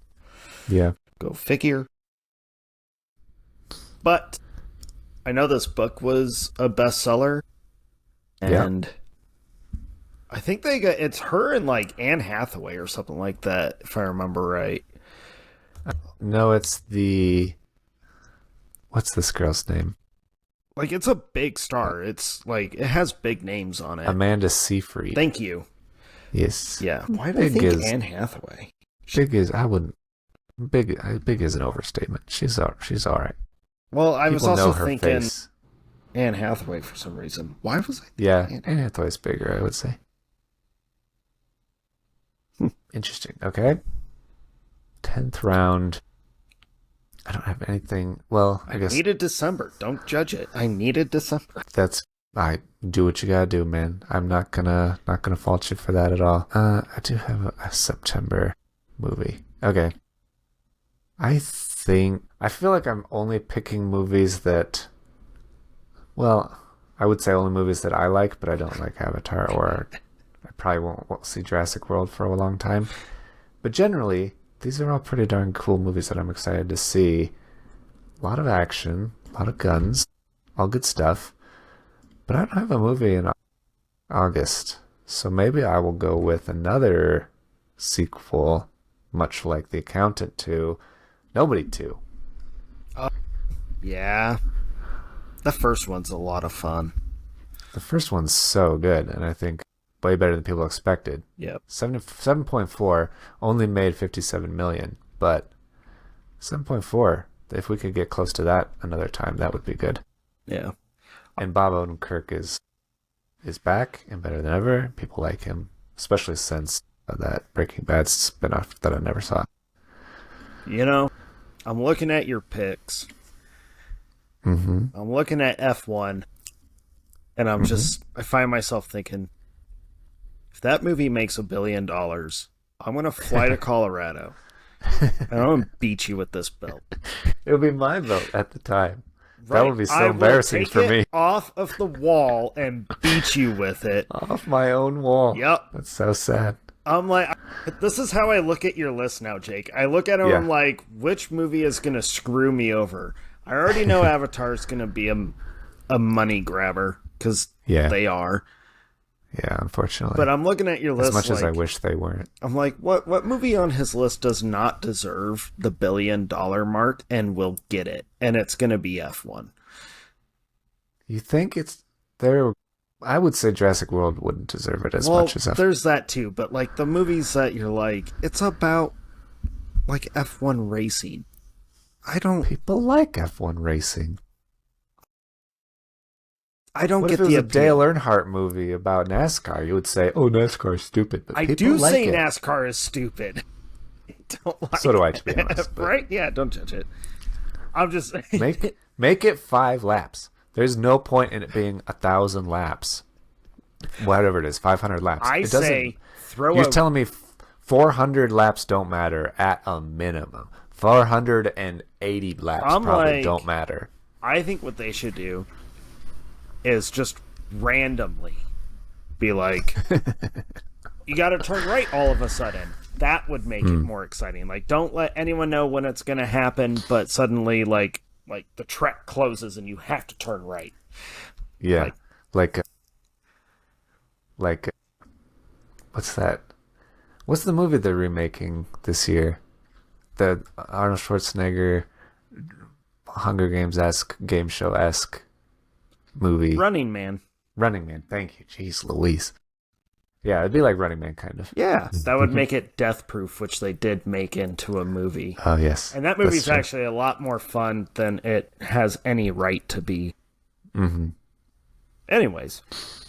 Yeah. Go figure. But I know this book was a bestseller. And I think it's her and like Anne Hathaway or something like that, if I remember right. No, it's what's this girl's name? Like, it's a big star. It's like, it has big names on it. Amanda Seyfried. Thank you. Yes. Yeah. Why did I think Anne Hathaway? Big is an overstatement. She's all right. Well, I was also thinking Anne Hathaway for some reason. Why was I thinking Anne Hathaway's bigger, I would say. Interesting. Okay. 10th round. I don't have anything. Well, I guess. I needed December. Don't judge it. I needed December. I do what you gotta do, man. I'm not gonna fault you for that at all. I do have a September movie. Okay. I feel like I'm only picking movies that, well, I would say only movies that I like, but I don't like Avatar, or I probably won't see Jurassic World for a long time. But generally, these are all pretty darn cool movies that I'm excited to see. A lot of action, a lot of guns, all good stuff. But I don't have a movie in August, so maybe I will go with another sequel, much like The Accountant 2, Nobody 2. Yeah. The first one's a lot of fun. The first one's so good, and I think way better than people expected. Yep. 7.4 only made 57 million, but 7.4, if we could get close to that another time, that would be good. Yeah. And Bob Odenkirk is back and better than ever. People like him, especially since that Breaking Bad spinoff that I never saw. You know, I'm looking at your picks. Mm-hmm. I'm looking at F1, and I'm just, I find myself thinking, if that movie makes $1 billion, I'm going to fly to Colorado, and I'm going to beat you with this belt. It'll be my belt at the time. Right? That would be so embarrassing for me. Off of the wall and beat you with it. Off my own wall. Yep. That's so sad. I'm like, this is how I look at your list now, Jake. I look at them, I'm like, which movie is going to screw me over? I already know Avatar is going to be a money grabber, because they are. Yeah, unfortunately. But I'm looking at your list as much as I wish they weren't. I'm like, what movie on his list does not deserve the $1 billion mark and will get it? And it's going to be F1. You think it's there? I would say Jurassic World wouldn't deserve it as much as F1. There's that too, but like the movies that you're like, it's about like F1 racing. People like F1 racing. I don't What get if it was the a appeal. Dale Earnhardt movie about NASCAR? You would say, "Oh, NASCAR is stupid," but I people do like say it. NASCAR is stupid. Don't like So do I, to be honest. But right? Yeah, don't judge it. I'm just make it 5 laps. There's no point in it being 1,000 laps. Whatever it is, 500 laps. I it doesn't, say throw You're a telling me 400 laps don't matter at a minimum. 480 laps probably don't matter. I think what they should do is just randomly be like, you got to turn right all of a sudden. That would make it more exciting. Like, don't let anyone know when it's going to happen, but suddenly, like the track closes and you have to turn right. Yeah, like what's that? What's the movie they're remaking this year? The Arnold Schwarzenegger Hunger Games-esque, game show-esque movie. Running Man. Running Man, thank you. Jeez Louise. Yeah, it'd be like Running Man, kind of. Yeah, that would make it Death Proof, which they did make into a movie. Oh, yes. And that movie's actually a lot more fun than it has any right to be. Mm-hmm. Anyways,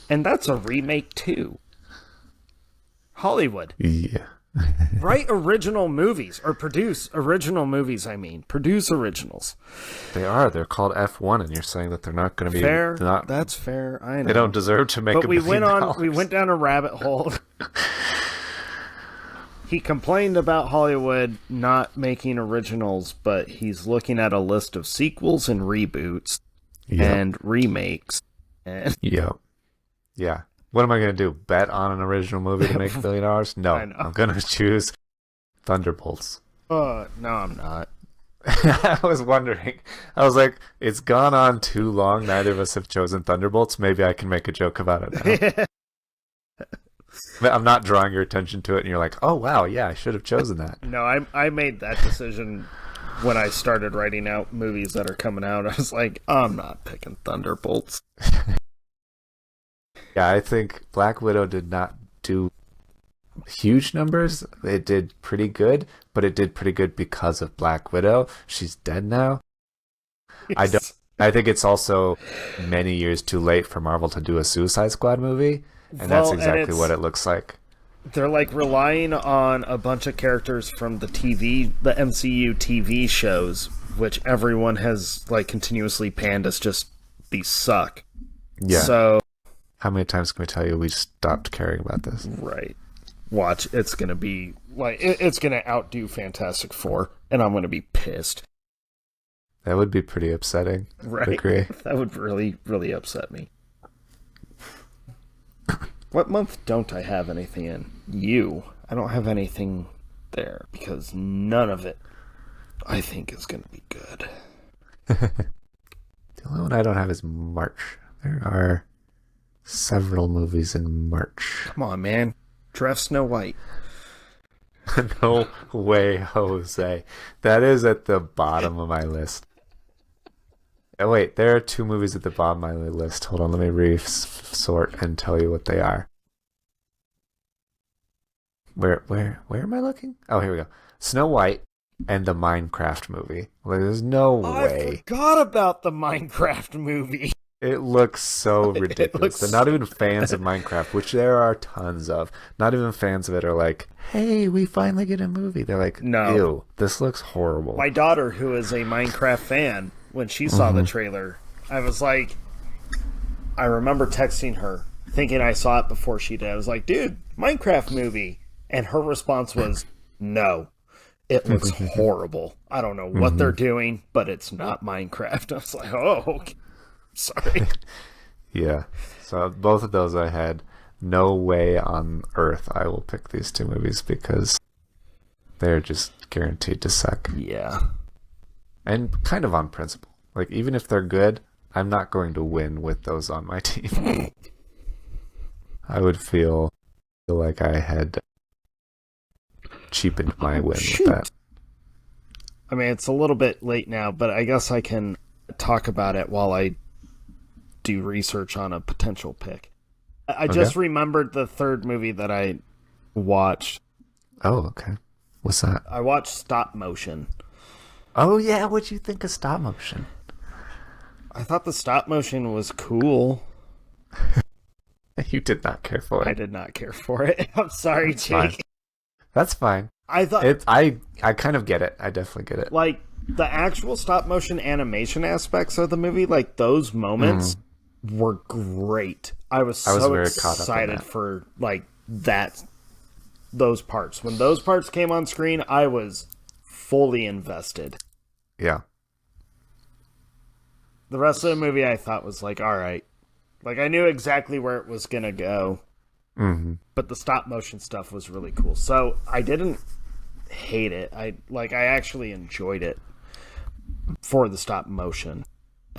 and that's a remake too. Hollywood. Yeah. Write original movies, or produce original movies, Produce originals. They are. They're called F1, and you're saying that they're not going to be... Fair. Not, that's fair. I know. They don't deserve to make but $1 we billion. we went down a rabbit hole. He complained about Hollywood not making originals, but he's looking at a list of sequels and reboots and remakes. And Yeah. What am I going to do? Bet on an original movie to make $1 billion? No, I'm going to choose Thunderbolts. No, I'm not. I was wondering. I was like, it's gone on too long. Neither of us have chosen Thunderbolts. Maybe I can make a joke about it now. I'm not drawing your attention to it, and you're like, oh, wow, yeah, I should have chosen that. No, I made that decision when I started writing out movies that are coming out. I was like, I'm not picking Thunderbolts. Yeah, I think Black Widow did not do huge numbers. It did pretty good, but it did pretty good because of Black Widow. She's dead now. I think it's also many years too late for Marvel to do a Suicide Squad movie, and that's exactly what it looks like. They're like relying on a bunch of characters from the MCU TV shows, which everyone has like continuously panned as just these suck. Yeah. So how many times can we tell you we stopped caring about this? Right. Watch, it's gonna be like it's gonna outdo Fantastic Four, and I'm gonna be pissed. That would be pretty upsetting. Right. I agree. That would really, really upset me. What month don't I have anything in? I don't have anything there because none of it, I think, is going to be good. The only one I don't have is March. There are several movies in March. Come on, man. Draft Snow White. No way, Jose. That is at the bottom of my list. Oh, wait, there are 2 movies at the bottom of my list. Hold on, let me re-sort and tell you what they are. Where am I looking? Oh, here we go. Snow White and the Minecraft movie. Like, there's no way. I forgot about the Minecraft movie. It looks so ridiculous. They're not even fans of Minecraft, which there are tons of. Not even fans of it are like, hey, we finally get a movie. They're like, no. Ew, this looks horrible. My daughter, who is a Minecraft fan, when she saw the trailer, I was like, I remember texting her, thinking I saw it before she did. I was like, dude, Minecraft movie. And her response was, no. It looks horrible. I don't know what they're doing, but it's not Minecraft. I was like, oh, okay. Sorry. Yeah. So both of those I had. No way on earth I will pick these 2 movies because they're just guaranteed to suck. Yeah. And kind of on principle. Like, even if they're good, I'm not going to win with those on my team. I would feel like I had cheapened my win with that. I mean, it's a little bit late now, but I guess I can talk about it while I do research on a potential pick. I just remembered the third movie that I watched. Oh, okay. What's that? I watched Stopmotion. Oh, yeah. What'd you think of Stopmotion? I thought the Stopmotion was cool. You did not care for it. I did not care for it. I'm sorry, Jake. That's fine. I thought I kind of get it. I definitely get it. Like, the actual stop-motion animation aspects of the movie, like, those moments were great. I was very excited for, like, those parts. When those parts came on screen, I was fully invested. Yeah. The rest of the movie I thought was like, all right. Like, I knew exactly where it was going to go. But the stop-motion stuff was really cool. So, I didn't hate it. I actually enjoyed it for the stop-motion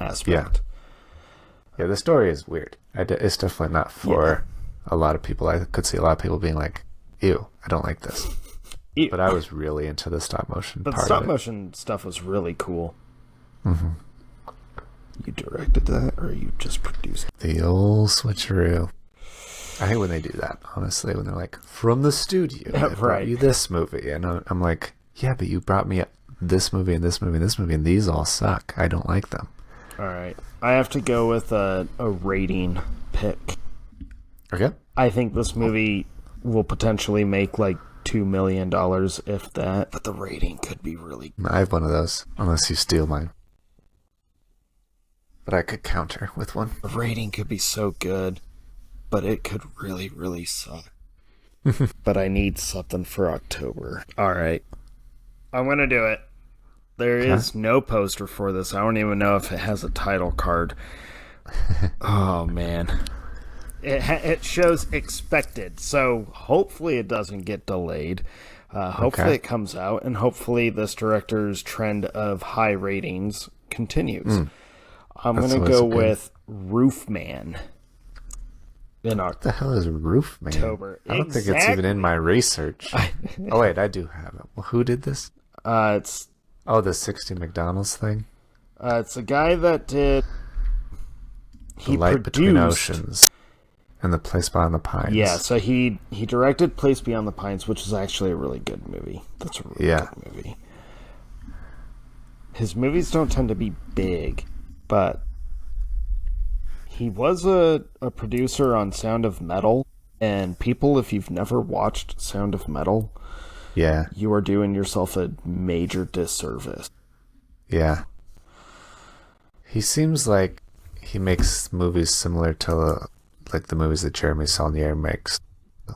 aspect. Yeah, the story is weird. It's definitely not for a lot of people. I could see a lot of people being like, ew, I don't like this. Ew. But I was really into the stop-motion part of it. But the stop-motion stuff was really cool. You directed that, or you just produced it? The old switcheroo. I hate when they do that, honestly, when they're like, from the studio, I brought you this movie. And I'm like, yeah, but you brought me this movie and this movie and this movie, and these all suck. I don't like them. All right. I have to go with a rating pick. Okay. I think this movie will potentially make like $2 million, if that. But the rating could be really good. I have one of those, unless you steal mine. But I could counter with one. The rating could be so good, but it could really, really suck. But I need something for October. All right. I'm going to do it. There is no poster for this. I don't even know if it has a title card. Oh, man. It shows expected, so hopefully it doesn't get delayed. Hopefully it comes out, and hopefully this director's trend of high ratings continues. I'm going to go with Roofman. What the hell is Roofman? October. I don't think it's even in my research. Oh, wait, I do have it. Well, who did this? It's... Oh, the 60 McDonald's thing? It's a guy that did... The Light Between Oceans and The Place Beyond the Pines. Yeah, so he directed Place Beyond the Pines, which is actually a really good movie. That's a really good movie. His movies don't tend to be big, but he was a producer on Sound of Metal, and people, if you've never watched Sound of Metal, you are doing yourself a major disservice. Yeah. He seems like he makes movies similar to like the movies that Jeremy Saulnier makes,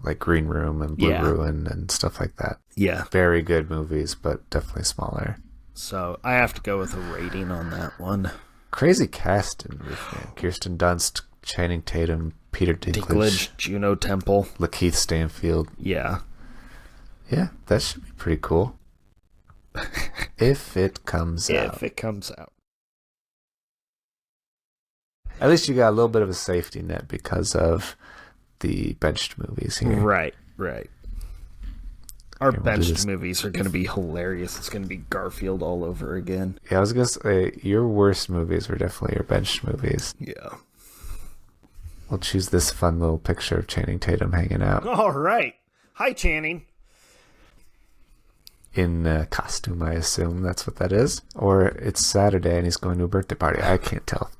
like Green Room and Blue Ruin and stuff like that. Yeah. Very good movies, but definitely smaller. So I have to go with a rating on that one. Crazy cast in Roofman. Kirsten Dunst, Channing Tatum, Peter Dinklage, Juno Temple, Lakeith Stanfield. Yeah. Yeah, that should be pretty cool. If it comes out. If it comes out. At least you got a little bit of a safety net because of the benched movies here. Right. Our Here, benched movies are going to be hilarious. It's going to be Garfield all over again. Yeah, I was going to say, your worst movies were definitely your benched movies. Yeah. We'll choose this fun little picture of Channing Tatum hanging out. All right. Hi, Channing. In costume, I assume that's what that is. Or it's Saturday and he's going to a birthday party. I can't tell.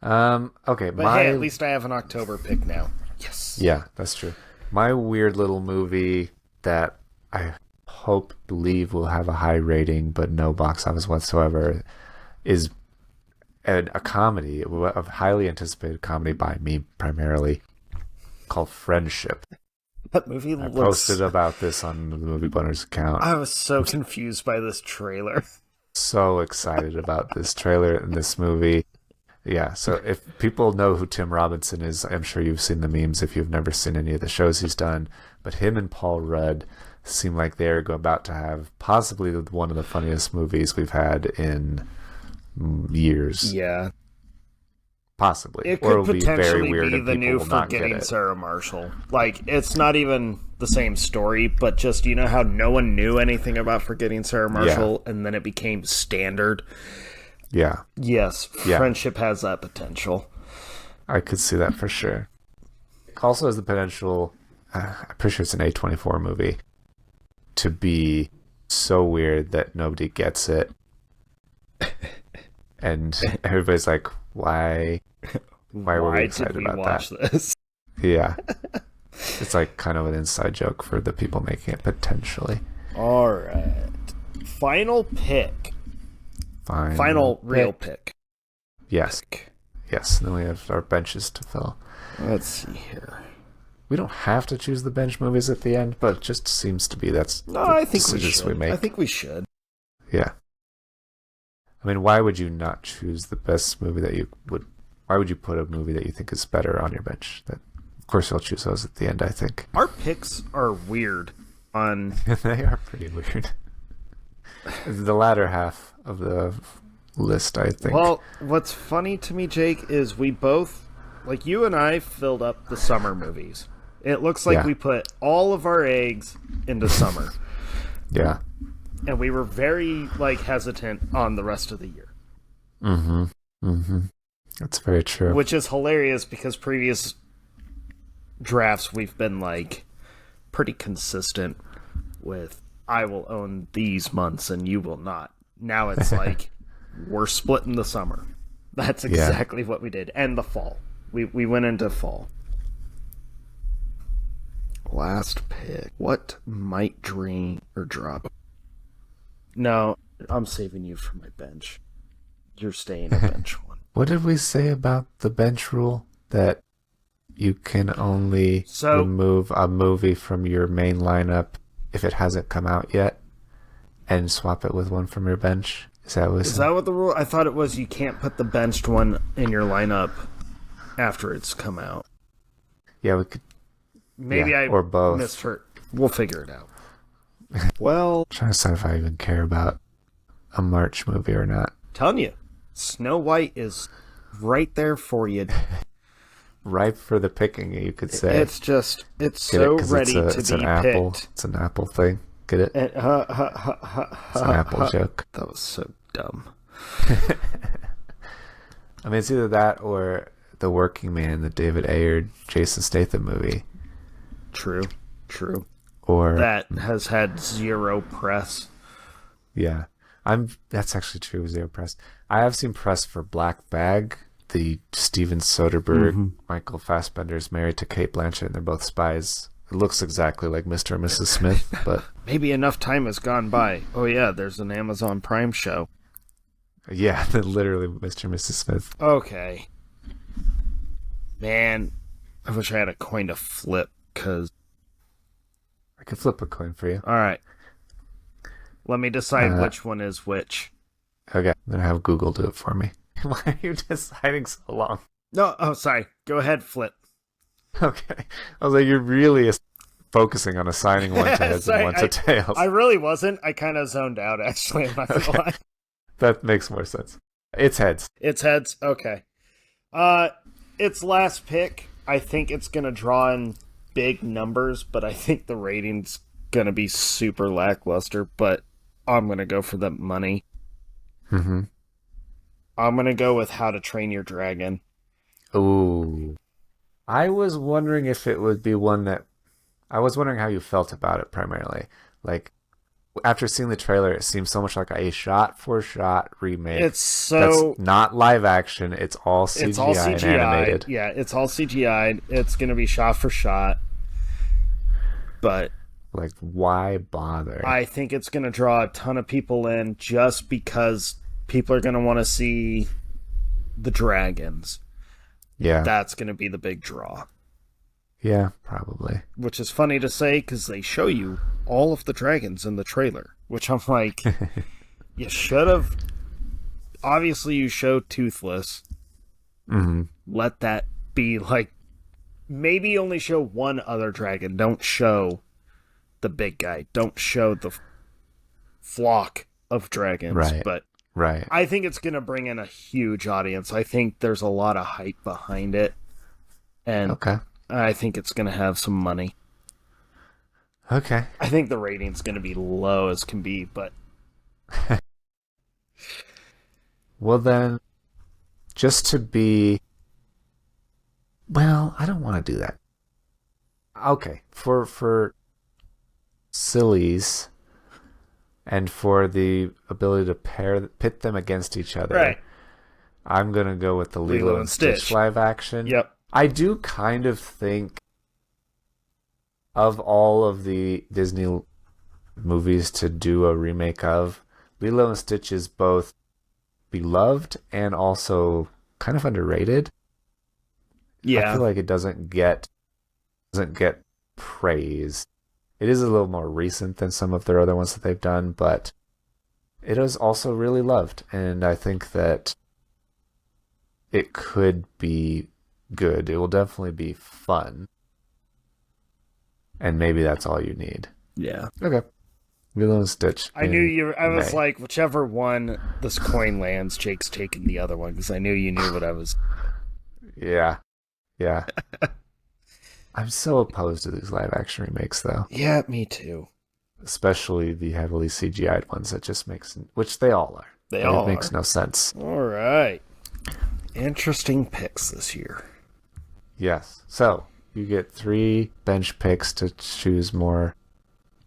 Okay, But hey, at least I have an October pick now. Yes. Yeah, that's true. My weird little movie that I believe will have a high rating but no box office whatsoever is a comedy, a highly anticipated comedy by me primarily, called Friendship. That movie I posted about this on the Movie Bunners account. I was so confused by this trailer. So excited about this trailer and this movie. Yeah, so if people know who Tim Robinson is, I'm sure you've seen the memes if you've never seen any of the shows he's done. But him and Paul Rudd seem like they're about to have possibly one of the funniest movies we've had in years. Yeah. Possibly. It or could it'll be very potentially weird be and the people new will not get Forgetting it. Sarah Marshall. Like, it's not even the same story, but just, you know how no one knew anything about Forgetting Sarah Marshall, and then it became standard? Yeah. Yes, Yeah. Friendship has that potential. I could see that for sure. It also has the potential, I'm pretty sure it's an A24 movie, to be so weird that nobody gets it. And everybody's like, why were we excited did we about watch that? This? Yeah. It's like kind of an inside joke for the people making it, potentially. All right. Final pick. Final real pick. Yes. Yes. And then we have our benches to fill. Let's see here. We don't have to choose the bench movies at the end, but it just seems to be that's No, the I think we decisions should. make. I think we should. Yeah. I mean, why would you not choose the best movie that you would... Why would you put a movie that you think is better on your bench? Of course, you'll choose those at the end, I think. Our picks are weird on... They are pretty weird. The latter half of the list, I think. Well, what's funny to me, Jake, is we both... Like, you and I filled up the summer movies. It looks like we put all of our eggs into summer. Yeah. And we were very, hesitant on the rest of the year. Mm-hmm. Mm-hmm. That's very true. Which is hilarious because previous drafts we've been, pretty consistent with, I will own these months and you will not. Now it's we're splitting the summer. That's exactly what we did. And the fall. We went into fall. Last pick. What might drain or drop? No, I'm saving you for my bench. You're staying a bench one. What did we say about the bench rule? That you can only remove a movie from your main lineup if it hasn't come out yet and swap it with one from your bench? Is that what the rule? I thought it was you can't put the benched one in your lineup after it's come out. Yeah, we could. Maybe or both. misheard. We'll figure it out. Well, I'm trying to decide if I even care about a March movie or not. Telling you, Snow White is right there for you. Ripe for the picking, you could say. It's so ready to be picked. It's an Apple thing. Get it? It's an Apple joke. That was so dumb. I mean, it's either that or The Working Man, the David Ayer, Jason Statham movie. True. Or that has had zero press. Yeah. That's actually true, zero press. I have seen press for Black Bag, the Steven Soderbergh, Michael Fassbender's married to Cate Blanchett, and they're both spies. It looks exactly like Mr. and Mrs. Smith, but... Maybe enough time has gone by. Oh yeah, there's an Amazon Prime show. Yeah, literally Mr. and Mrs. Smith. Okay. Man, I wish I had a coin to flip, because... I could flip a coin for you. Alright. Let me decide which one is which. Okay, then have Google do it for me. Why are you deciding so long? No, sorry. Go ahead, flip. Okay. I was like, you're really focusing on assigning one to heads and one to tails. I really wasn't. I kind of zoned out, actually. I'm not gonna lie. That makes more sense. It's heads. It's heads? Okay. Its last pick, I think it's going to draw in big numbers, but I think the rating's going to be super lackluster, but I'm going to go for the money. Mm-hmm. I'm going to go with How to Train Your Dragon. Ooh. I was wondering if it would be one that... I was wondering how you felt about it primarily. Like, after seeing the trailer, it seems so much like a shot-for-shot remake. That's not live action. It's all CGI and animated. Yeah, it's all CGI. It's going to be shot for shot. But... like, why bother? I think it's going to draw a ton of people in just because people are going to want to see the dragons. Yeah. That's going to be the big draw. Yeah, probably. Which is funny to say because they show you all of the dragons in the trailer, which I'm like, you should have. Obviously, you showed Toothless. Mm-hmm. Let that be like, maybe only show one other dragon. Don't show the big guy. Don't show the flock of dragons. Right. But right. I think it's going to bring in a huge audience. I think there's a lot of hype behind it. And okay. I think it's going to have some money. Okay. I think the rating's going to be low as can be, but... Well then, just to be... Well, I don't want to do that. Okay, for sillies and for the ability to pit them against each other, right. I'm going to go with the Lilo and Stitch live action. Yep. I do kind of think of all of the Disney movies to do a remake of, Lilo and Stitch is both beloved and also kind of underrated. Yeah. I feel like it doesn't get praise. It is a little more recent than some of their other ones that they've done, but it is also really loved, and I think that it could be good. It will definitely be fun. And maybe that's all you need. Yeah. Okay. Lilo and Stitch. I was like, whichever one this coin lands, Jake's taking the other one, because I knew you knew what I was... Yeah. Yeah. I'm so opposed to these live action remakes, though. Yeah, me too. Especially the heavily CGI'd ones that just makes... Which they all are. It makes no sense. All right. Interesting picks this year. Yes. So, you get 3 bench picks to choose more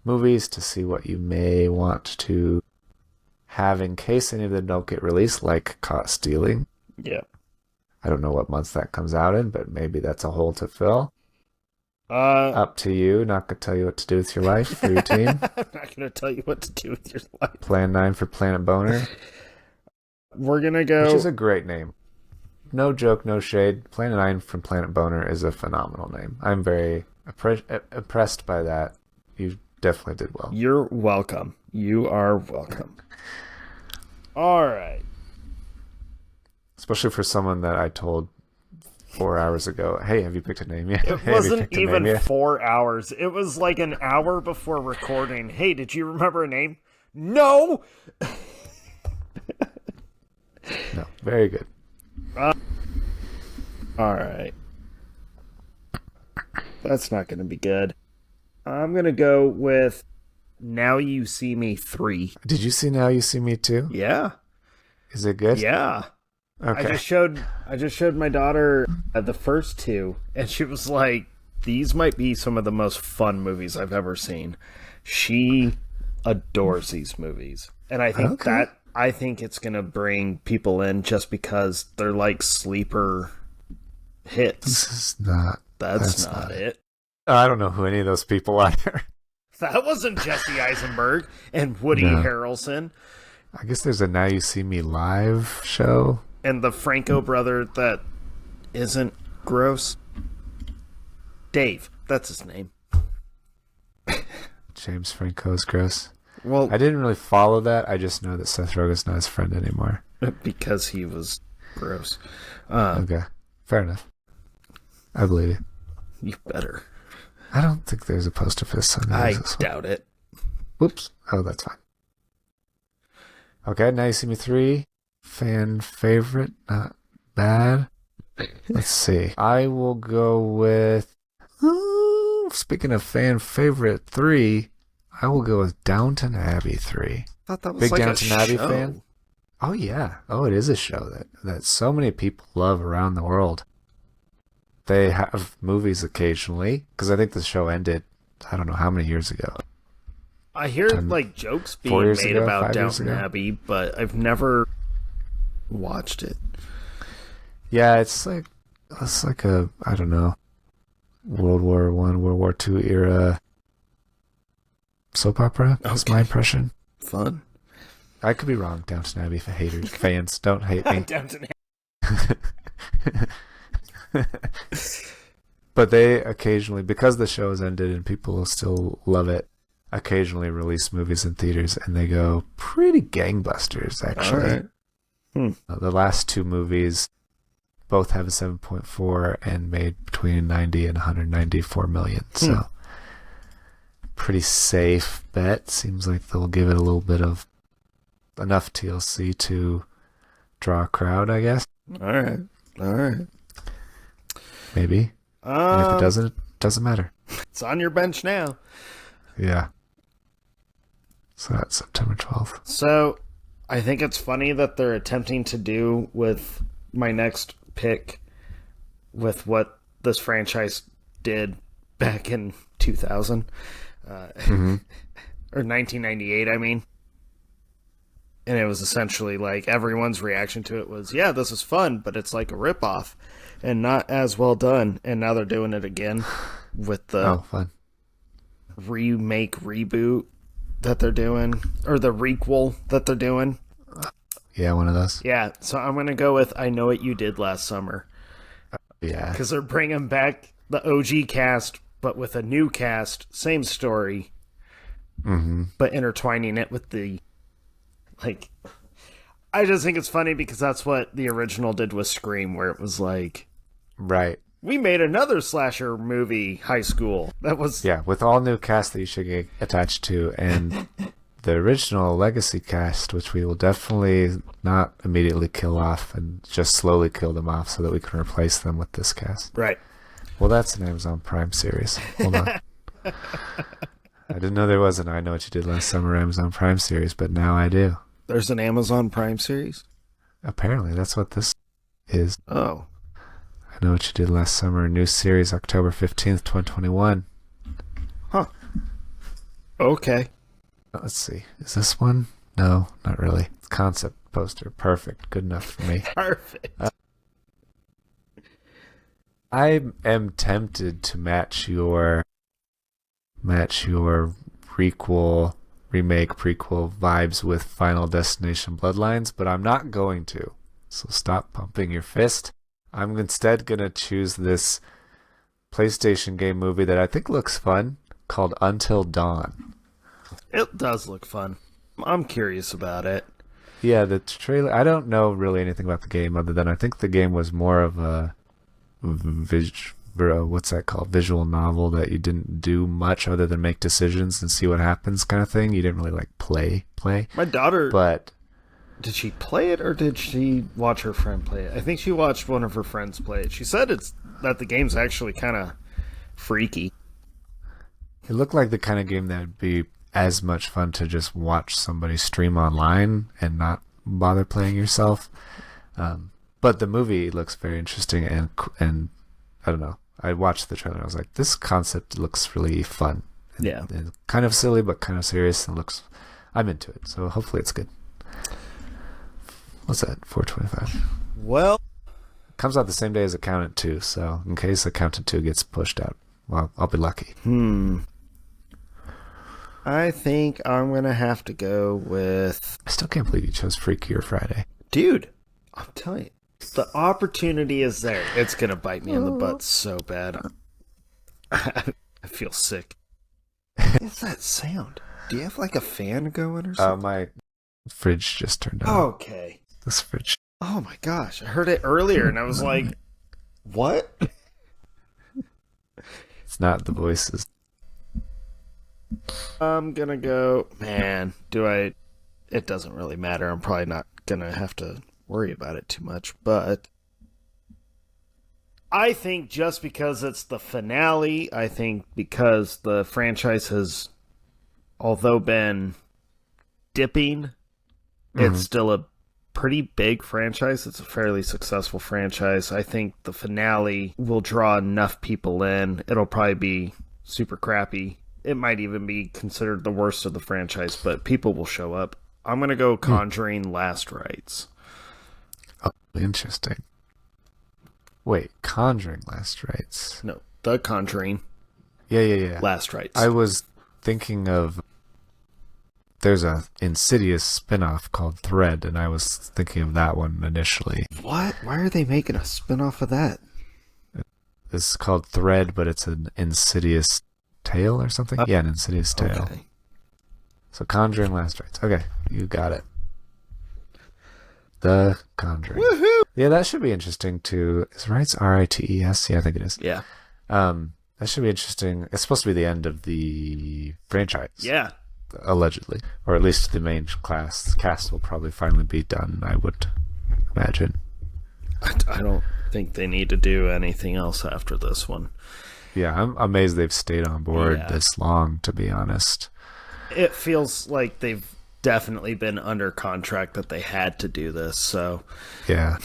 movies to see what you may want to have in case any of them don't get released, like Caught Stealing. Yeah. I don't know what months that comes out in, but maybe that's a hole to fill. Up to you. Not going to tell you what to do with your life for your team. I'm not going to tell you what to do with your life. Plan 9 for Planet Boner. We're going to go... Which is a great name. No joke, no shade. Planet 9 from Planet Boner is a phenomenal name. I'm very impressed by that. You definitely did well. You're welcome. You are welcome. All right. Especially for someone that I told 4 hours ago, hey, have you picked a name yet? It wasn't even 4 hours. It was like an hour before recording. Hey, did you remember a name? No! No. Very good. All right. That's not going to be good. I'm going to go with Now You See Me 3. Did you see Now You See Me 2? Yeah. Is it good? Yeah. Okay. I just showed my daughter the first 2, and she was like, these might be some of the most fun movies I've ever seen. She adores these movies. And I think it's going to bring people in just because they're like sleeper hits. That's not it. I don't know who any of those people are. That wasn't Jesse Eisenberg and Woody Harrelson. I guess there's a Now You See Me Live show. And the Franco brother that isn't gross. Dave. That's his name. James Franco's gross. Well, I didn't really follow that. I just know that Seth Rogen's not his friend anymore. Because he was gross. Okay. Fair enough. I believe you. You better. I don't think there's a poster for this song. I doubt it. Whoops. Oh, that's fine. Okay, Now You See Me 3. Fan favorite. Not bad. Let's see. I will go with... speaking of fan favorite 3, I will go with Downton Abbey 3. I thought that was Big like Downton Abbey fan? Oh, yeah. Oh, it is a show that so many people love around the world. They have movies occasionally, because I think the show ended, I don't know how many years ago. I hear like jokes being made about Downton Abbey, but I've never watched it. Yeah, it's like a, I don't know, World War I, World War II era soap opera. That's my impression. Fun. I could be wrong, Downton Abbey haters, fans, don't hate me. Downton Abbey. But they occasionally, because the show has ended and people still love it, occasionally release movies in theaters, and they go pretty gangbusters, actually. All right. The last 2 movies both have a 7.4 and made between 90 and 194 million. So, pretty safe bet. Seems like they'll give it a little bit of enough TLC to draw a crowd, I guess. All right. Maybe. And if it doesn't, it doesn't matter. It's on your bench now. Yeah. So that's September 12th. So, I think it's funny that they're attempting to do with my next pick with what this franchise did back in 2000. Or 1998, I mean. And it was essentially like everyone's reaction to it was, yeah, this is fun, but it's like a ripoff and not as well done. And now they're doing it again with the fun remake reboot that they're doing, or the requel that they're doing. Yeah, one of those. Yeah, so I'm going to go with I Know What You Did Last Summer. Yeah. Because they're bringing back the OG cast, but with a new cast, same story, but intertwining it with the, like, I just think it's funny because that's what the original did with Scream, where it was like, right. We made another slasher movie, high school. That was... Yeah, with all new cast that you should get attached to, and the original legacy cast, which we will definitely not immediately kill off and just slowly kill them off so that we can replace them with this cast. Right. Well, that's an Amazon Prime series. Hold on. I didn't know there was an I Know What You Did Last Summer Amazon Prime series, but now I do. There's an Amazon Prime series? Apparently, that's what this is. Oh. I Know What You Did Last Summer, new series, October 15th, 2021. Huh. Okay. Let's see. Is this one? No, not really. Concept poster. Perfect. Good enough for me. Perfect. I am tempted to match your prequel, remake, prequel vibes with Final Destination Bloodlines, but I'm not going to. So stop pumping your fist. I'm instead going to choose this PlayStation game movie that I think looks fun called Until Dawn. It does look fun. I'm curious about it. Yeah, the trailer... I don't know really anything about the game other than I think the game was more of a... what's that called? Visual novel that you didn't do much other than make decisions and see what happens kind of thing. You didn't really like play. My daughter... But... Did she play it or did she watch her friend play it? I think she watched one of her friends play it. She said that the game's actually kind of freaky. It looked like the kind of game that would be as much fun to just watch somebody stream online and not bother playing yourself. But the movie looks very interesting and I don't know. I watched the trailer and I was like, this concept looks really fun. Yeah. And kind of silly but kind of serious and I'm into it. So hopefully it's good. What's that? 425. Well, comes out the same day as Accountant 2, so in case Accountant 2 gets pushed out, well, I'll be lucky. I think I'm going to have to go with... I still can't believe you chose Freakier Friday. Dude, I'm telling you, the opportunity is there. It's going to bite me in the butt so bad. I feel sick. What is that sound? Do you have like a fan going or something? My fridge just turned on. Okay. This fridge. Oh my gosh, I heard it earlier and I was like, what? It's not the voices. I'm gonna go... Man, it doesn't really matter. I'm probably not gonna have to worry about it too much, but I think just because it's the finale, I think because the franchise has, although been dipping, it's still a pretty big franchise. It's a fairly successful franchise. I think the finale will draw enough people in. It'll probably be super crappy. It might even be considered the worst of the franchise, but people will show up. I'm going to go Conjuring Last Rites. Oh, interesting. Wait, Conjuring Last Rites? No, The Conjuring. Yeah. Last Rites. I was thinking of... There's a Insidious spin-off called Thread, and I was thinking of that one initially. What? Why are they making a spin-off of that? It's called Thread, but it's an Insidious tale or something? Yeah, an Insidious tale. Okay. So Conjuring Last Rites. Okay, you got it. The Conjuring. Woohoo! Yeah, that should be interesting too. Is Rites R-I-T-E-S? Yeah, I think it is. Yeah. That should be interesting. It's supposed to be the end of the franchise. Yeah. Allegedly. Or at least the main cast will probably finally be done, I would imagine. I don't think they need to do anything else after this one. Yeah, I'm amazed they've stayed on board this long, to be honest. It feels like they've definitely been under contract that they had to do this, so... Yeah.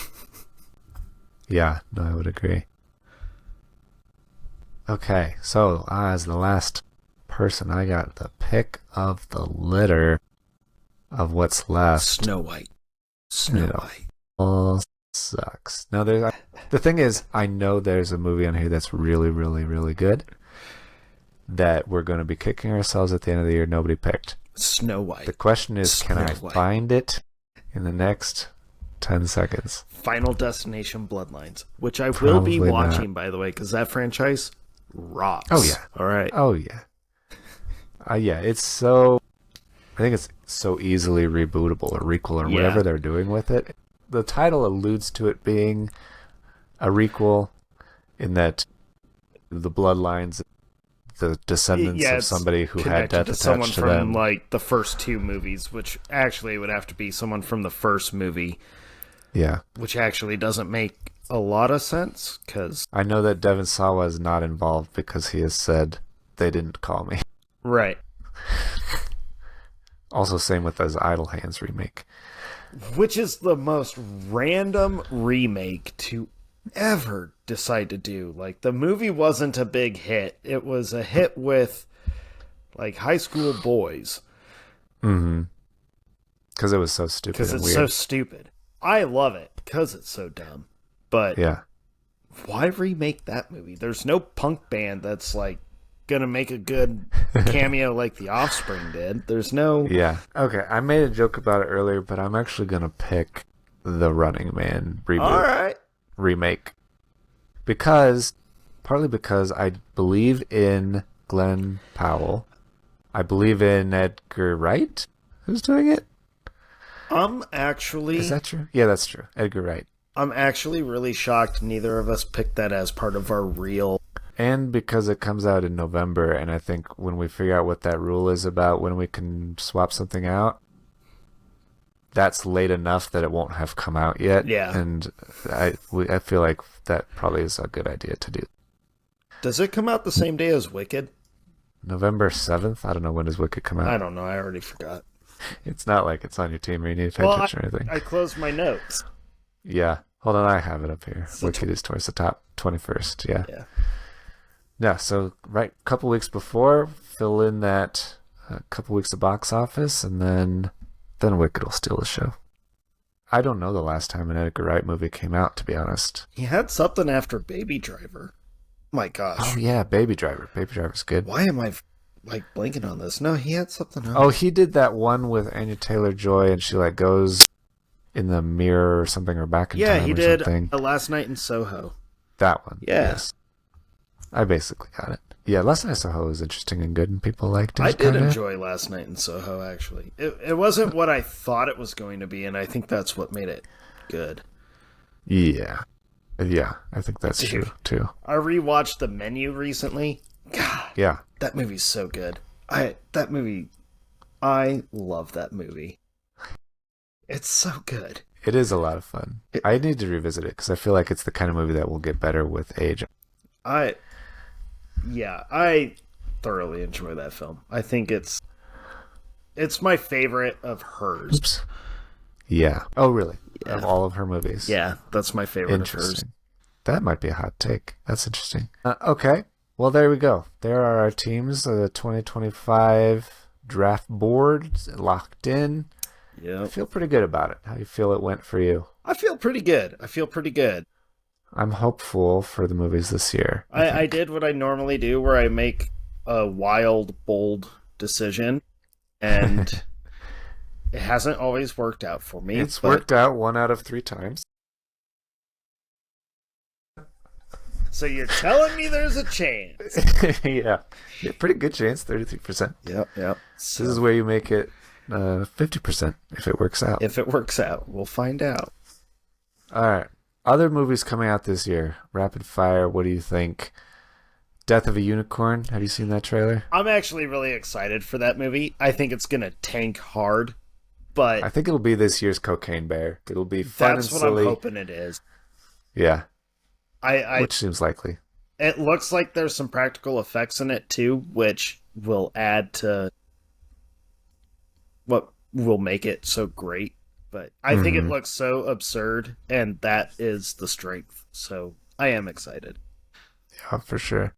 Yeah, no, I would agree. Okay, so as the last person, I got the pick of the litter of what's left. Snow White. Snow White. All sucks. Now, the thing is, I know there's a movie on here that's really, really, really good that we're going to be kicking ourselves at the end of the year nobody picked. Snow White. The question is, can I find it in the next 10 seconds? Final Destination Bloodlines, which I will be watching, by the way, because that franchise rocks. Oh, yeah. All right. Oh, yeah. Yeah, it's so... I think it's so easily rebootable or requel or whatever they're doing with it. The title alludes to it being a requel in that the bloodlines, the descendants of somebody who had death attached someone to from them. like the first two movies, which actually would have to be someone from the first movie. Yeah. Which actually doesn't make a lot of sense, because... I know that Devon Sawa is not involved because he has said, they didn't call me. Right. Also, same with his Idle Hands remake. Which is the most random remake to ever decide to do. Like, the movie wasn't a big hit. It was a hit with, like, high school boys. Mm-hmm. Because it was so stupid and weird. Because it's so stupid. I love it because it's so dumb. But yeah, why remake that movie? There's no punk band that's, like, gonna make a good cameo like The Offspring did. There's no... Yeah. Okay, I made a joke about it earlier, but I'm actually gonna pick the Running Man reboot. All right. Remake. Partly because I believe in Glenn Powell. I believe in Edgar Wright, who's doing it. Actually... Is that true? Yeah, that's true. Edgar Wright. I'm actually really shocked neither of us picked that as part of our real... And because it comes out in November, and I think when we figure out what that rule is about when we can swap something out, that's late enough that it won't have come out yet. Yeah. And I feel like that probably is a good idea to do. Does it come out the same day as Wicked? November 7th? I don't know, when does Wicked come out? I don't know. I already forgot. It's not like it's on your team or you need to pay attention or anything. I closed my notes. Yeah. Hold on, I have it up here. Wicked is towards the top, 21st. Yeah. Yeah, so right, a couple weeks before, fill in that couple weeks of box office, and then Wicked will steal the show. I don't know the last time an Edgar Wright movie came out, to be honest. He had something after Baby Driver. My gosh. Oh, yeah, Baby Driver. Baby Driver's good. Why am I, like, blanking on this? No, he had something else. Oh, he did that one with Anya Taylor-Joy, and she, like, goes in the mirror or something, or back in time or something. Yeah, he did Last Night in Soho. That one. Yeah. Yes. I basically got it. Yeah, Last Night in Soho was interesting and good, and people liked it. I did enjoy Last Night in Soho, actually. It wasn't what I thought it was going to be, and I think that's what made it good. Yeah. Yeah, I think that's true, too. I rewatched The Menu recently. Yeah. That movie's so good. I love that movie. It's so good. It is a lot of fun. I need to revisit it because I feel like it's the kind of movie that will get better with age. I thoroughly enjoy that film. I think it's my favorite of hers. Oops. Yeah. Oh, really? Yeah. Of all of her movies? Yeah, that's my favorite of hers. That might be a hot take. That's interesting. Okay. Well, there we go. There are our teams. The 2025 draft board locked in. Yeah. I feel pretty good about it. How do you feel it went for you? I feel pretty good. I'm hopeful for the movies this year. I did what I normally do, where I make a wild, bold decision, and it hasn't always worked out for me. It's worked out 1 out of 3 times. So you're telling me there's a chance? Yeah, pretty good chance, 33%. Yep. This is where you make it 50% if it works out. If it works out, we'll find out. All right. Other movies coming out this year. Rapid fire. What do you think? Death of a Unicorn. Have you seen that trailer? I'm actually really excited for that movie. I think it's gonna tank hard, but I think it'll be this year's Cocaine Bear. It'll be fun and silly. That's what I'm hoping it is. Yeah. Which seems likely. It looks like there's some practical effects in it too, which will add to what will make it so great. But I think it looks so absurd, and that is the strength. So I am excited. Yeah, for sure.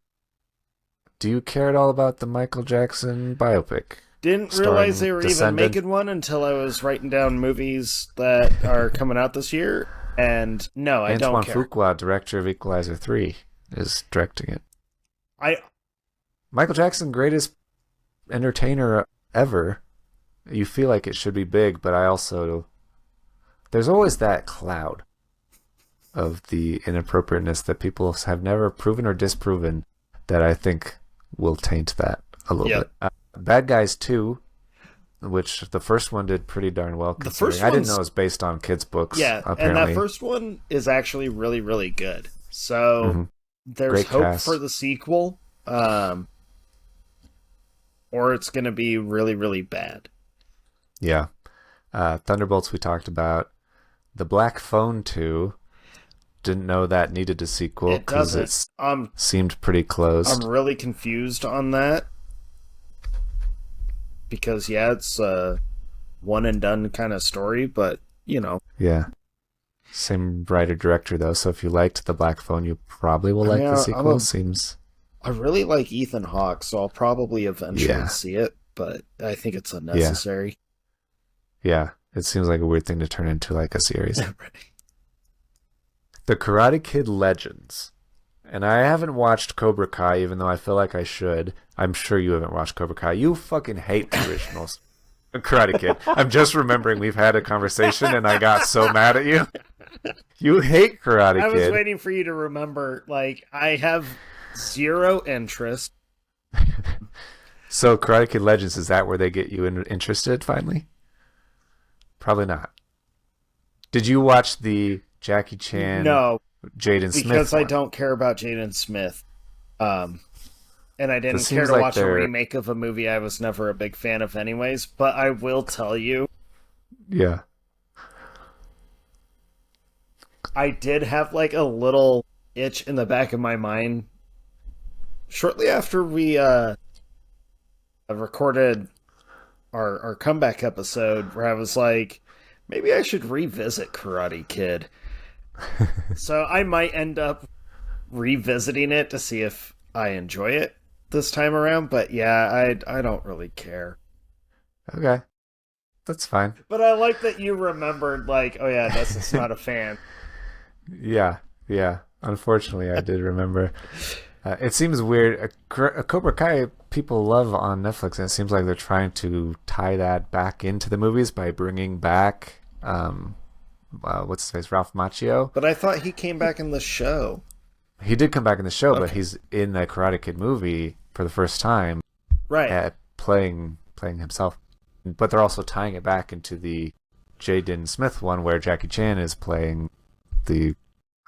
Do you care at all about the Michael Jackson biopic? Didn't realize they were even making one until I was writing down movies that are coming out this year. And no, I don't care. Antoine Fuqua, director of Equalizer 3, is directing it. Michael Jackson, greatest entertainer ever. You feel like it should be big, but there's always that cloud of the inappropriateness that people have never proven or disproven that I think will taint that a little bit. Bad Guys 2, which the first one did pretty darn well. I didn't know it was based on kids' books. Yeah, apparently. And that first one is actually really, really good. So there's Great hope cast for the sequel, or it's going to be really, really bad. Yeah. Thunderbolts we talked about. The Black Phone 2. Didn't know that needed a sequel because it seemed pretty closed. I'm really confused on that. Because, it's a one-and-done kind of story, but, Yeah. Same writer-director, though, so if you liked The Black Phone, you probably will like the sequel, I really like Ethan Hawke, so I'll probably eventually see it, but I think it's unnecessary. Yeah, it seems like a weird thing to turn into, like, a series. Right. The Karate Kid Legends. And I haven't watched Cobra Kai, even though I feel like I should. I'm sure you haven't watched Cobra Kai. You fucking hate the original Karate Kid. I'm just remembering we've had a conversation and I got so mad at you. You hate Karate Kid. I was waiting for you to remember. I have zero interest. So Karate Kid Legends, is that where they get you interested finally? Probably not. Did you watch the Jackie Chan? No. Jaden Smith because one? I don't care about Jaden Smith, and I didn't care to watch a remake of a movie I was never a big fan of anyways, but I will tell you, I did have a little itch in the back of my mind shortly after we recorded our comeback episode, where I was like, maybe I should revisit Karate Kid. So I might end up revisiting it to see if I enjoy it this time around, but I don't really care. Okay. That's fine. But I like that you remembered, Dustin's not a fan. Yeah. Unfortunately, I did remember. It seems weird. A Cobra Kai people love on Netflix, and it seems like they're trying to tie that back into the movies by bringing back what's his face, Ralph Macchio. But I thought he came back in the show. He did come back in the show, but he's in the Karate Kid movie for the first time, right? Playing himself. But they're also tying it back into the Jaden Smith one, where Jackie Chan is playing I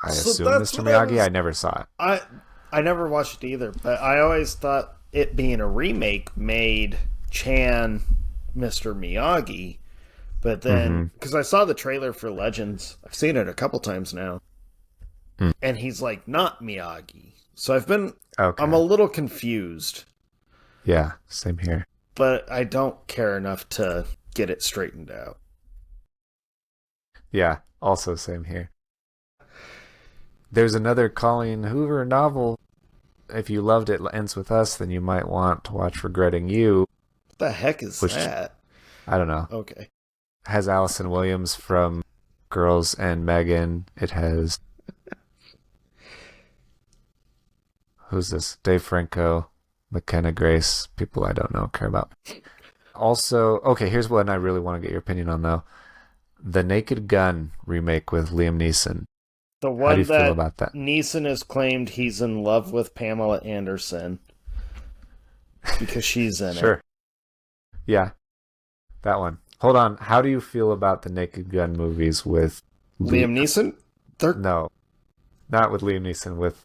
assume Mr. Miyagi. I never saw it. I never watched it either, but I always thought it being a remake made Chan Mr. Miyagi. But then, because I saw the trailer for Legends, I've seen it a couple times now, and he's like, not Miyagi. So I'm a little confused. Yeah, same here. But I don't care enough to get it straightened out. Yeah, also same here. There's another Colleen Hoover novel. If you loved It Ends With Us, then you might want to watch Regretting You. What the heck is that? I don't know. Okay. Has Allison Williams from Girls and Megan. It has... Who's this? Dave Franco, McKenna Grace, people I don't know, care about. Also, okay, here's one I really want to get your opinion on, though. The Naked Gun remake with Liam Neeson. The one How do you feel about that? Neeson has claimed he's in love with Pamela Anderson because she's in Sure. it. Yeah, that one. Hold on. How do you feel about the Naked Gun movies with Liam Neeson? No, not with Liam Neeson. With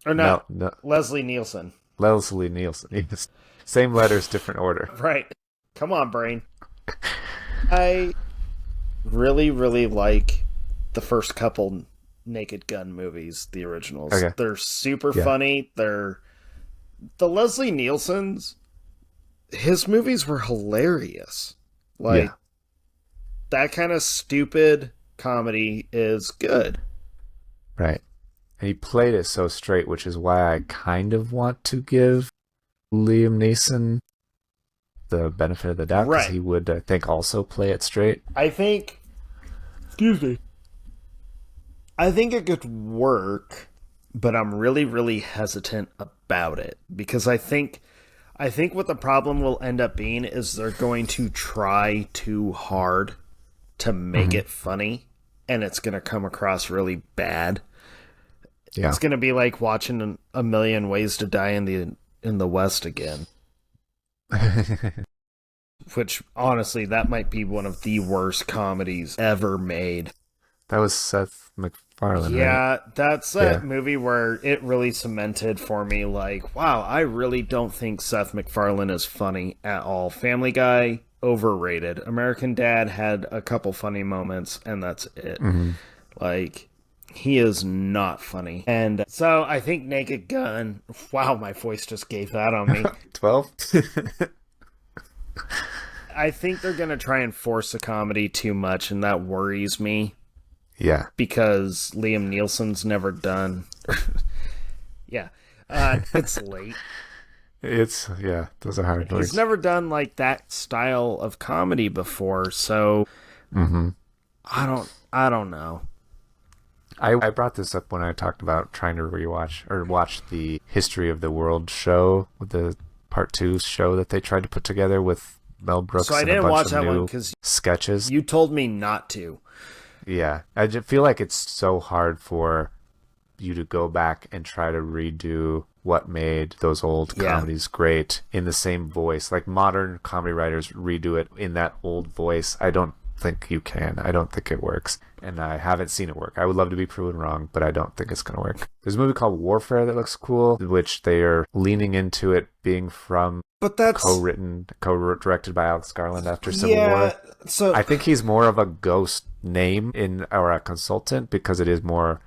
no. Leslie Nielsen. Leslie Nielsen. Yes. Same letters, different order. Right. Come on, brain. I really, really like the first couple Naked Gun movies, the originals. Okay. They're super funny. The Leslie Nielsen's, his movies were hilarious. Like, that kind of stupid comedy is good. Right. And he played it so straight, which is why I kind of want to give Liam Neeson the benefit of the doubt, because he would, I think, also play it straight. I think... Excuse me. I think it could work, but I'm really, really hesitant about it. Because I think what the problem will end up being is they're going to try too hard to make it funny, and it's going to come across really bad. Yeah. It's going to be like watching A Million Ways to Die in the West again. Which, honestly, that might be one of the worst comedies ever made. That was Seth MacFarlane, right? That's that Yeah. movie where it really cemented for me, like, wow, I really don't think Seth MacFarlane is funny at all. Family Guy, overrated. American Dad had a couple funny moments, and that's it. Like, he is not funny. And so I think Naked Gun... Wow, my voice just gave that on me. 12? I think they're going to try and force the comedy too much, and that worries me. Yeah. Because Liam Nielsen's never done... it's late. Those are hard words. He's never done, like, that style of comedy before, so... I don't know. I brought this up when I talked about trying to watch the History of the World show, with the part 2 show that they tried to put together with Mel Brooks. So I didn't watch that one because sketches. You told me not to. Yeah, I just feel like it's so hard for you to go back and try to redo what made those old comedies great in the same voice. Like, modern comedy writers redo it in that old voice. I don't think you can. I don't think it works. And I haven't seen it work. I would love to be proven wrong, but I don't think it's going to work. There's a movie called Warfare that looks cool, which they are leaning into it being from... But that's... co-directed by Alex Garland after Civil War. So I think he's more of a ghost name or a consultant, because it is more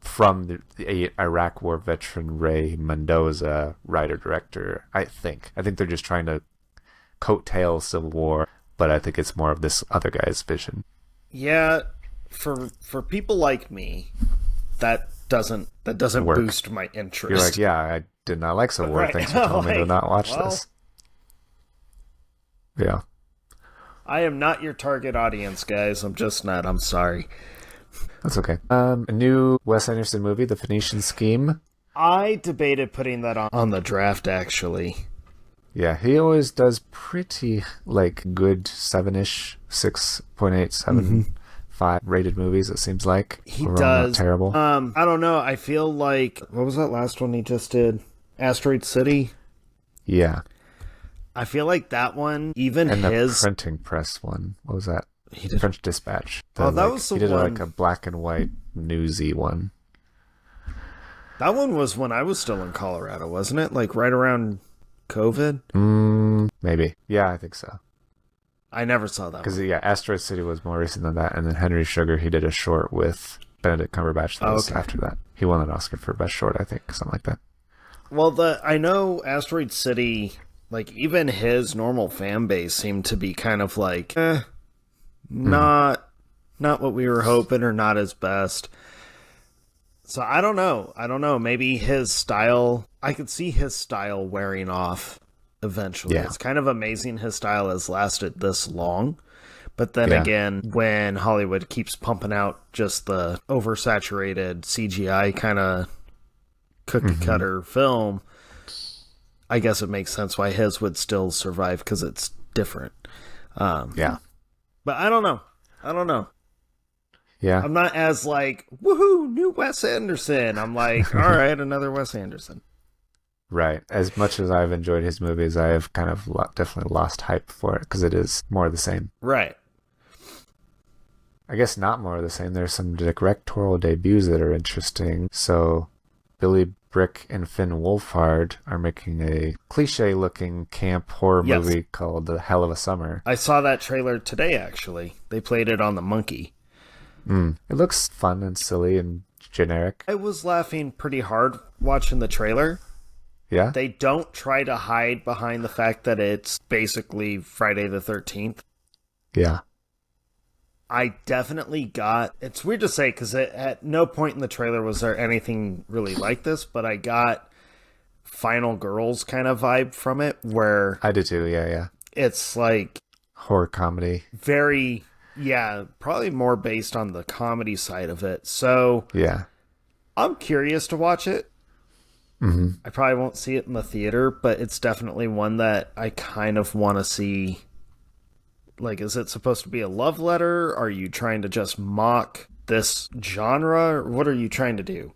from the Iraq War veteran Ray Mendoza, writer-director, I think. I think they're just trying to coattail Civil War, but I think it's more of this other guy's vision. Yeah, for people like me, that doesn't boost my interest. You're like, yeah, I did not like Civil War. Thanks for telling me to not watch this. Yeah. I am not your target audience, guys. I'm just not. I'm sorry. That's okay. A new Wes Anderson movie, The Phoenician Scheme. I debated putting that on the draft, actually. Yeah, he always does pretty, like, good 7-ish, 6.8, 7.5 rated movies, it seems like. He does. Not terrible. I don't know. I feel like... What was that last one he just did? Asteroid City? Yeah. I feel like that one, even and his... the printing press one. What was that? He did... French Dispatch. That was the one... He did, like, a black and white newsy one. That one was when I was still in Colorado, wasn't it? Like right around COVID? Maybe. Yeah, I think so. I never saw that Because, one. yeah, Asteroid City was more recent than that. And then Henry Sugar, he did a short with Benedict Cumberbatch that was after that. He won an Oscar for Best Short, I think. Something like that. Well, I know Asteroid City, like even his normal fan base seemed to be kind of like, not what we were hoping or not his best. So I don't know. Maybe his style, I could see his style wearing off eventually. Yeah. It's kind of amazing his style has lasted this long. But then again, when Hollywood keeps pumping out just the oversaturated CGI kind of cookie cutter film, I guess it makes sense why his would still survive because it's different. Yeah. But I don't know. Yeah. I'm not as like, woohoo, new Wes Anderson. I'm like, all right, another Wes Anderson. Right. As much as I've enjoyed his movies, I have kind of definitely lost hype for it because it is more of the same. Right. I guess not more of the same. There's some directorial debuts that are interesting. So Billy Brick and Finn Wolfhard are making a cliche-looking camp horror movie called The Hell of a Summer. I saw that trailer today, actually. They played it on the Monkey. It looks fun and silly and generic. I was laughing pretty hard watching the trailer. Yeah? They don't try to hide behind the fact that it's basically Friday the 13th. Yeah. I definitely got... It's weird to say because at no point in the trailer was there anything really like this, but I got Final Girls kind of vibe from it where... I did too, yeah. It's like... Horror comedy. Very... Yeah, probably more based on the comedy side of it. So... Yeah. I'm curious to watch it. I probably won't see it in the theater, but it's definitely one that I kind of want to see. Like, is it supposed to be a love letter? Are you trying to just mock this genre? Or what are you trying to do?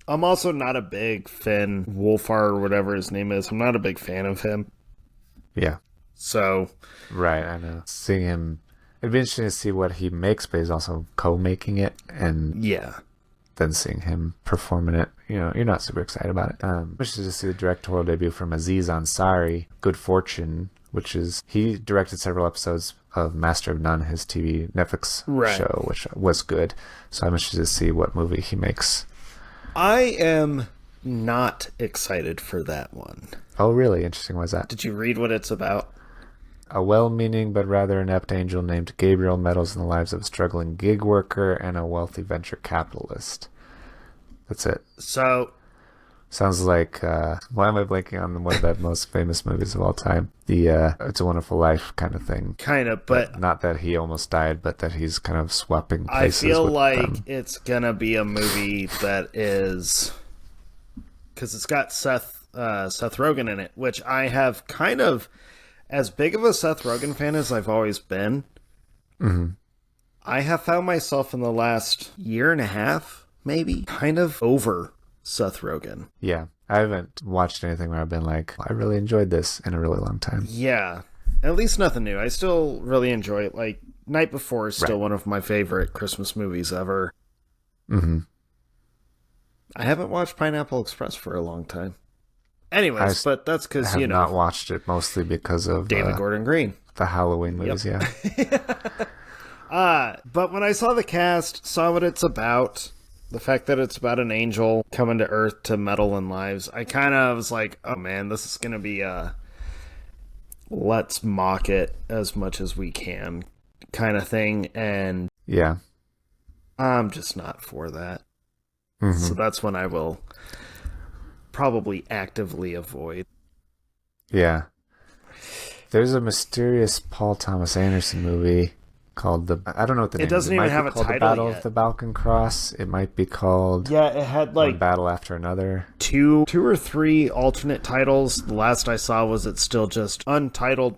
I'm also not a big Finn Wolfhard or whatever his name is. I'm not a big fan of him. Yeah. So. Right, I know. Seeing him... It'd be interesting to see what he makes, but he's also co-making it. And yeah. Then seeing him perform in it, you're not super excited about it. I'm interested to see the directorial debut from Aziz Ansari, Good Fortune, which is... He directed several episodes of Master of None, his TV Netflix show, which was good. So I'm interested to see what movie he makes. I am not excited for that one. Oh, really? Interesting. Why is that? Did you read what it's about? A well-meaning but rather inept angel named Gabriel meddles in the lives of a struggling gig worker and a wealthy venture capitalist. That's it. So... Sounds like... why am I blanking on one of the most famous movies of all time? The It's a Wonderful Life kind of thing. Kind of, but... Not that he almost died, but that he's kind of swapping places I feel with like them. it's gonna be a movie that is... Because it's got Seth Rogen in it, which I have kind of... As big of a Seth Rogen fan as I've always been, I have found myself in the last year and a half, maybe, kind of over Seth Rogen. Yeah, I haven't watched anything where I've been like, I really enjoyed this in a really long time. Yeah, at least nothing new. I still really enjoy it. Like, Night Before is still one of my favorite Christmas movies ever. I haven't watched Pineapple Express for a long time. Anyways, but that's because, I have not watched it mostly because of David Gordon Green. The Halloween movies, yeah. But when I saw the cast, saw what it's about, the fact that it's about an angel coming to Earth to meddle in lives, I kind of was like, oh man, this is going to be a let's mock it as much as we can kind of thing. And yeah, I'm just not for that. So that's when I will probably actively avoid. Yeah. There's a mysterious Paul Thomas Anderson movie called I don't know what the name is. It doesn't even have a title The Battle yet. of the Balkan Cross. It might be called Yeah, it had like One Battle After Another. two or three alternate titles. The last I saw was it's still just untitled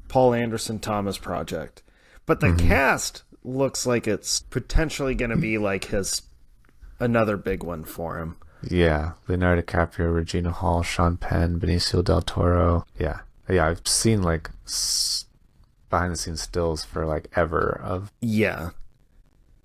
Paul Anderson Thomas Project. But the cast looks like it's potentially going to be like another big one for him. Yeah, Leonardo DiCaprio, Regina Hall, Sean Penn, Benicio del Toro. Yeah, I've seen like behind the scenes stills for like ever of. Yeah,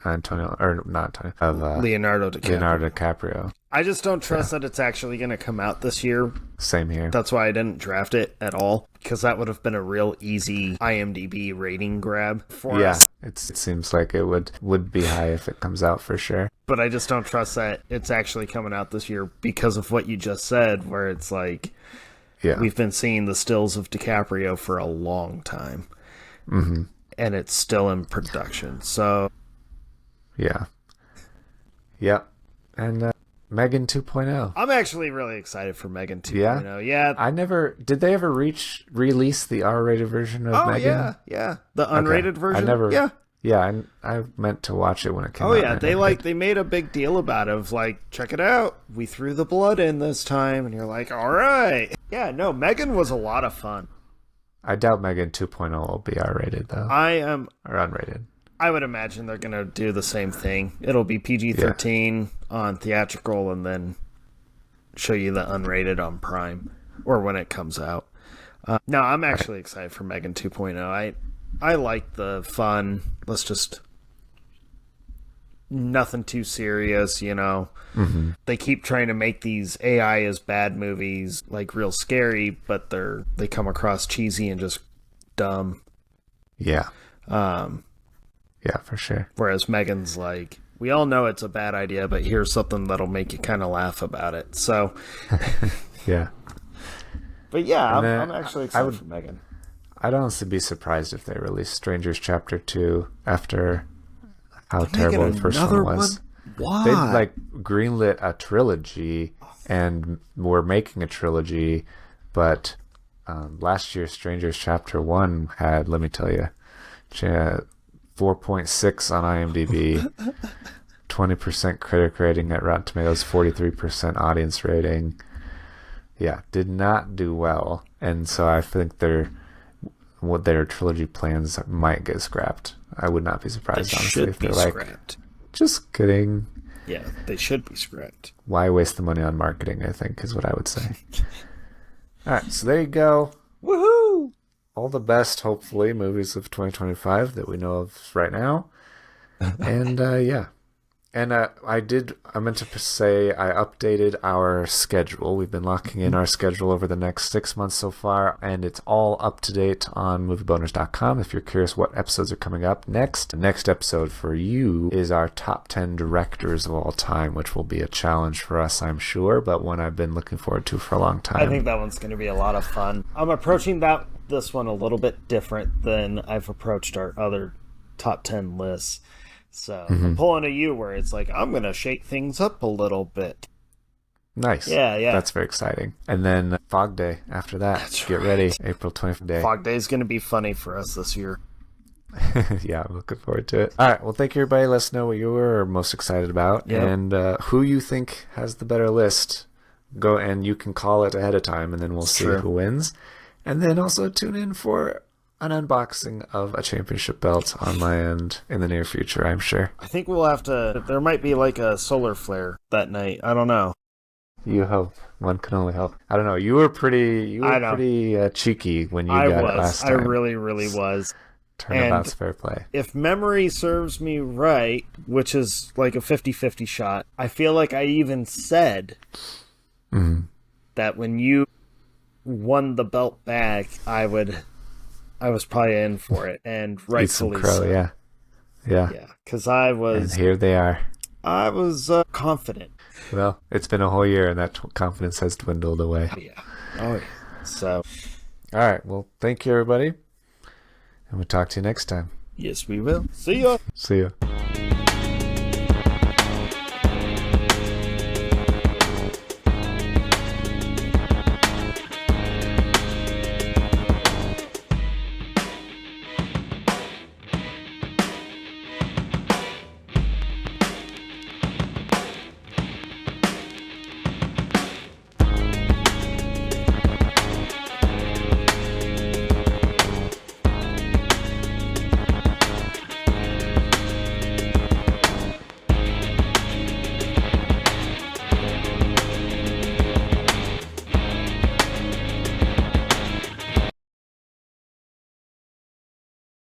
Antonio, or not Antonio, of Leonardo DiCaprio. Leonardo DiCaprio. I just don't trust that it's actually going to come out this year. Same here. That's why I didn't draft it at all, because that would have been a real easy IMDb rating grab for us. It seems like it would be high if it comes out for sure. But I just don't trust that it's actually coming out this year because of what you just said, where it's like, we've been seeing the stills of DiCaprio for a long time. Mm-hmm. And it's still in production, so... Yeah. Yep. And Megan 2.0. I'm actually really excited for Megan 2.0. Yeah. Did they ever release the R-rated version of Megan? Yeah. The unrated version? I never... Yeah. Yeah, I meant to watch it when it came out. Oh, yeah, they made a big deal about it, of like, check it out, we threw the blood in this time, and you're like, all right. Yeah, no, Megan was a lot of fun. I doubt Megan 2.0 will be R-rated, though. Or unrated. I would imagine they're going to do the same thing. It'll be PG-13 on theatrical, and then show you the unrated on Prime, or when it comes out. No, I'm actually excited for Megan 2.0. I like the fun. Let's just... Nothing too serious, you know. Mm-hmm. They keep trying to make these AI as bad movies, like, real scary, but they come across cheesy and just dumb. Yeah. Yeah, for sure. Whereas Megan's like, we all know it's a bad idea, but here's something that'll make you kind of laugh about it. So... Yeah. But yeah, I'm actually excited for Megan. I'd honestly be surprised if they released Strangers Chapter 2 after how terrible the first one was. Why? They greenlit a trilogy and were making a trilogy, but last year Strangers Chapter 1 had, let me tell you, 4.6 on IMDb, 20% critic rating at Rotten Tomatoes, 43% audience rating. Yeah, did not do well, and so I think their trilogy plans might get scrapped. I would not be surprised, honestly, if they're like, scrapped. Just kidding. Yeah, they should be scrapped. Why waste the money on marketing, I think, is what I would say. All right, so there you go. Woohoo! All the best, hopefully, movies of 2025 that we know of right now. And, yeah. And I meant to say I updated our schedule. We've been locking in our schedule over the next 6 months so far, and it's all up to date on movieboners.com if you're curious what episodes are coming up next. The next episode for you is our top 10 directors of all time, which will be a challenge for us, I'm sure, but one I've been looking forward to for a long time. I think that one's going to be a lot of fun. I'm approaching this one a little bit different than I've approached our other top 10 lists. So I'm pulling a you where it's like, I'm going to shake things up a little bit. Nice. Yeah. That's very exciting. And then Fog Day after that. That's Get ready. April 20th day. Fog Day is going to be funny for us this year. Yeah, I'm looking forward to it. All right. Well, thank you, everybody. Let us know what you were most excited about and who you think has the better list. Go and you can call it ahead of time, and then we'll see who wins. And then also tune in for an unboxing of a championship belt on my end in the near future, I'm sure. I think we'll have to... There might be like a solar flare that night. I don't know. You hope. One can only hope. I don't know. You were pretty cheeky when you got it last time. I really, really was. Turnabout's fair play. If memory serves me right, which is like a 50-50 shot, I feel like I even said that when you won the belt back, I was probably in for it, and rightfully so. Yeah, because I was... And here they are. I was confident. Well, it's been a whole year, and that confidence has dwindled away. Oh, yeah. So... All right, well, thank you, everybody, and we'll talk to you next time. Yes, we will. See ya! See ya.